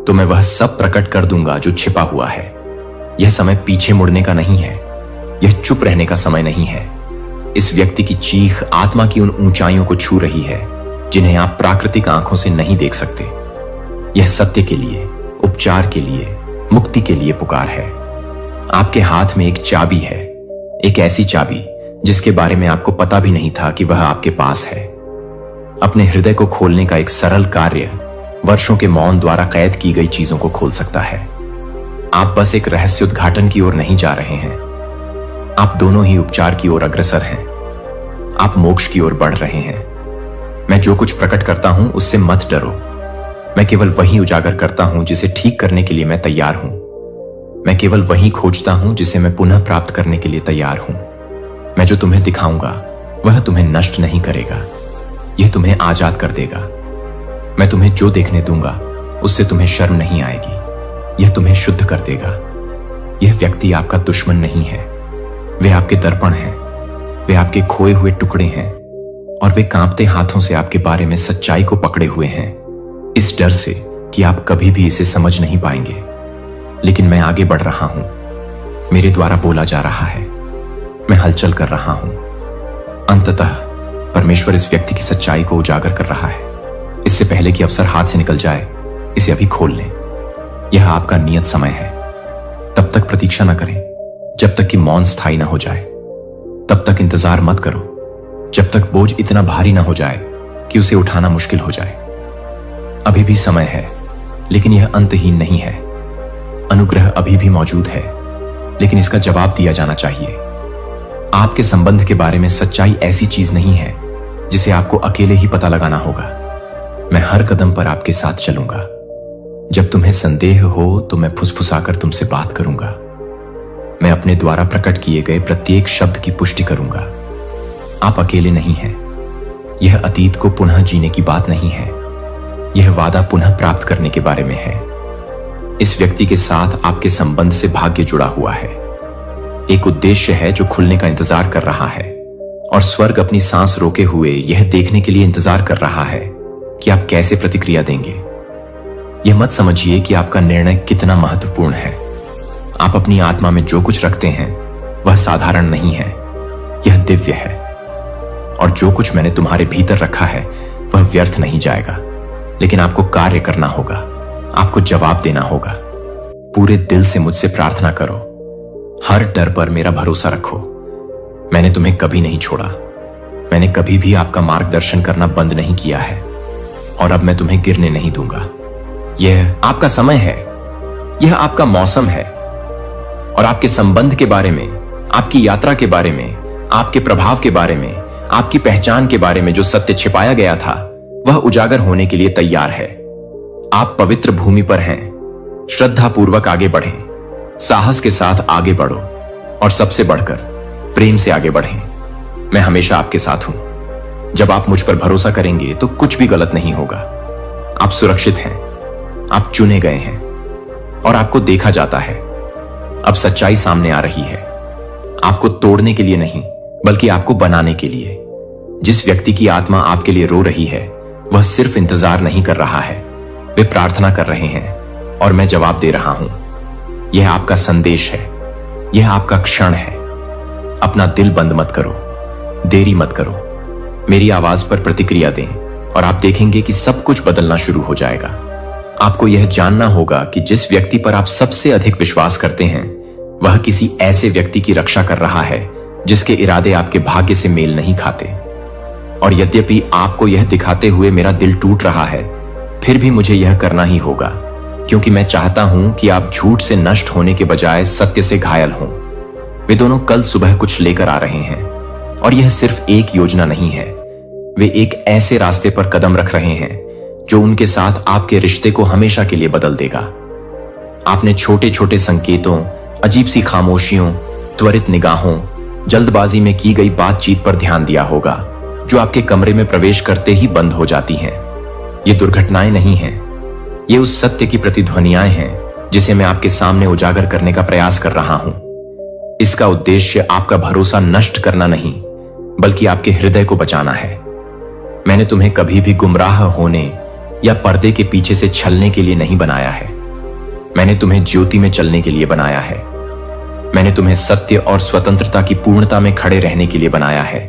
तो मैं वह सब प्रकट कर दूंगा जो छिपा हुआ है। यह समय पीछे मुड़ने का नहीं है। यह चुप रहने का समय नहीं है। इस व्यक्ति की चीख आत्मा की उन ऊंचाइयों को छू रही है जिन्हें आप प्राकृतिक आंखों से नहीं देख सकते। यह सत्य के लिए, उपचार के लिए, मुक्ति के लिए पुकार है। आपके हाथ में एक चाबी है, एक ऐसी चाबी जिसके बारे में आपको पता भी नहीं था कि वह आपके पास है। अपने हृदय को खोलने का एक सरल कार्य वर्षों के मौन द्वारा कैद की गई चीजों को खोल सकता है। आप बस एक रहस्य उद्घाटन की ओर नहीं जा रहे हैं। आप दोनों ही उपचार की ओर अग्रसर हैं। आप मोक्ष की ओर बढ़ रहे हैं। मैं जो कुछ प्रकट करता हूं उससे मत डरो। मैं केवल वही उजागर करता हूं जिसे ठीक करने के लिए मैं तैयार हूं। मैं केवल वही खोजता हूं जिसे मैं पुनः प्राप्त करने के लिए तैयार हूं। मैं जो तुम्हें दिखाऊंगा वह तुम्हें नष्ट नहीं करेगा, यह तुम्हें आजाद कर देगा। मैं तुम्हें जो देखने दूंगा उससे तुम्हें शर्म नहीं आएगी, यह तुम्हें शुद्ध कर देगा। यह व्यक्ति आपका दुश्मन नहीं है। वे आपके दर्पण हैं, वे आपके खोए हुए टुकड़े हैं, और वे कांपते हाथों से आपके बारे में सच्चाई को पकड़े हुए हैं, इस डर से कि आप कभी भी इसे समझ नहीं पाएंगे। लेकिन मैं आगे बढ़ रहा हूं। मेरे द्वारा बोला जा रहा है। मैं हलचल कर रहा हूं। अंततः परमेश्वर इस व्यक्ति की सच्चाई को उजागर कर रहा है। इससे पहले कि अवसर हाथ से निकल जाए, इसे अभी खोल लें। यह आपका नियत समय है। तब तक प्रतीक्षा न करें जब तक कि मौन स्थायी न हो जाए। तब तक इंतजार मत करो जब तक बोझ इतना भारी न हो जाए कि उसे उठाना मुश्किल हो जाए। अभी भी समय है, लेकिन यह अंतहीन नहीं है। अनुग्रह अभी भी मौजूद है, लेकिन इसका जवाब दिया जाना चाहिए। आपके संबंध के बारे में सच्चाई ऐसी चीज नहीं है जिसे आपको अकेले ही पता लगाना होगा। मैं हर कदम पर आपके साथ चलूंगा। जब तुम्हें संदेह हो तो मैं फुसफुसाकर तुमसे बात करूंगा। मैं अपने द्वारा प्रकट किए गए प्रत्येक शब्द की पुष्टि करूंगा। आप अकेले नहीं हैं। यह अतीत को पुनः जीने की बात नहीं है। यह वादा पुनः प्राप्त करने के बारे में है। इस व्यक्ति के साथ आपके संबंध से भाग्य जुड़ा हुआ है। एक उद्देश्य है जो खुलने का इंतजार कर रहा है, और स्वर्ग अपनी सांस रोके हुए यह देखने के लिए इंतजार कर रहा है कि आप कैसे प्रतिक्रिया देंगे। यह मत समझिए कि आपका निर्णय कितना महत्वपूर्ण है। आप अपनी आत्मा में जो कुछ रखते हैं वह साधारण नहीं है, यह दिव्य है। और जो कुछ मैंने तुम्हारे भीतर रखा है वह व्यर्थ नहीं जाएगा, लेकिन आपको कार्य करना होगा। आपको जवाब देना होगा। पूरे दिल से मुझसे प्रार्थना करो। हर डर पर मेरा भरोसा रखो। मैंने तुम्हें कभी नहीं छोड़ा। मैंने कभी भी आपका मार्गदर्शन करना बंद नहीं किया है, और अब मैं तुम्हें गिरने नहीं दूंगा। यह आपका समय है, यह आपका मौसम है, और आपके संबंध के बारे में, आपकी यात्रा के बारे में, आपके प्रभाव के बारे में, आपकी पहचान के बारे में जो सत्य छिपाया गया था वह उजागर होने के लिए तैयार है। आप पवित्र भूमि पर हैं। श्रद्धा पूर्वक आगे बढ़ें, साहस के साथ आगे बढ़ो, और सबसे बढ़कर प्रेम से आगे बढ़ें। मैं हमेशा आपके साथ हूं। जब आप मुझ पर भरोसा करेंगे तो कुछ भी गलत नहीं होगा। आप सुरक्षित हैं, आप चुने गए हैं, और आपको देखा जाता है। अब सच्चाई सामने आ रही है, आपको तोड़ने के लिए नहीं, बल्कि आपको बनाने के लिए। जिस व्यक्ति की आत्मा आपके लिए रो रही है वह सिर्फ इंतजार नहीं कर रहा है, वे प्रार्थना कर रहे हैं, और मैं जवाब दे रहा हूं। यह आपका संदेश है, यह आपका क्षण है। अपना दिल बंद मत करो, देरी मत करो। मेरी आवाज पर प्रतिक्रिया दें, और आप देखेंगे कि सब कुछ बदलना शुरू हो जाएगा। आपको यह जानना होगा कि जिस व्यक्ति पर आप सबसे अधिक विश्वास करते हैं वह किसी ऐसे व्यक्ति की रक्षा कर रहा है जिसके इरादे आपके भाग्य से मेल नहीं खाते। और यद्यपि आपको यह दिखाते हुए मेरा दिल टूट रहा है, फिर भी मुझे यह करना ही होगा, क्योंकि मैं चाहता हूं कि आप झूठ से नष्ट होने के बजाय सत्य से घायल हों। वे दोनों कल सुबह कुछ लेकर आ रहे हैं, और यह सिर्फ एक योजना नहीं है। वे एक ऐसे रास्ते पर कदम रख रहे हैं जो उनके साथ आपके रिश्ते को हमेशा के लिए बदल देगा। आपने छोटे छोटे संकेतों, अजीब सी खामोशियों, त्वरित निगाहों, जल्दबाजी में की गई बातचीत पर ध्यान दिया होगा, जो आपके कमरे में प्रवेश करते ही बंद हो जाती हैं। ये दुर्घटनाएं नहीं हैं, ये उस सत्य की प्रतिध्वनियां हैं जिसे मैं आपके सामने उजागर करने का प्रयास कर रहा हूं। इसका उद्देश्य आपका भरोसा नष्ट करना नहीं, बल्कि आपके हृदय को बचाना है। मैंने तुम्हें कभी भी गुमराह होने या पर्दे के पीछे से छलने के लिए नहीं बनाया है। मैंने तुम्हें ज्योति में चलने के लिए बनाया है। मैंने तुम्हें सत्य और स्वतंत्रता की पूर्णता में खड़े रहने के लिए बनाया है,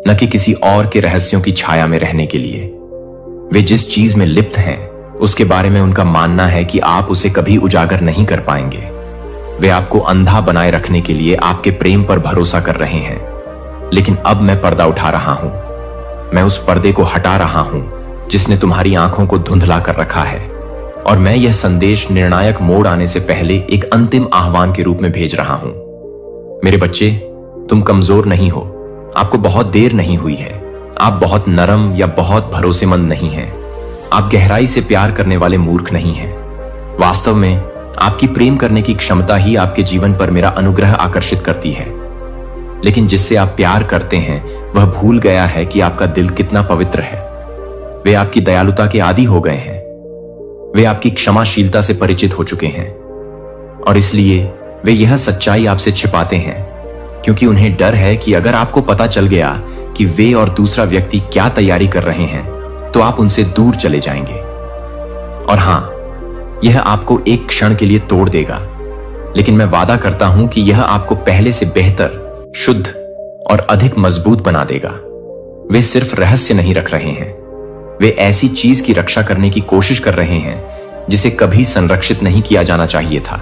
न कि किसी और के रहस्यों की छाया में रहने के लिए। वे जिस चीज में लिप्त हैं, उसके बारे में उनका मानना है कि आप उसे कभी उजागर नहीं कर पाएंगे। वे आपको अंधा बनाए रखने के लिए आपके प्रेम पर भरोसा कर रहे हैं, लेकिन अब मैं पर्दा उठा रहा हूं। मैं उस पर्दे को हटा रहा हूं जिसने तुम्हारी आंखों को धुंधला कर रखा है, और मैं यह संदेश निर्णायक मोड़ आने से पहले एक अंतिम आह्वान के रूप में भेज रहा हूं। मेरे बच्चे, तुम कमजोर नहीं हो। आपको बहुत देर नहीं हुई है। आप बहुत नरम या बहुत भरोसेमंद नहीं हैं। आप गहराई से प्यार करने वाले मूर्ख नहीं हैं। वास्तव में आपकी प्रेम करने की क्षमता ही आपके जीवन पर मेरा अनुग्रह आकर्षित करती है। लेकिन जिससे आप प्यार करते हैं वह भूल गया है कि आपका दिल कितना पवित्र है। वे आपकी दयालुता के आदी हो गए हैं। वे आपकी क्षमाशीलता से परिचित हो चुके हैं, और इसलिए वे यह सच्चाई आपसे छिपाते हैं, क्योंकि उन्हें डर है कि अगर आपको पता चल गया कि वे और दूसरा व्यक्ति क्या तैयारी कर रहे हैं, तो आप उनसे दूर चले जाएंगे। और हां, यह आपको एक क्षण के लिए तोड़ देगा, लेकिन मैं वादा करता हूं कि यह आपको पहले से बेहतर, शुद्ध और अधिक मजबूत बना देगा। वे सिर्फ रहस्य नहीं रख रहे हैं, वे ऐसी चीज की रक्षा करने की कोशिश कर रहे हैं जिसे कभी संरक्षित नहीं किया जाना चाहिए था।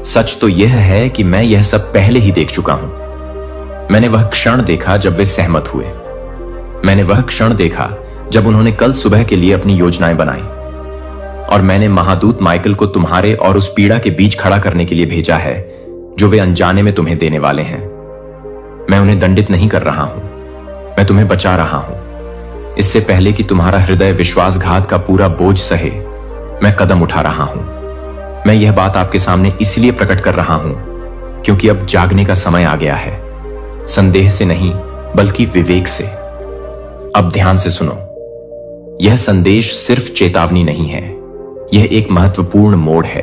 सच तो यह है कि मैं यह सब पहले ही देख चुका हूं। मैंने वह क्षण देखा जब वे सहमत हुए। मैंने वह क्षण देखा जब उन्होंने कल सुबह के लिए अपनी योजनाएं बनाई, और मैंने महादूत माइकल को तुम्हारे और उस पीड़ा के बीच खड़ा करने के लिए भेजा है जो वे अनजाने में तुम्हें देने वाले हैं। मैं उन्हें दंडित नहीं कर रहा हूं, मैं तुम्हें बचा रहा हूं। इससे पहले कि तुम्हारा हृदय विश्वासघात का पूरा बोझ सहे, मैं कदम उठा रहा हूं। मैं यह बात आपके सामने इसलिए प्रकट कर रहा हूं क्योंकि अब जागने का समय आ गया है, संदेह से नहीं बल्कि विवेक से। अब ध्यान से सुनो। यह संदेश सिर्फ चेतावनी नहीं है, यह एक महत्वपूर्ण मोड़ है।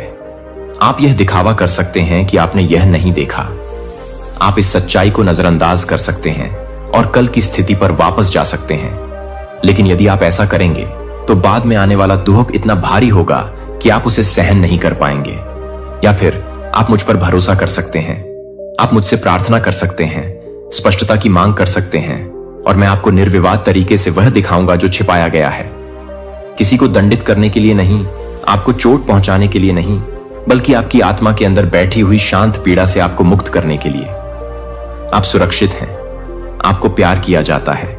आप यह दिखावा कर सकते हैं कि आपने यह नहीं देखा। आप इस सच्चाई को नजरअंदाज कर सकते हैं और कल की स्थिति पर वापस जा सकते हैं, लेकिन यदि आप ऐसा करेंगे तो बाद में आने वाला दुख इतना भारी होगा कि आप उसे सहन नहीं कर पाएंगे। या फिर आप मुझ पर भरोसा कर सकते हैं, आप मुझसे प्रार्थना कर सकते हैं, स्पष्टता की मांग कर सकते हैं, और मैं आपको निर्विवाद तरीके से वह दिखाऊंगा जो छिपाया गया है। किसी को दंडित करने के लिए नहीं, आपको चोट पहुंचाने के लिए नहीं, बल्कि आपकी आत्मा के अंदर बैठी हुई शांत पीड़ा से आपको मुक्त करने के लिए। आप सुरक्षित हैं, आपको प्यार किया जाता है,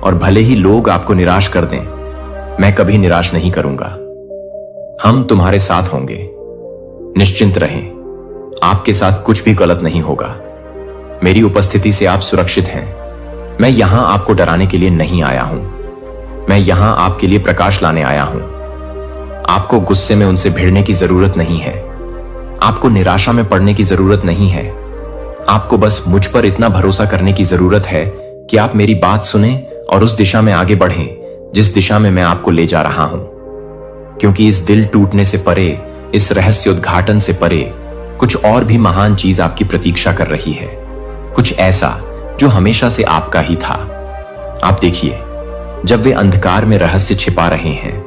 और भले ही लोग आपको निराश कर दें, मैं कभी निराश नहीं करूंगा। हम तुम्हारे साथ होंगे। निश्चिंत रहें, आपके साथ कुछ भी गलत नहीं होगा। मेरी उपस्थिति से आप सुरक्षित हैं। मैं यहां आपको डराने के लिए नहीं आया हूं, मैं यहां आपके लिए प्रकाश लाने आया हूं। आपको गुस्से में उनसे भिड़ने की जरूरत नहीं है, आपको निराशा में पड़ने की जरूरत नहीं है। आपको बस मुझ पर इतना भरोसा करने की जरूरत है कि आप मेरी बात सुने और उस दिशा में आगे बढ़ें जिस दिशा में मैं आपको ले जा रहा हूं। क्योंकि इस दिल टूटने से परे, इस रहस्योद्घाटन से परे, कुछ और भी महान चीज आपकी प्रतीक्षा कर रही है, कुछ ऐसा जो हमेशा से आपका ही था। आप देखिए, जब वे अंधकार में रहस्य छिपा रहे हैं,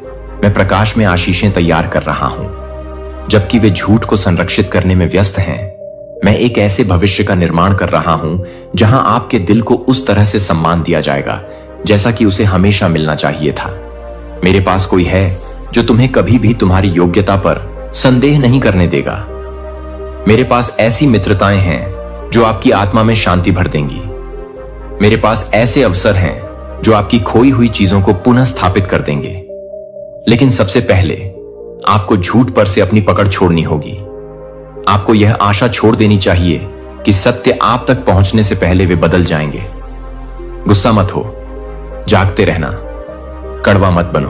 मैं प्रकाश में आशीषें तैयार कर रहा हूं। जबकि वे झूठ को संरक्षित करने में व्यस्त हैं, मैं एक ऐसे भविष्य का निर्माण कर रहा हूं जहां आपके दिल को उस तरह से सम्मान दिया जाएगा जैसा कि उसे हमेशा मिलना चाहिए था। मेरे पास कोई है जो तुम्हें कभी भी तुम्हारी योग्यता पर संदेह नहीं करने देगा। मेरे पास ऐसी मित्रताएं हैं जो आपकी आत्मा में शांति भर देंगी। मेरे पास ऐसे अवसर हैं जो आपकी खोई हुई चीजों को पुनः स्थापित कर देंगे। लेकिन सबसे पहले आपको झूठ पर से अपनी पकड़ छोड़नी होगी। आपको यह आशा छोड़ देनी चाहिए कि सत्य आप तक पहुंचने से पहले वे बदल जाएंगे। गुस्सा मत हो, जागते रहना, कड़वा मत बनो।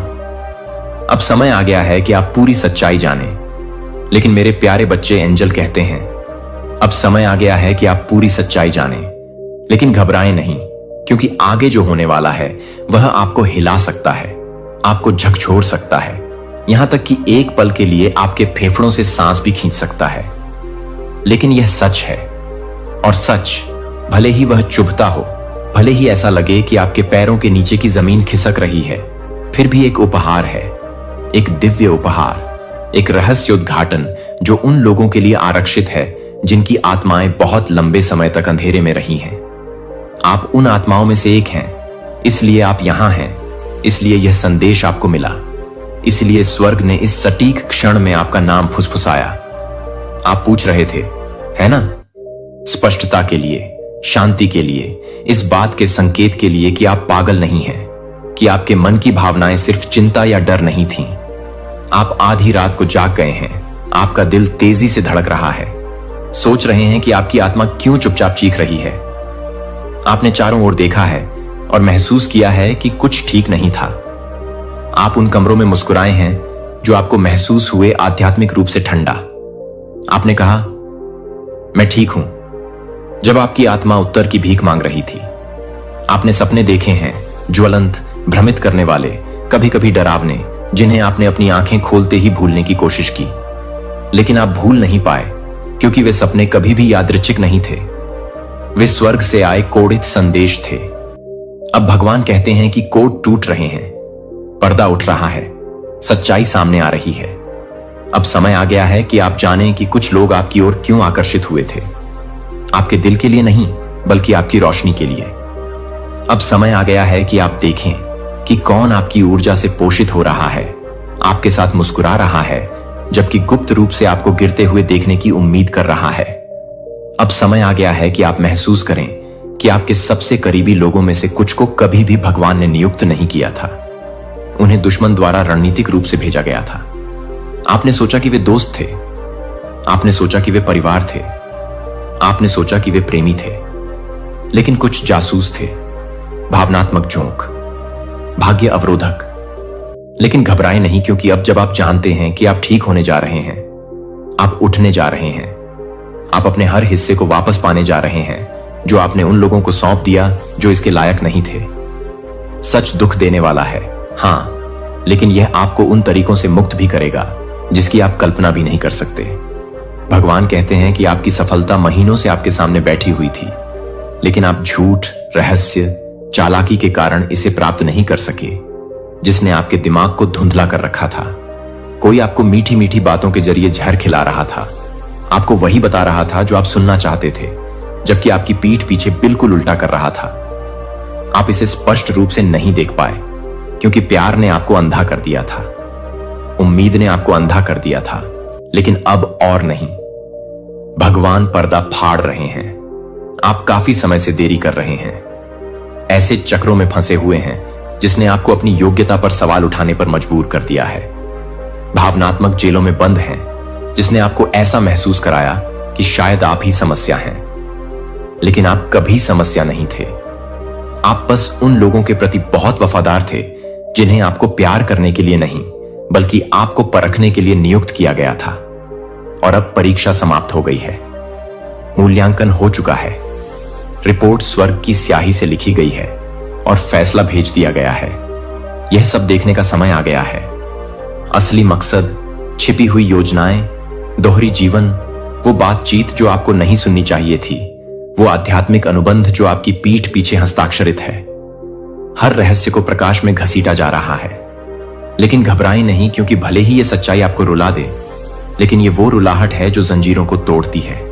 अब समय आ गया है कि आप पूरी सच्चाई जानें। लेकिन मेरे प्यारे बच्चे एंजल कहते हैं, अब समय आ गया है कि आप पूरी सच्चाई जानें। लेकिन घबराएं नहीं, क्योंकि आगे जो होने वाला है वह आपको हिला सकता है, आपको झकझोर सकता है, यहां तक कि एक पल के लिए आपके फेफड़ों से सांस भी खींच सकता है। लेकिन यह सच है, और सच भले ही वह चुभता हो, भले ही ऐसा लगे कि आपके पैरों के नीचे की जमीन खिसक रही है, फिर भी एक उपहार है, एक दिव्य उपहार, एक रहस्योद्घाटन जो उन लोगों के लिए आरक्षित है जिनकी आत्माएं बहुत लंबे समय तक अंधेरे में रही हैं। आप उन आत्माओं में से एक हैं, इसलिए आप यहां हैं, इसलिए यह संदेश आपको मिला, इसलिए स्वर्ग ने इस सटीक क्षण में आपका नाम फुसफुसाया। आप पूछ रहे थे, है ना? स्पष्टता के लिए, शांति के लिए, इस बात के संकेत के लिए कि आप पागल नहीं हैं, कि आपके मन की भावनाएं सिर्फ चिंता या डर नहीं थीं। आप आधी रात को जाग गए हैं, आपका दिल तेजी से धड़क रहा है, सोच रहे हैं कि आपकी आत्मा क्यों चुपचाप चीख रही है। आपने चारों ओर देखा है और महसूस किया है कि कुछ ठीक नहीं था। आप उन कमरों में मुस्कुराए हैं जो आपको महसूस हुए आध्यात्मिक रूप से ठंडा। आपने कहा, मैं ठीक हूं, जब आपकी आत्मा उत्तर की भीख मांग रही थी। आपने सपने देखे हैं, ज्वलंत, भ्रमित करने वाले, कभी कभी डरावने, जिन्हें आपने अपनी आंखें खोलते ही भूलने की कोशिश की। लेकिन आप भूल नहीं पाए, क्योंकि वे सपने कभी भी यादृच्छिक नहीं थे। वे स्वर्ग से आए कोडित संदेश थे। अब भगवान कहते हैं कि कोड टूट रहे हैं, पर्दा उठ रहा है, सच्चाई सामने आ रही है। अब समय आ गया है कि आप जानें कि कुछ लोग आपकी ओर क्यों आकर्षित हुए थे। आपके दिल के लिए नहीं, बल्कि आपकी रोशनी के लिए। अब समय आ गया है कि आप देखें कि कौन आपकी ऊर्जा से पोषित हो रहा है, आपके साथ मुस्कुरा रहा है, जबकि गुप्त रूप से आपको गिरते हुए देखने की उम्मीद कर रहा है। अब समय आ गया है कि आप महसूस करें कि आपके सबसे करीबी लोगों में से कुछ को कभी भी भगवान ने नियुक्त नहीं किया था। उन्हें दुश्मन द्वारा रणनीतिक रूप से भेजा गया था। आपने सोचा कि वे दोस्त थे, आपने सोचा कि वे परिवार थे, आपने सोचा कि वे प्रेमी थे, लेकिन कुछ जासूस थे, भावनात्मक झोंक, भाग्य अवरोधक। लेकिन घबराएं नहीं, क्योंकि अब जब आप जानते हैं कि आप ठीक होने जा रहे हैं, आप उठने जा रहे हैं, आप अपने हर हिस्से को वापस पाने जा रहे हैं जो आपने उन लोगों को सौंप दिया जो इसके लायक नहीं थे। सच दुख देने वाला है, हां, लेकिन यह आपको उन तरीकों से मुक्त भी करेगा जिसकी आप कल्पना भी नहीं कर सकते। भगवान कहते हैं कि आपकी सफलता महीनों से आपके सामने बैठी हुई थी, लेकिन आप झूठ, रहस्य, चालाकी के कारण इसे प्राप्त नहीं कर सके, जिसने आपके दिमाग को धुंधला कर रखा था। कोई आपको मीठी मीठी बातों के जरिए जहर खिला रहा था, आपको वही बता रहा था जो आप सुनना चाहते थे, जबकि आपकी पीठ पीछे बिल्कुल उल्टा कर रहा था। आप इसे स्पष्ट रूप से नहीं देख पाए, क्योंकि प्यार ने आपको अंधा कर दिया था, उम्मीद ने आपको अंधा कर दिया था। लेकिन अब और नहीं, भगवान पर्दा फाड़ रहे हैं। आप काफी समय से देरी कर रहे हैं, ऐसे चक्रों में फंसे हुए हैं जिसने आपको अपनी योग्यता पर सवाल उठाने पर मजबूर कर दिया है। भावनात्मक जेलों में बंद हैं, जिसने आपको ऐसा महसूस कराया कि शायद आप ही समस्या हैं, लेकिन आप कभी समस्या नहीं थे। आप बस उन लोगों के प्रति बहुत वफादार थे जिन्हें आपको प्यार करने के लिए नहीं, बल्कि आपको परखने के लिए नियुक्त किया गया था। और अब परीक्षा समाप्त हो गई है, मूल्यांकन हो चुका है, रिपोर्ट स्वर्ग की स्याही से लिखी गई है और फैसला भेज दिया गया है। यह सब देखने का समय आ गया है। असली मकसद, छिपी हुई योजनाएं, दोहरी जीवन, वो बातचीत जो आपको नहीं सुननी चाहिए थी, वो आध्यात्मिक अनुबंध जो आपकी पीठ पीछे हस्ताक्षरित है, हर रहस्य को प्रकाश में घसीटा जा रहा है। लेकिन घबराएं नहीं, क्योंकि भले ही ये सच्चाई आपको रुला दे, लेकिन ये वो रुलाहट है जो जंजीरों को तोड़ती है।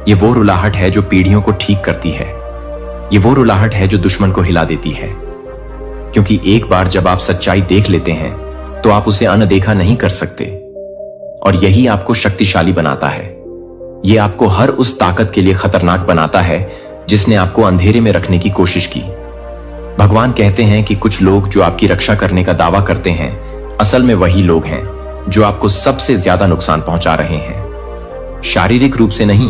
ये वो रुलाहट है जो पीढ़ियों को ठीक करती है। ये वो रुलाहट है जो दुश्मन को हिला देती है। क्योंकि एक बार जब आप सच्चाई देख लेते हैं तो आप उसे अनदेखा नहीं कर सकते, और यही आपको शक्तिशाली बनाता है। यह आपको हर उस ताकत के लिए खतरनाक बनाता है जिसने आपको अंधेरे में रखने की कोशिश की। भगवान कहते हैं कि कुछ लोग जो आपकी रक्षा करने का दावा करते हैं, असल में वही लोग हैं जो आपको सबसे ज्यादा नुकसान पहुंचा रहे हैं, शारीरिक रूप से नहीं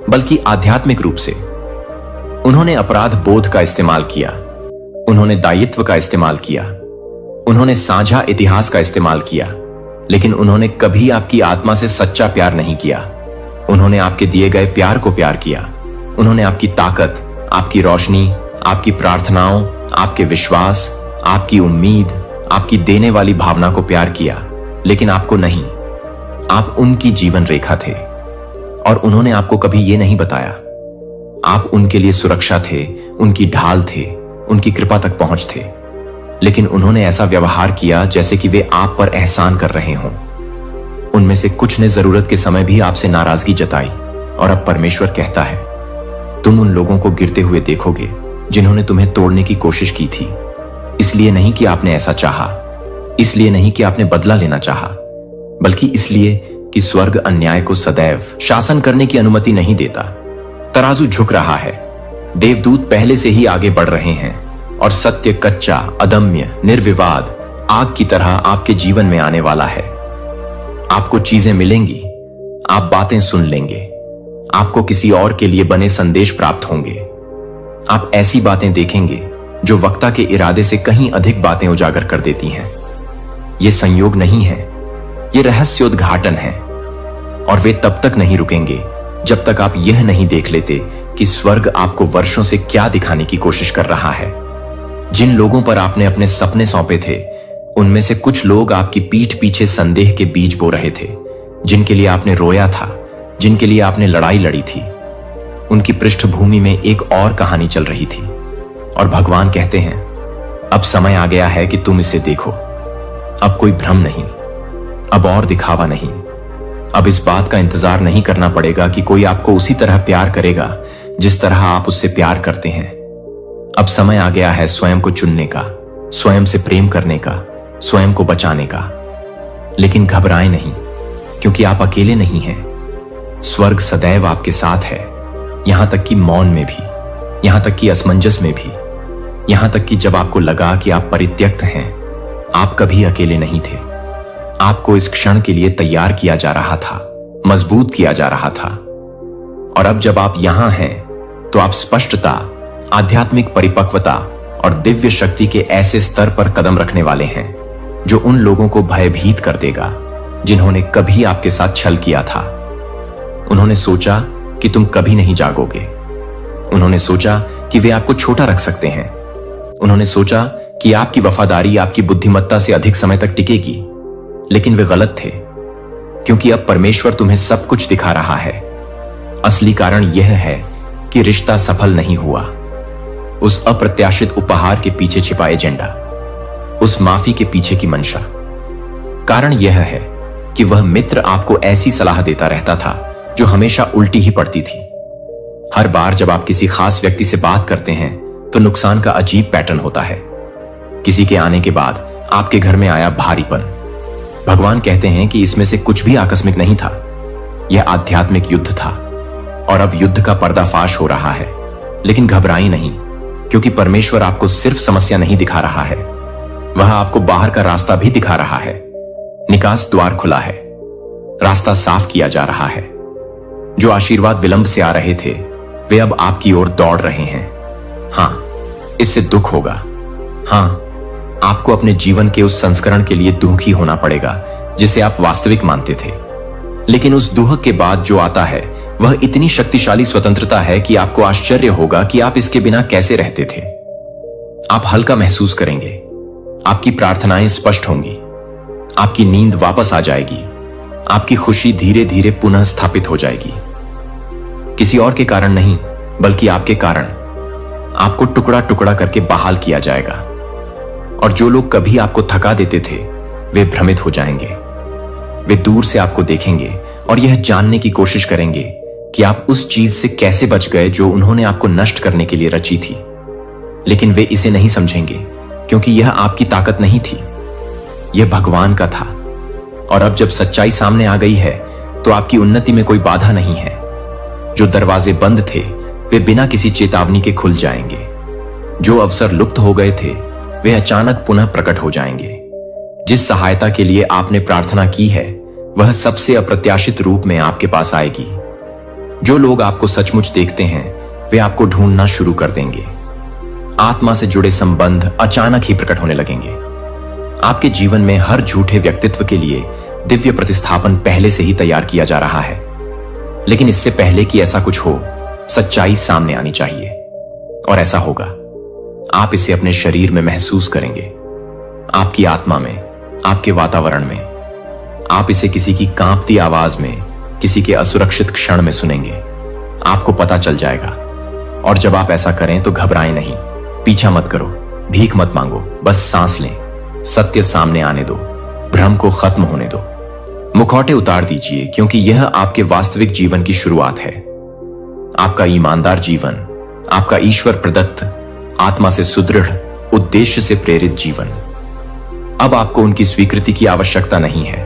बल्कि आध्यात्मिक रूप से। उन्होंने अपराध बोध का इस्तेमाल किया, उन्होंने दायित्व का इस्तेमाल किया, उन्होंने साझा इतिहास का इस्तेमाल किया, लेकिन उन्होंने कभी आपकी आत्मा से सच्चा प्यार नहीं किया। उन्होंने आपके दिए गए प्यार को प्यार किया। उन्होंने आपकी ताकत, आपकी रोशनी, आपकी प्रार्थनाओं, आपके विश्वास, आपकी उम्मीद, आपकी देने वाली भावना को प्यार किया, लेकिन आपको नहीं। आप उनकी जीवन रेखा थे और उन्होंने आपको कभी यह नहीं बताया। आप उनके लिए सुरक्षा थे, उनकी ढाल थे, उनकी कृपा तक पहुंच थे, लेकिन उन्होंने ऐसा व्यवहार किया जैसे कि वे आप पर एहसान कर रहे हों। उनमें से कुछ ने जरूरत के समय भी आपसे नाराजगी जताई और अब परमेश्वर कहता है, तुम उन लोगों को गिरते हुए देखोगे जिन्होंने तुम्हें तोड़ने की कोशिश की थी। इसलिए नहीं कि आपने ऐसा चाहा, इसलिए नहीं कि आपने बदला लेना चाहा, बल्कि इसलिए कि स्वर्ग अन्याय को सदैव शासन करने की अनुमति नहीं देता। तराजू झुक रहा है, देवदूत पहले से ही आगे बढ़ रहे हैं और सत्य कच्चा, अदम्य, निर्विवाद आग की तरह आपके जीवन में आने वाला है। आपको चीजें मिलेंगी, आप बातें सुन लेंगे, आपको किसी और के लिए बने संदेश प्राप्त होंगे। आप ऐसी बातें देखेंगे जो वक्ता के इरादे से कहीं अधिक बातें उजागर कर देती हैं। ये संयोग नहीं है, ये रहस्योद्घाटन है, और वे तब तक नहीं रुकेंगे जब तक आप यह नहीं देख लेते कि स्वर्ग आपको वर्षों से क्या दिखाने की कोशिश कर रहा है। जिन लोगों पर आपने अपने सपने सौंपे थे, उनमें से कुछ लोग आपकी पीठ पीछे संदेह के बीज बो रहे थे। जिनके लिए आपने रोया था, जिनके लिए आपने लड़ाई लड़ी थी, उनकी पृष्ठभूमि में एक और कहानी चल रही थी। और भगवान कहते हैं, अब समय आ गया है कि तुम इसे देखो। अब कोई भ्रम नहीं, अब और दिखावा नहीं। अब इस बात का इंतजार नहीं करना पड़ेगा कि कोई आपको उसी तरह प्यार करेगा जिस तरह आप उससे प्यार करते हैं। अब समय आ गया है स्वयं को चुनने का, स्वयं से प्रेम करने का, स्वयं को बचाने का। लेकिन घबराएं नहीं, क्योंकि आप अकेले नहीं हैं। स्वर्ग सदैव आपके साथ है, यहां तक कि मौन में भी, यहां तक कि असमंजस में भी, यहां तक कि जब आपको लगा कि आप परित्यक्त हैं। आप कभी अकेले नहीं थे। आपको इस क्षण के लिए तैयार किया जा रहा था, मजबूत किया जा रहा था। और अब जब आप यहां हैं तो आप स्पष्टता, आध्यात्मिक परिपक्वता और दिव्य शक्ति के ऐसे स्तर पर कदम रखने वाले हैं जो उन लोगों को भयभीत कर देगा जिन्होंने कभी आपके साथ छल किया था। उन्होंने सोचा कि तुम कभी नहीं जागोगे। उन्होंने सोचा कि वे आपको छोटा रख सकते हैं। उन्होंने सोचा कि आपकी वफादारी आपकी बुद्धिमत्ता से अधिक समय तक टिकेगी, लेकिन वे गलत थे, क्योंकि अब परमेश्वर तुम्हें सब कुछ दिखा रहा है। असली कारण यह है कि रिश्ता सफल नहीं हुआ। उस अप्रत्याशित उपहार के पीछे छिपा एजेंडा, उस माफी के पीछे की मंशा। कारण यह है कि वह मित्र आपको ऐसी सलाह देता रहता था जो हमेशा उल्टी ही पड़ती थी। हर बार जब आप किसी खास व्यक्ति से बात करते हैं तो नुकसान का अजीब पैटर्न होता है। किसी के आने के बाद आपके घर में आया भारीपन। भगवान कहते हैं कि इसमें से कुछ भी आकस्मिक नहीं था, यह आध्यात्मिक युद्ध था, और अब युद्ध का पर्दाफाश हो रहा है। लेकिन घबराई नहीं, क्योंकि परमेश्वर आपको सिर्फ समस्या नहीं दिखा रहा है, वह आपको बाहर का रास्ता भी दिखा रहा है। निकास द्वार खुला है, रास्ता साफ किया जा रहा है। जो आशीर्वाद विलंब से आ रहे थे वे अब आपकी ओर दौड़ रहे हैं। हां, इससे दुख होगा। हां, आपको अपने जीवन के उस संस्करण के लिए दुखी होना पड़ेगा जिसे आप वास्तविक मानते थे। लेकिन उस दुख के बाद जो आता है वह इतनी शक्तिशाली स्वतंत्रता है कि आपको आश्चर्य होगा कि आप इसके बिना कैसे रहते थे। आप हल्का महसूस करेंगे, आपकी प्रार्थनाएं स्पष्ट होंगी, आपकी नींद वापस आ जाएगी, आपकी खुशी धीरे धीरे पुनः स्थापित हो जाएगी। किसी और के कारण नहीं, बल्कि आपके कारण आपको टुकड़ा टुकड़ा करके बहाल किया जाएगा। और जो लोग कभी आपको थका देते थे वे भ्रमित हो जाएंगे। वे दूर से आपको देखेंगे और यह जानने की कोशिश करेंगे कि आप उस चीज से कैसे बच गए जो उन्होंने आपको नष्ट करने के लिए रची थी। लेकिन वे इसे नहीं समझेंगे, क्योंकि यह आपकी ताकत नहीं थी, यह भगवान का था। और अब जब सच्चाई सामने आ गई है तो आपकी उन्नति में कोई बाधा नहीं है। जो दरवाजे बंद थे वे बिना किसी चेतावनी के खुल जाएंगे। जो अवसर लुप्त हो गए थे वे अचानक पुनः प्रकट हो जाएंगे। जिस सहायता के लिए आपने प्रार्थना की है वह सबसे अप्रत्याशित रूप में आपके पास आएगी। जो लोग आपको सचमुच देखते हैं वे आपको ढूंढना शुरू कर देंगे। आत्मा से जुड़े संबंध अचानक ही प्रकट होने लगेंगे। आपके जीवन में हर झूठे व्यक्तित्व के लिए दिव्य प्रतिस्थापन पहले से ही तैयार किया जा रहा है, लेकिन इससे पहले कि ऐसा कुछ हो सच्चाई सामने आनी चाहिए, और ऐसा होगा। आप इसे अपने शरीर में महसूस करेंगे, आपकी आत्मा में, आपके वातावरण में। आप इसे किसी की कांपती आवाज में, किसी के असुरक्षित क्षण में सुनेंगे। आपको पता चल जाएगा। और जब आप ऐसा करें तो घबराएं नहीं, पीछा मत करो, भीख मत मांगो, बस सांस लें, सत्य सामने आने दो, भ्रम को खत्म होने दो। मुखौटे उतार दीजिए, क्योंकि यह आपके वास्तविक जीवन की शुरुआत है। आपका ईमानदार जीवन, आपका ईश्वर प्रदत्त, आत्मा से सुदृढ़, उद्देश्य से प्रेरित जीवन। अब आपको उनकी स्वीकृति की आवश्यकता नहीं है,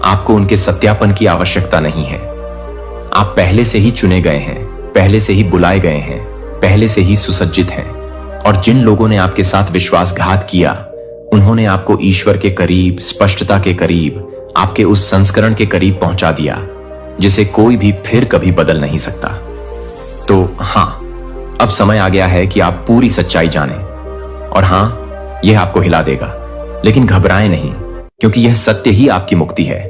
आपको उनके सत्यापन की आवश्यकता नहीं है। आप पहले से ही चुने गए हैं, पहले से ही बुलाए गए हैं, पहले से ही सुसज्जित हैं। और जिन लोगों ने आपके साथ विश्वासघात किया उन्होंने आपको ईश्वर के करीब, स्पष्टता के करीब, आपके उस संस्करण के करीब पहुंचा दिया जिसे कोई भी फिर कभी बदल नहीं सकता। तो हां, अब समय आ गया है कि आप पूरी सच्चाई जानें। और हां, यह आपको हिला देगा, लेकिन घबराएं नहीं, क्योंकि यह सत्य ही आपकी मुक्ति है,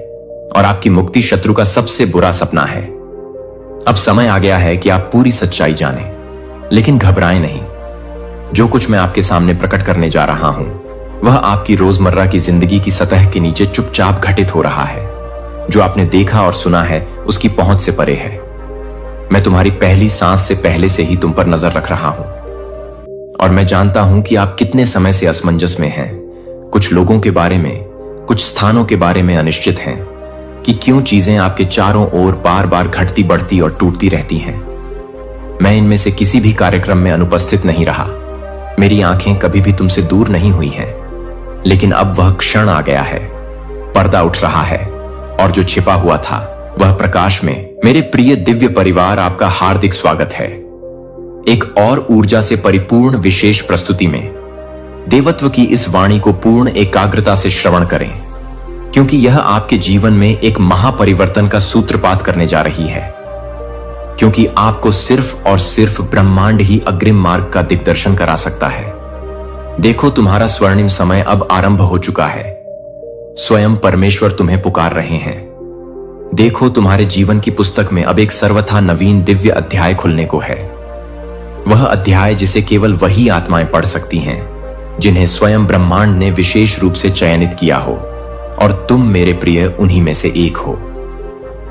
और आपकी मुक्ति शत्रु का सबसे बुरा सपना है। अब समय आ गया है कि आप पूरी सच्चाई जानें, लेकिन घबराएं नहीं। जो कुछ मैं आपके सामने प्रकट करने जा रहा हूं वह आपकी रोजमर्रा की जिंदगी की सतह के नीचे चुपचाप घटित हो रहा है। जो आपने देखा और सुना है उसकी पहुंच से परे है। मैं तुम्हारी पहली सांस से पहले से ही तुम पर नजर रख रहा हूं, और मैं जानता हूं कि आप कितने समय से असमंजस में हैं। कुछ लोगों के बारे में, कुछ स्थानों के बारे में अनिश्चित हैं कि क्यों चीजें आपके चारों ओर बार बार घटती बढ़ती और टूटती रहती हैं। मैं इनमें से किसी भी कार्यक्रम में अनुपस्थित नहीं रहा। मेरी आंखें कभी भी तुमसे दूर नहीं हुई हैं, लेकिन अब वह क्षण आ गया है। पर्दा उठ रहा है, और जो छिपा हुआ था वह प्रकाश में। मेरे प्रिय दिव्य परिवार, आपका हार्दिक स्वागत है एक और ऊर्जा से परिपूर्ण विशेष प्रस्तुति में। देवत्व की इस वाणी को पूर्ण एकाग्रता से श्रवण करें, क्योंकि यह आपके जीवन में एक महापरिवर्तन का सूत्रपात करने जा रही है। क्योंकि आपको सिर्फ और सिर्फ ब्रह्मांड ही अग्रिम मार्ग का दिग्दर्शन करा सकता है। देखो, तुम्हारा स्वर्णिम समय अब आरंभ हो चुका है। स्वयं परमेश्वर तुम्हें पुकार रहे हैं। देखो, तुम्हारे जीवन की पुस्तक में अब एक सर्वथा नवीन दिव्य अध्याय खुलने को है। वह अध्याय जिसे केवल वही आत्माएं पढ़ सकती हैं जिन्हें स्वयं ब्रह्मांड ने विशेष रूप से चयनित किया हो, और तुम मेरे प्रिय उन्हीं में से एक हो।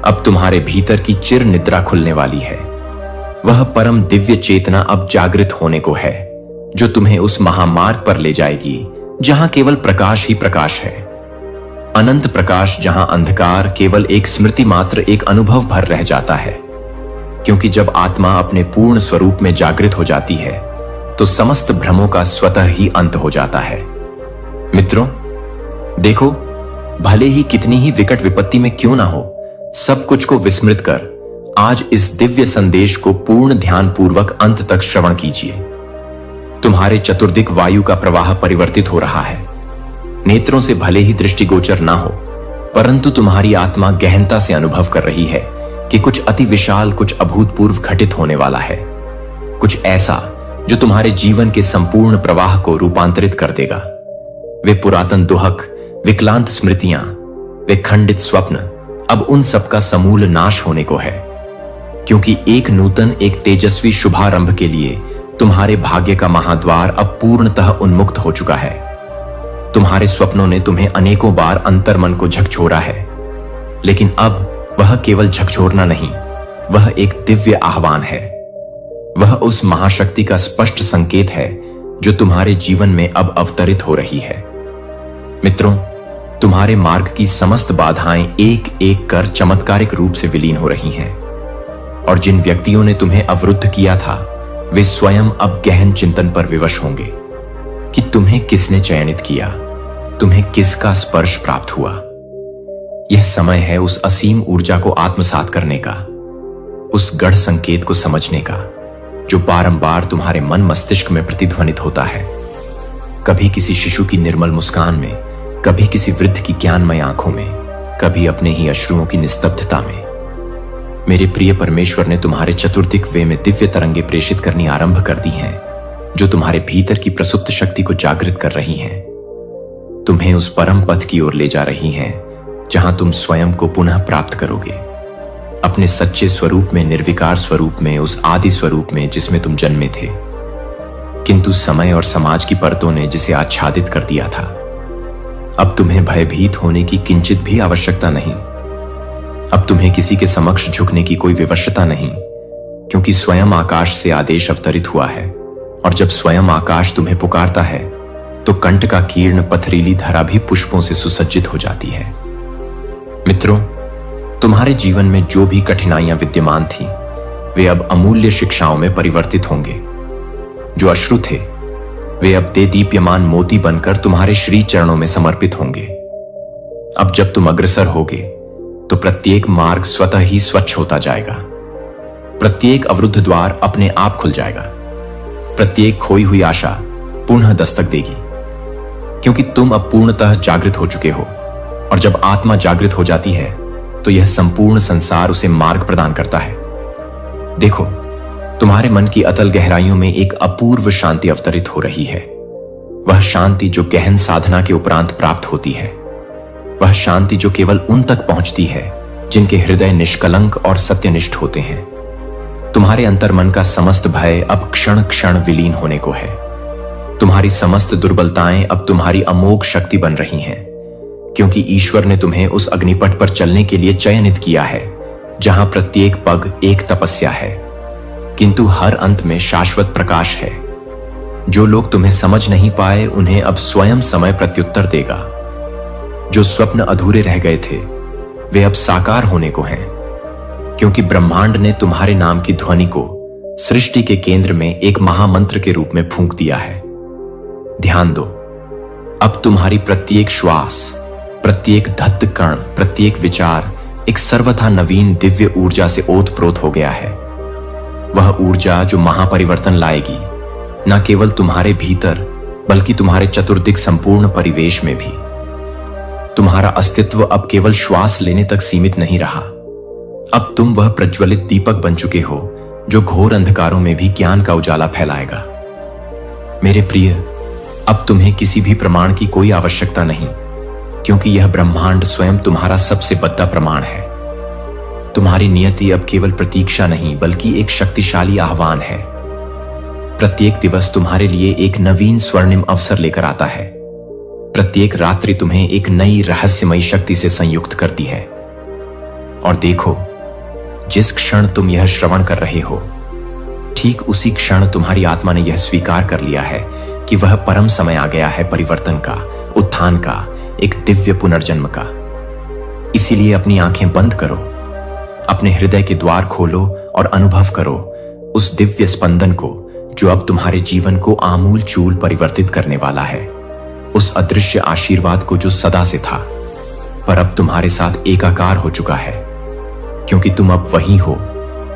अब तुम्हारे भीतर की चिर निद्रा खुलने वाली है। वह परम दिव्य चेतना अब जागृत होने को है, जो तुम्हें उस महामार्ग पर ले जाएगी जहां केवल प्रकाश ही प्रकाश है। अनंत प्रकाश, जहां अंधकार केवल एक स्मृति मात्र, एक अनुभव भर रह जाता है। क्योंकि जब आत्मा अपने पूर्ण स्वरूप में जागृत हो जाती है तो समस्त भ्रमों का स्वतः ही अंत हो जाता है। मित्रों, देखो, भले ही कितनी ही विकट विपत्ति में क्यों ना हो, सब कुछ को विस्मृत कर आज इस दिव्य संदेश को पूर्ण ध्यान पूर्वक अंत तक श्रवण कीजिए। तुम्हारे चतुर्दिक वायु का प्रवाह परिवर्तित हो रहा है। नेत्रों से भले ही दृष्टिगोचर ना हो, परंतु तुम्हारी आत्मा गहनता से अनुभव कर रही है कि कुछ अति विशाल, कुछ अभूतपूर्व घटित होने वाला है। कुछ ऐसा जो तुम्हारे जीवन के संपूर्ण प्रवाह को रूपांतरित कर देगा। वे पुरातन दुहक, विकलांत स्मृतियां, वे खंडित स्वप्न, अब उन सब का समूल नाश होने को है। क्योंकि एक नूतन, एक तेजस्वी शुभारंभ के लिए तुम्हारे भाग्य का महाद्वार अब पूर्णतः उन्मुक्त हो चुका है। तुम्हारे स्वप्नों ने तुम्हें अनेकों बार अंतर्मन को झकझोरा है, लेकिन अब वह केवल झकझोरना नहीं, वह एक दिव्य आह्वान है। वह उस महाशक्ति का स्पष्ट संकेत है जो तुम्हारे जीवन में अब अवतरित हो रही है। मित्रों, तुम्हारे मार्ग की समस्त बाधाएं एक एक कर चमत्कारिक रूप से विलीन हो रही हैं, और जिन व्यक्तियों ने तुम्हें अवरुद्ध किया था वे स्वयं अब गहन चिंतन पर विवश होंगे कि तुम्हें किसने चयनित किया, तुम्हें किसका स्पर्श प्राप्त हुआ। यह समय है उस असीम ऊर्जा को आत्मसात करने का, उस गढ़ संकेत को समझने का जो बारंबार तुम्हारे मन मस्तिष्क में प्रतिध्वनित होता है। कभी किसी शिशु की निर्मल मुस्कान में, कभी किसी वृद्ध की ज्ञानमय आंखों में, कभी अपने ही अश्रुओं की निस्तब्धता में। मेरे प्रिय परमेश्वर ने तुम्हारे चतुर्दिक वे में दिव्य तरंगे प्रेषित करनी आरंभ कर दी हैं, जो तुम्हारे भीतर की प्रसुप्त शक्ति को जागृत कर रही हैं, तुम्हें उस परम पथ की ओर ले जा रही हैं जहां तुम स्वयं को पुनः प्राप्त करोगे, अपने सच्चे स्वरूप में, निर्विकार स्वरूप में, उस आदि स्वरूप में जिसमें तुम जन्मे थे, किंतु समय और समाज की परतों ने जिसे आच्छादित कर दिया था। अब तुम्हें भयभीत होने की किंचित भी आवश्यकता नहीं। अब तुम्हें किसी के समक्ष झुकने की कोई विवशता नहीं, क्योंकि स्वयं आकाश से आदेश अवतरित हुआ है, और जब स्वयं आकाश तुम्हें पुकारता है तो कंठ का कीर्ण पथरीली धरा भी पुष्पों से सुसज्जित हो जाती है। मित्रों, तुम्हारे जीवन में जो भी कठिनाइयां विद्यमान थी वे अब अमूल्य शिक्षाओं में परिवर्तित होंगे। जो अश्रु थे वे अब देदीप्यमान मोती बनकर तुम्हारे श्री चरणों में समर्पित होंगे। अब जब तुम अग्रसर होगे तो प्रत्येक मार्ग स्वतः ही स्वच्छ होता जाएगा, प्रत्येक अवरुद्ध द्वार अपने आप खुल जाएगा, प्रत्येक खोई हुई आशा पुनः दस्तक देगी, क्योंकि तुम अब पूर्णतः जागृत हो चुके हो। और जब आत्मा जागृत हो जाती है तो यह संपूर्ण संसार उसे मार्ग प्रदान करता है। देखो, तुम्हारे मन की अतल गहराइयों में एक अपूर्व शांति अवतरित हो रही है। वह शांति जो गहन साधना के उपरांत प्राप्त होती है, वह शांति जो केवल उन तक पहुंचती है जिनके हृदय निष्कलंक और सत्यनिष्ठ होते हैं। तुम्हारे अंतर्मन का समस्त भय अब क्षण क्षण विलीन होने को है। तुम्हारी समस्त दुर्बलताएं अब तुम्हारी अमोघ शक्ति बन रही हैं, क्योंकि ईश्वर ने तुम्हें उस अग्निपथ पर चलने के लिए चयनित किया है जहां प्रत्येक पग एक तपस्या है, किंतु हर अंत में शाश्वत प्रकाश है। जो लोग तुम्हें समझ नहीं पाए उन्हें अब स्वयं समय प्रत्युत्तर देगा। जो स्वप्न अधूरे रह गए थे वे अब साकार होने को हैं, क्योंकि ब्रह्मांड ने तुम्हारे नाम की ध्वनि को सृष्टि के केंद्र में एक महामंत्र के रूप में फूंक दिया है। ध्यान दो, अब तुम्हारी प्रत्येक श्वास, प्रत्येक धत्त कण, प्रत्येक विचार एक सर्वथा नवीन दिव्य ऊर्जा से ओतप्रोत हो गया है। वह ऊर्जा जो महापरिवर्तन लाएगी न केवल तुम्हारे भीतर बल्कि तुम्हारे चतुर्दिक संपूर्ण परिवेश में भी। तुम्हारा अस्तित्व अब केवल श्वास लेने तक सीमित नहीं रहा। अब तुम वह प्रज्वलित दीपक बन चुके हो जो घोर अंधकारों में भी ज्ञान का उजाला फैलाएगा। मेरे प्रिय, अब तुम्हें किसी भी प्रमाण की कोई आवश्यकता नहीं, क्योंकि यह ब्रह्मांड स्वयं तुम्हारा सबसे बड़ा प्रमाण है। तुम्हारी नियति अब केवल प्रतीक्षा नहीं बल्कि एक शक्तिशाली आह्वान है। प्रत्येक दिवस तुम्हारे लिए एक नवीन स्वर्णिम अवसर लेकर आता है। प्रत्येक रात्रि तुम्हें एक नई रहस्यमयी शक्ति से संयुक्त करती है। और देखो, जिस क्षण तुम यह श्रवण कर रहे हो, ठीक उसी क्षण तुम्हारी आत्मा ने यह स्वीकार कर लिया है कि वह परम समय आ गया है परिवर्तन का, उत्थान का, एक दिव्य पुनर्जन्म का। इसीलिए अपनी आंखें बंद करो, अपने हृदय के द्वार खोलो और अनुभव करो उस दिव्य स्पंदन को जो अब तुम्हारे जीवन को आमूल चूल परिवर्तित करने वाला है। उस अदृश्य आशीर्वाद को जो सदा से था पर अब तुम्हारे साथ एकाकार हो चुका है, क्योंकि तुम अब वही हो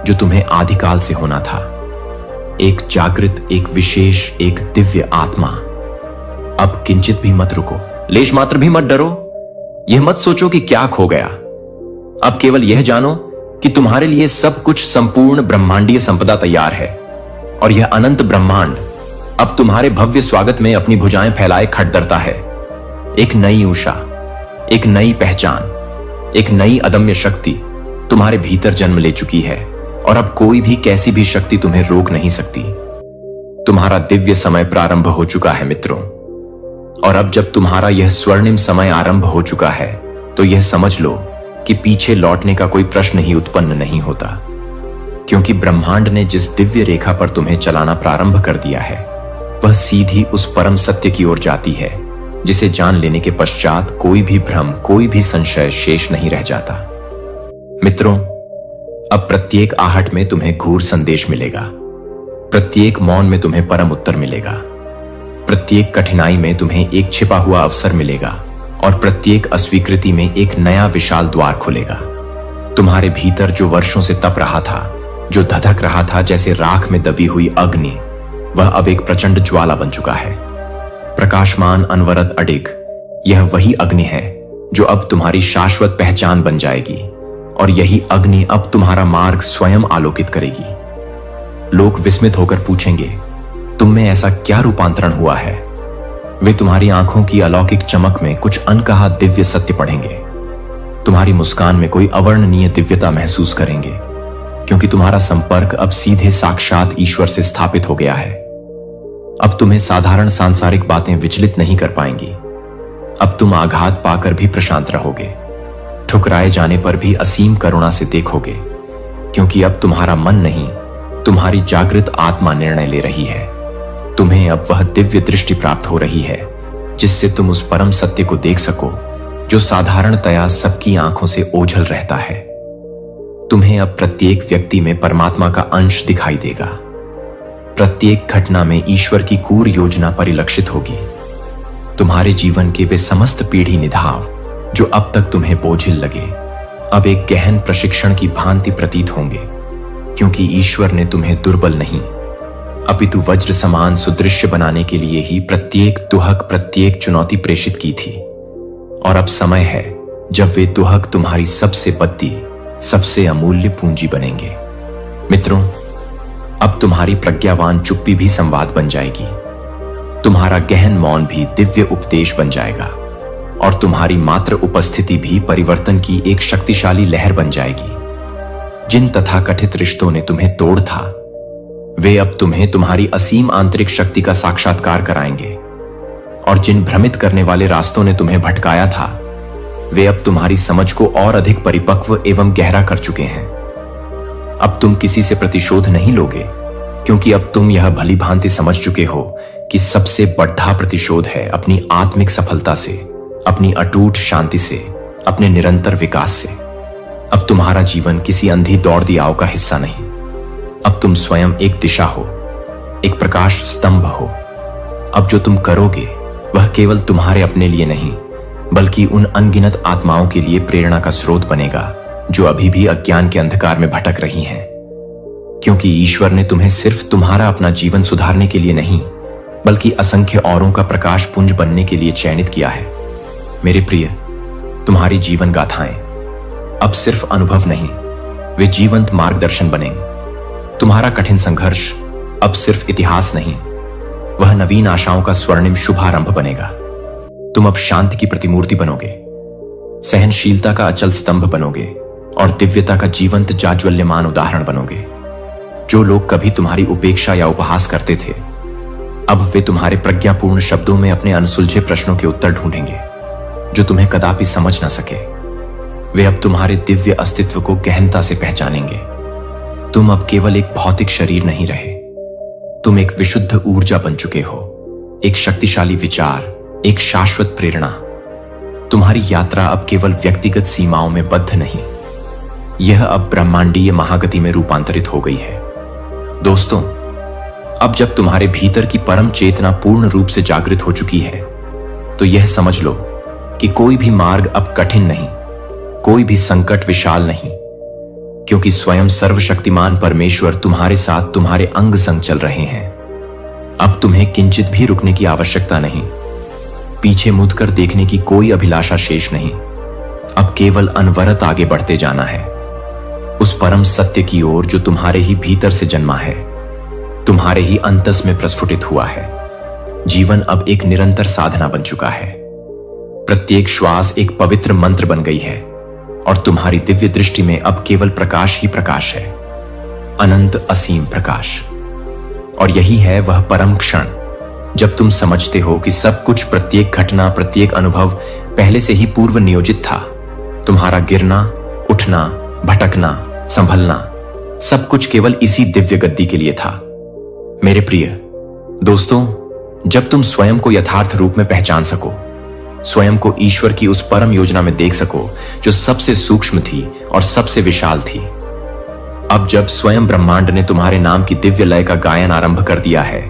जो तुम्हें आदिकाल से होना था। एक जागृत, एक विशेष, एक दिव्य आत्मा। अब किंचित भी मत रुको, लेश मात्र भी मत डरो। यह मत सोचो कि क्या खो गया। अब केवल यह जानो कि तुम्हारे लिए सब कुछ संपूर्ण ब्रह्मांडीय संपदा तैयार है, और यह अनंत ब्रह्मांड अब तुम्हारे भव्य स्वागत में अपनी भुजाएं फैलाए खड़दरता है। एक नई उषा, एक नई पहचान, एक नई अदम्य शक्ति तुम्हारे भीतर जन्म ले चुकी है, और अब कोई भी कैसी भी शक्ति तुम्हें रोक नहीं सकती। तुम्हारा दिव्य समय प्रारंभ हो चुका है मित्रों, और अब जब तुम्हारा यह स्वर्णिम समय आरंभ हो चुका है तो यह समझ लो कि पीछे लौटने का कोई प्रश्न ही उत्पन्न नहीं होता, क्योंकि ब्रह्मांड ने जिस दिव्य रेखा पर तुम्हें चलाना प्रारंभ कर दिया है वह सीधी उस परम सत्य की ओर जाती है, जिसे जान लेने के पश्चात कोई भी भ्रम, कोई भी संशय शेष नहीं रह जाता। मित्रों, अब प्रत्येक आहट में तुम्हें घूर संदेश मिलेगा, प्रत्येक मौन में तुम्हें परम उत्तर मिलेगा, प्रत्येक कठिनाई में तुम्हें एक छिपा हुआ अवसर मिलेगा, और प्रत्येक अस्वीकृति में एक नया विशाल द्वार खुलेगा। तुम्हारे भीतर जो वर्षों से तप रहा था, जो धधक रहा था जैसे राख में दबी हुई अग्नि, वह अब एक प्रचंड ज्वाला बन चुका है। प्रकाशमान, अनवरत, अडिग, यह वही अग्नि है जो अब तुम्हारी शाश्वत पहचान बन जाएगी, और यही अग्नि अब तुम्हारा मार्ग स्वयं आलोकित करेगी। लोग विस्मित होकर पूछेंगे, तुम में ऐसा क्या रूपांतरण हुआ है? वे तुम्हारी आंखों की अलौकिक चमक में कुछ अनकहा दिव्य सत्य पढ़ेंगे। तुम्हारी मुस्कान में कोई अवर्णनीय दिव्यता महसूस करेंगे, क्योंकि तुम्हारा संपर्क अब सीधे साक्षात ईश्वर से स्थापित हो गया है। अब तुम्हें साधारण सांसारिक बातें विचलित नहीं कर पाएंगी। अब तुम आघात पाकर भी प्रशांत रहोगे, ठुकराए जाने पर भी असीम करुणा से देखोगे, क्योंकि अब तुम्हारा मन नहीं, तुम्हारी जागृत आत्मा निर्णय ले रही है। तुम्हें अब वह दिव्य दृष्टि प्राप्त हो रही है जिससे तुम उस परम सत्य को देख सको जो साधारणतया सबकी आंखों से ओझल रहता है। तुम्हें अब प्रत्येक व्यक्ति में परमात्मा का अंश दिखाई देगा। प्रत्येक घटना में ईश्वर की कूर योजना परिलक्षित होगी। तुम्हारे जीवन के वे समस्त पीढ़ी निधाव जो अब तक तुम्हें बोझिल लगे, अब एक गहन प्रशिक्षण की भांति प्रतीत होंगे, क्योंकि ईश्वर ने तुम्हें दुर्बल नहीं अपितु वज्र समान सुदृश्य बनाने के लिए ही प्रत्येक दुहक, प्रत्येक चुनौती प्रेषित की थी। और अब समय है जब वे दुहक तुम्हारी सबसे बद्दी, सबसे अमूल्य पूंजी बनेंगे। मित्रों, अब तुम्हारी प्रज्ञावान चुप्पी भी संवाद बन जाएगी, तुम्हारा गहन मौन भी दिव्य उपदेश बन जाएगा, और तुम्हारी मात्र उपस्थिति भी परिवर्तन की एक शक्तिशाली लहर बन जाएगी। जिन तथाकथित रिश्तों ने तुम्हें तोड़ था, वे अब तुम्हें तुम्हारी असीम आंतरिक शक्ति का साक्षात्कार कराएंगे, और जिन भ्रमित करने वाले रास्तों ने तुम्हें भटकाया था, वे अब तुम्हारी समझ को और अधिक परिपक्व एवं गहरा कर चुके हैं। अब तुम किसी से प्रतिशोध नहीं लोगे, क्योंकि अब तुम यह भली भांति समझ चुके हो कि सबसे बड़ा प्रतिशोध है अपनी आत्मिक सफलता से, अपनी अटूट शांति से, अपने निरंतर विकास से। अब तुम्हारा जीवन किसी अंधी दौड़ती आव का हिस्सा नहीं। अब तुम स्वयं एक दिशा हो, एक प्रकाश स्तंभ हो। अब जो तुम करोगे वह केवल तुम्हारे अपने लिए नहीं, बल्कि उन अनगिनत आत्माओं के लिए प्रेरणा का स्रोत बनेगा जो अभी भी अज्ञान के अंधकार में भटक रही हैं। क्योंकि ईश्वर ने तुम्हें सिर्फ तुम्हारा अपना जीवन सुधारने के लिए नहीं, बल्कि असंख्य औरों का प्रकाश पुंज बनने के लिए चयनित किया है। मेरे प्रिय, तुम्हारी जीवन गाथाएं अब सिर्फ अनुभव नहीं, वे जीवंत मार्गदर्शन बनेंगे। तुम्हारा कठिन संघर्ष अब सिर्फ इतिहास नहीं, वह नवीन आशाओं का स्वर्णिम शुभारंभ बनेगा। तुम अब शांति की प्रतिमूर्ति बनोगे, सहनशीलता का अचल स्तंभ बनोगे, और दिव्यता का जीवंत जाज्वल्यमान उदाहरण बनोगे। जो लोग कभी तुम्हारी उपेक्षा या उपहास करते थे, अब वे तुम्हारे प्रज्ञापूर्ण शब्दों में अपने अनसुलझे प्रश्नों के उत्तर ढूंढेंगे जो तुम्हें कदापि समझ न सके। वे अब तुम्हारे दिव्य अस्तित्व को गहनता से पहचानेंगे। तुम अब केवल एक भौतिक शरीर नहीं रहे, तुम एक विशुद्ध ऊर्जा बन चुके हो, एक शक्तिशाली विचार, एक शाश्वत प्रेरणा। तुम्हारी यात्रा अब केवल व्यक्तिगत सीमाओं में बद्ध नहीं, यह अब ब्रह्मांडीय महागति में रूपांतरित हो गई है। दोस्तों, अब जब तुम्हारे भीतर की परम चेतना पूर्ण रूप से जागृत हो चुकी है, तो यह समझ लो कि कोई भी मार्ग अब कठिन नहीं, कोई भी संकट विशाल नहीं, क्योंकि स्वयं सर्वशक्तिमान परमेश्वर तुम्हारे साथ तुम्हारे अंग संग चल रहे हैं। अब तुम्हें किंचित भी रुकने की आवश्यकता नहीं, पीछे मुड़कर देखने की कोई अभिलाषा शेष नहीं। अब केवल अनवरत आगे बढ़ते जाना है, उस परम सत्य की ओर जो तुम्हारे ही भीतर से जन्मा है, तुम्हारे ही अंतस में प्रस्फुटित हुआ है। जीवन अब एक निरंतर साधना बन चुका है, प्रत्येक श्वास एक पवित्र मंत्र बन गई है, और तुम्हारी दिव्य दृष्टि में अब केवल प्रकाश ही प्रकाश है, अनंत असीम प्रकाश। और यही है वह परम क्षण जब तुम समझते हो कि सब कुछ, प्रत्येक घटना, प्रत्येक अनुभव पहले से ही पूर्व नियोजित था। तुम्हारा गिरना, उठना, भटकना, संभलना, सब कुछ केवल इसी दिव्य गद्दी के लिए था। मेरे प्रिय दोस्तों, जब तुम स्वयं को यथार्थ रूप में पहचान सको, स्वयं को ईश्वर की उस परम योजना में देख सको जो सबसे सूक्ष्म थी और सबसे विशाल थी, अब जब स्वयं ब्रह्मांड ने तुम्हारे नाम की दिव्य लय का गायन आरंभ कर दिया है,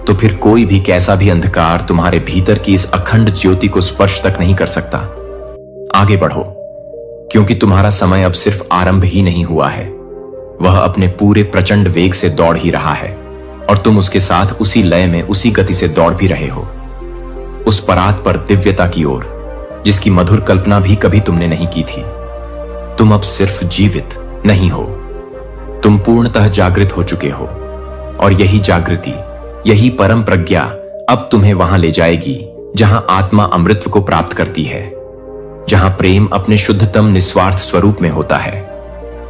तो फिर कोई भी कैसा भी अंधकार तुम्हारे भीतर की इस अखंड ज्योति को स्पर्श तक नहीं कर सकता। आगे बढ़ो, क्योंकि तुम्हारा समय अब सिर्फ आरंभ ही नहीं हुआ है, वह अपने पूरे प्रचंड वेग से दौड़ ही रहा है, और तुम उसके साथ उसी लय में, उसी गति से दौड़ भी रहे हो, उस परात पर दिव्यता की ओर, जिसकी मधुर कल्पना भी कभी तुमने नहीं की थी। तुम अब सिर्फ जीवित नहीं हो, तुम पूर्णतः जागृत हो चुके हो, और यही जागृति, यही परम प्रज्ञा अब तुम्हें वहां ले जाएगी जहां आत्मा अमृतत्व को प्राप्त करती है, जहां प्रेम अपने शुद्धतम निस्वार्थ स्वरूप में होता है,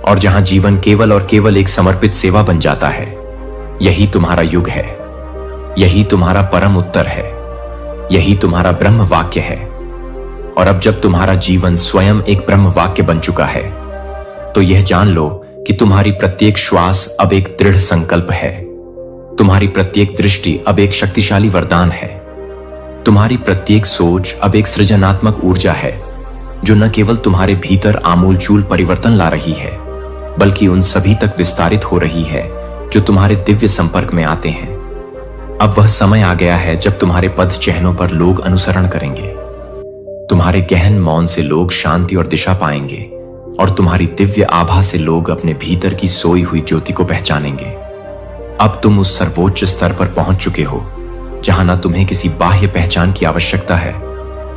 और जहां जीवन केवल और केवल एक समर्पित सेवा बन जाता है। यही तुम्हारा युग है, यही तुम्हारा परम उत्तर है, यही तुम्हारा ब्रह्म वाक्य है। और अब जब तुम्हारा जीवन स्वयं एक ब्रह्म वाक्य बन चुका है, तो यह जान लो कि तुम्हारी प्रत्येक श्वास अब एक दृढ़ संकल्प है, तुम्हारी प्रत्येक दृष्टि अब एक शक्तिशाली वरदान है, तुम्हारी प्रत्येक सोच अब एक सृजनात्मक ऊर्जा है, जो न केवल तुम्हारे भीतर आमूलचूल परिवर्तन ला रही है, बल्कि उन सभी तक विस्तारित हो रही है जो तुम्हारे दिव्य संपर्क में आते हैं। अब वह समय आ गया है जब तुम्हारे पद चिन्हों पर लोग अनुसरण करेंगे, तुम्हारे गहन मौन से लोग शांति और दिशा पाएंगे, और तुम्हारी दिव्य आभा से लोग अपने भीतर की सोई हुई ज्योति को पहचानेंगे। अब तुम उस सर्वोच्च स्तर पर पहुंच चुके हो जहां न तुम्हें किसी बाह्य पहचान की आवश्यकता है,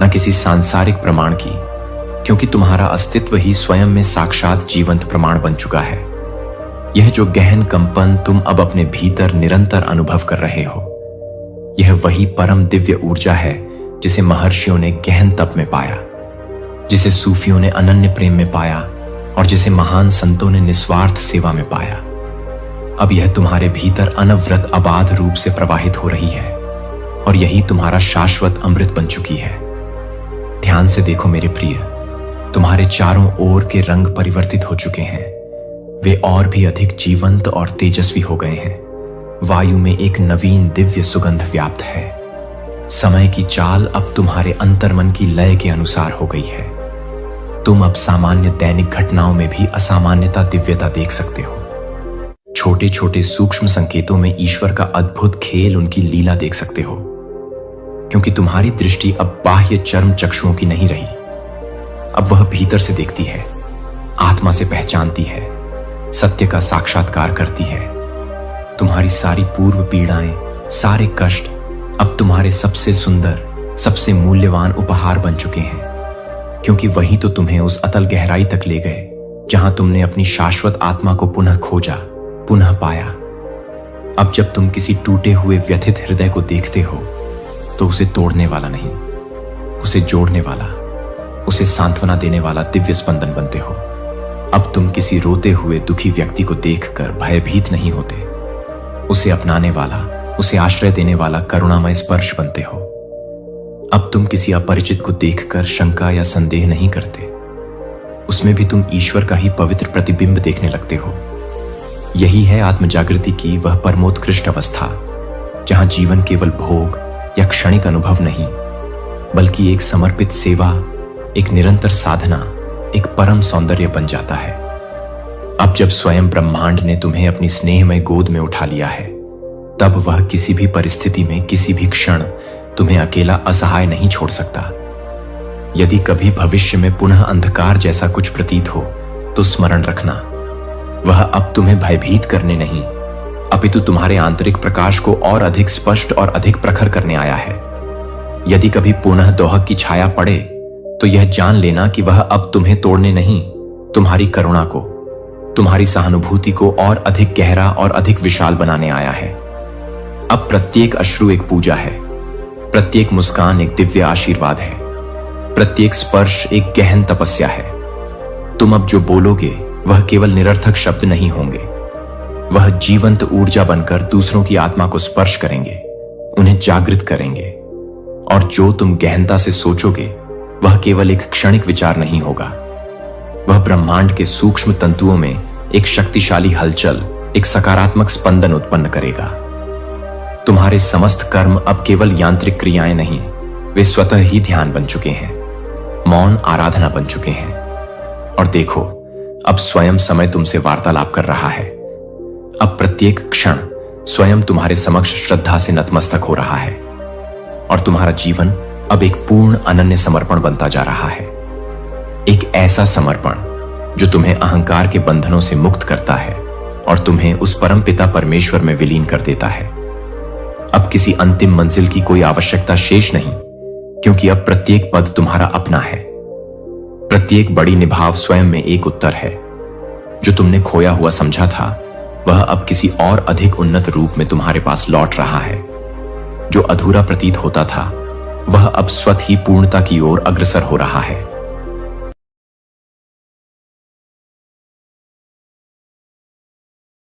न किसी सांसारिक प्रमाण की, क्योंकि तुम्हारा अस्तित्व ही स्वयं में साक्षात जीवंत प्रमाण बन चुका है। यह जो गहन कंपन तुम अब अपने भीतर निरंतर अनुभव कर रहे हो, यह वही परम दिव्य ऊर्जा है जिसे महर्षियों ने गहन तप में पाया, जिसे सूफियों ने अनन्य प्रेम में पाया, और जिसे महान संतों ने निस्वार्थ सेवा में पाया। अब यह तुम्हारे भीतर अनवरत अबाध रूप से प्रवाहित हो रही है, और यही तुम्हारा शाश्वत अमृत बन चुकी है। ध्यान से देखो मेरे प्रिय, तुम्हारे चारों ओर के रंग परिवर्तित हो चुके हैं, वे और भी अधिक जीवंत और तेजस्वी हो गए हैं। वायु में एक नवीन दिव्य सुगंध व्याप्त है। समय की चाल अब तुम्हारे अंतर्मन की लय के अनुसार हो गई है। तुम अब सामान्य दैनिक घटनाओं में भी असामान्यता दिव्यता देख सकते हो। छोटे छोटे सूक्ष्म संकेतों में ईश्वर का अद्भुत खेल, उनकी लीला देख सकते हो, क्योंकि तुम्हारी दृष्टि अब बाह्य चर्म चक्षुओं की नहीं रही। अब वह भीतर से देखती है, आत्मा से पहचानती है, सत्य का साक्षात्कार करती है। तुम्हारी सारी पूर्व पीड़ाएं, सारे कष्ट अब तुम्हारे सबसे सुंदर, सबसे मूल्यवान उपहार बन चुके हैं, क्योंकि वही तो तुम्हें उस अतल गहराई तक ले गए जहां तुमने अपनी शाश्वत आत्मा को पुनः खोजा, पुनः पाया। अब जब तुम किसी टूटे हुए व्यथित हृदय को देखते हो, तो उसे तोड़ने वाला नहीं, उसे जोड़ने वाला, उसे सांत्वना देने वाला दिव्य स्पंदन बनते हो। अब तुम किसी रोते हुए दुखी व्यक्ति को देखकर भयभीत नहीं होते, उसे अपनाने वाला, उसे आश्रय देने वाला करुणामय स्पर्श बनते हो। अब तुम किसी अपरिचित को देखकर शंका या संदेह नहीं करते, उसमें भी तुम ईश्वर का ही पवित्र प्रतिबिंब देखने लगते हो। यही है आत्मजागृति की वह परमोत्कृष्ट अवस्था, जहां जीवन केवल भोग या क्षणिक अनुभव नहीं, बल्कि एक समर्पित सेवा, एक निरंतर साधना, एक परम सौंदर्य बन जाता है। अब जब स्वयं ब्रह्मांड ने तुम्हें अपनी स्नेहमय गोद में उठा लिया है, तब वह किसी भी परिस्थिति में, किसी भी क्षण तुम्हें अकेला असहाय नहीं छोड़ सकता। यदि कभी भविष्य में पुनः अंधकार जैसा कुछ प्रतीत हो, तो स्मरण रखना, वह अब तुम्हें भयभीत करने नहीं, अपितु तुम्हारे आंतरिक प्रकाश को और अधिक स्पष्ट और अधिक प्रखर करने आया है। यदि कभी पुनः दोहक की छाया पड़े, तो यह जान लेना कि वह अब तुम्हें तोड़ने नहीं, तुम्हारी करुणा को, तुम्हारी सहानुभूति को और अधिक गहरा और अधिक विशाल बनाने आया है। अब प्रत्येक अश्रु एक पूजा है, प्रत्येक मुस्कान एक दिव्य आशीर्वाद है, प्रत्येक स्पर्श एक गहन तपस्या है। तुम अब जो बोलोगे वह केवल निरर्थक शब्द नहीं होंगे, वह जीवंत ऊर्जा बनकर दूसरों की आत्मा को स्पर्श करेंगे, उन्हें जागृत करेंगे। और जो तुम गहनता से सोचोगे वह केवल एक क्षणिक विचार नहीं होगा, वह ब्रह्मांड के सूक्ष्म तंतुओं में एक शक्तिशाली हलचल, एक सकारात्मक स्पंदन उत्पन्न करेगा। तुम्हारे समस्त कर्म अब केवल यांत्रिक क्रियाएं नहीं, वे स्वतः ही ध्यान बन चुके हैं, मौन आराधना बन चुके हैं। और देखो, अब स्वयं समय तुमसे वार्तालाप कर रहा है। अब प्रत्येक क्षण स्वयं तुम्हारे समक्ष श्रद्धा से नतमस्तक हो रहा है, और तुम्हारा जीवन अब एक पूर्ण अनन्य समर्पण बनता जा रहा है। एक ऐसा समर्पण जो तुम्हें अहंकार के बंधनों से मुक्त करता है और तुम्हें उस परमपिता परमेश्वर में विलीन कर देता है। अब किसी अंतिम मंजिल की कोई आवश्यकता शेष नहीं, क्योंकि अब प्रत्येक पद तुम्हारा अपना है। प्रत्येक बड़ी निभाव स्वयं में एक उत्तर है। जो तुमने खोया हुआ समझा था वह अब किसी और अधिक उन्नत रूप में तुम्हारे पास लौट रहा है। जो अधूरा प्रतीत होता था वह अब स्वतः ही पूर्णता की ओर अग्रसर हो रहा है।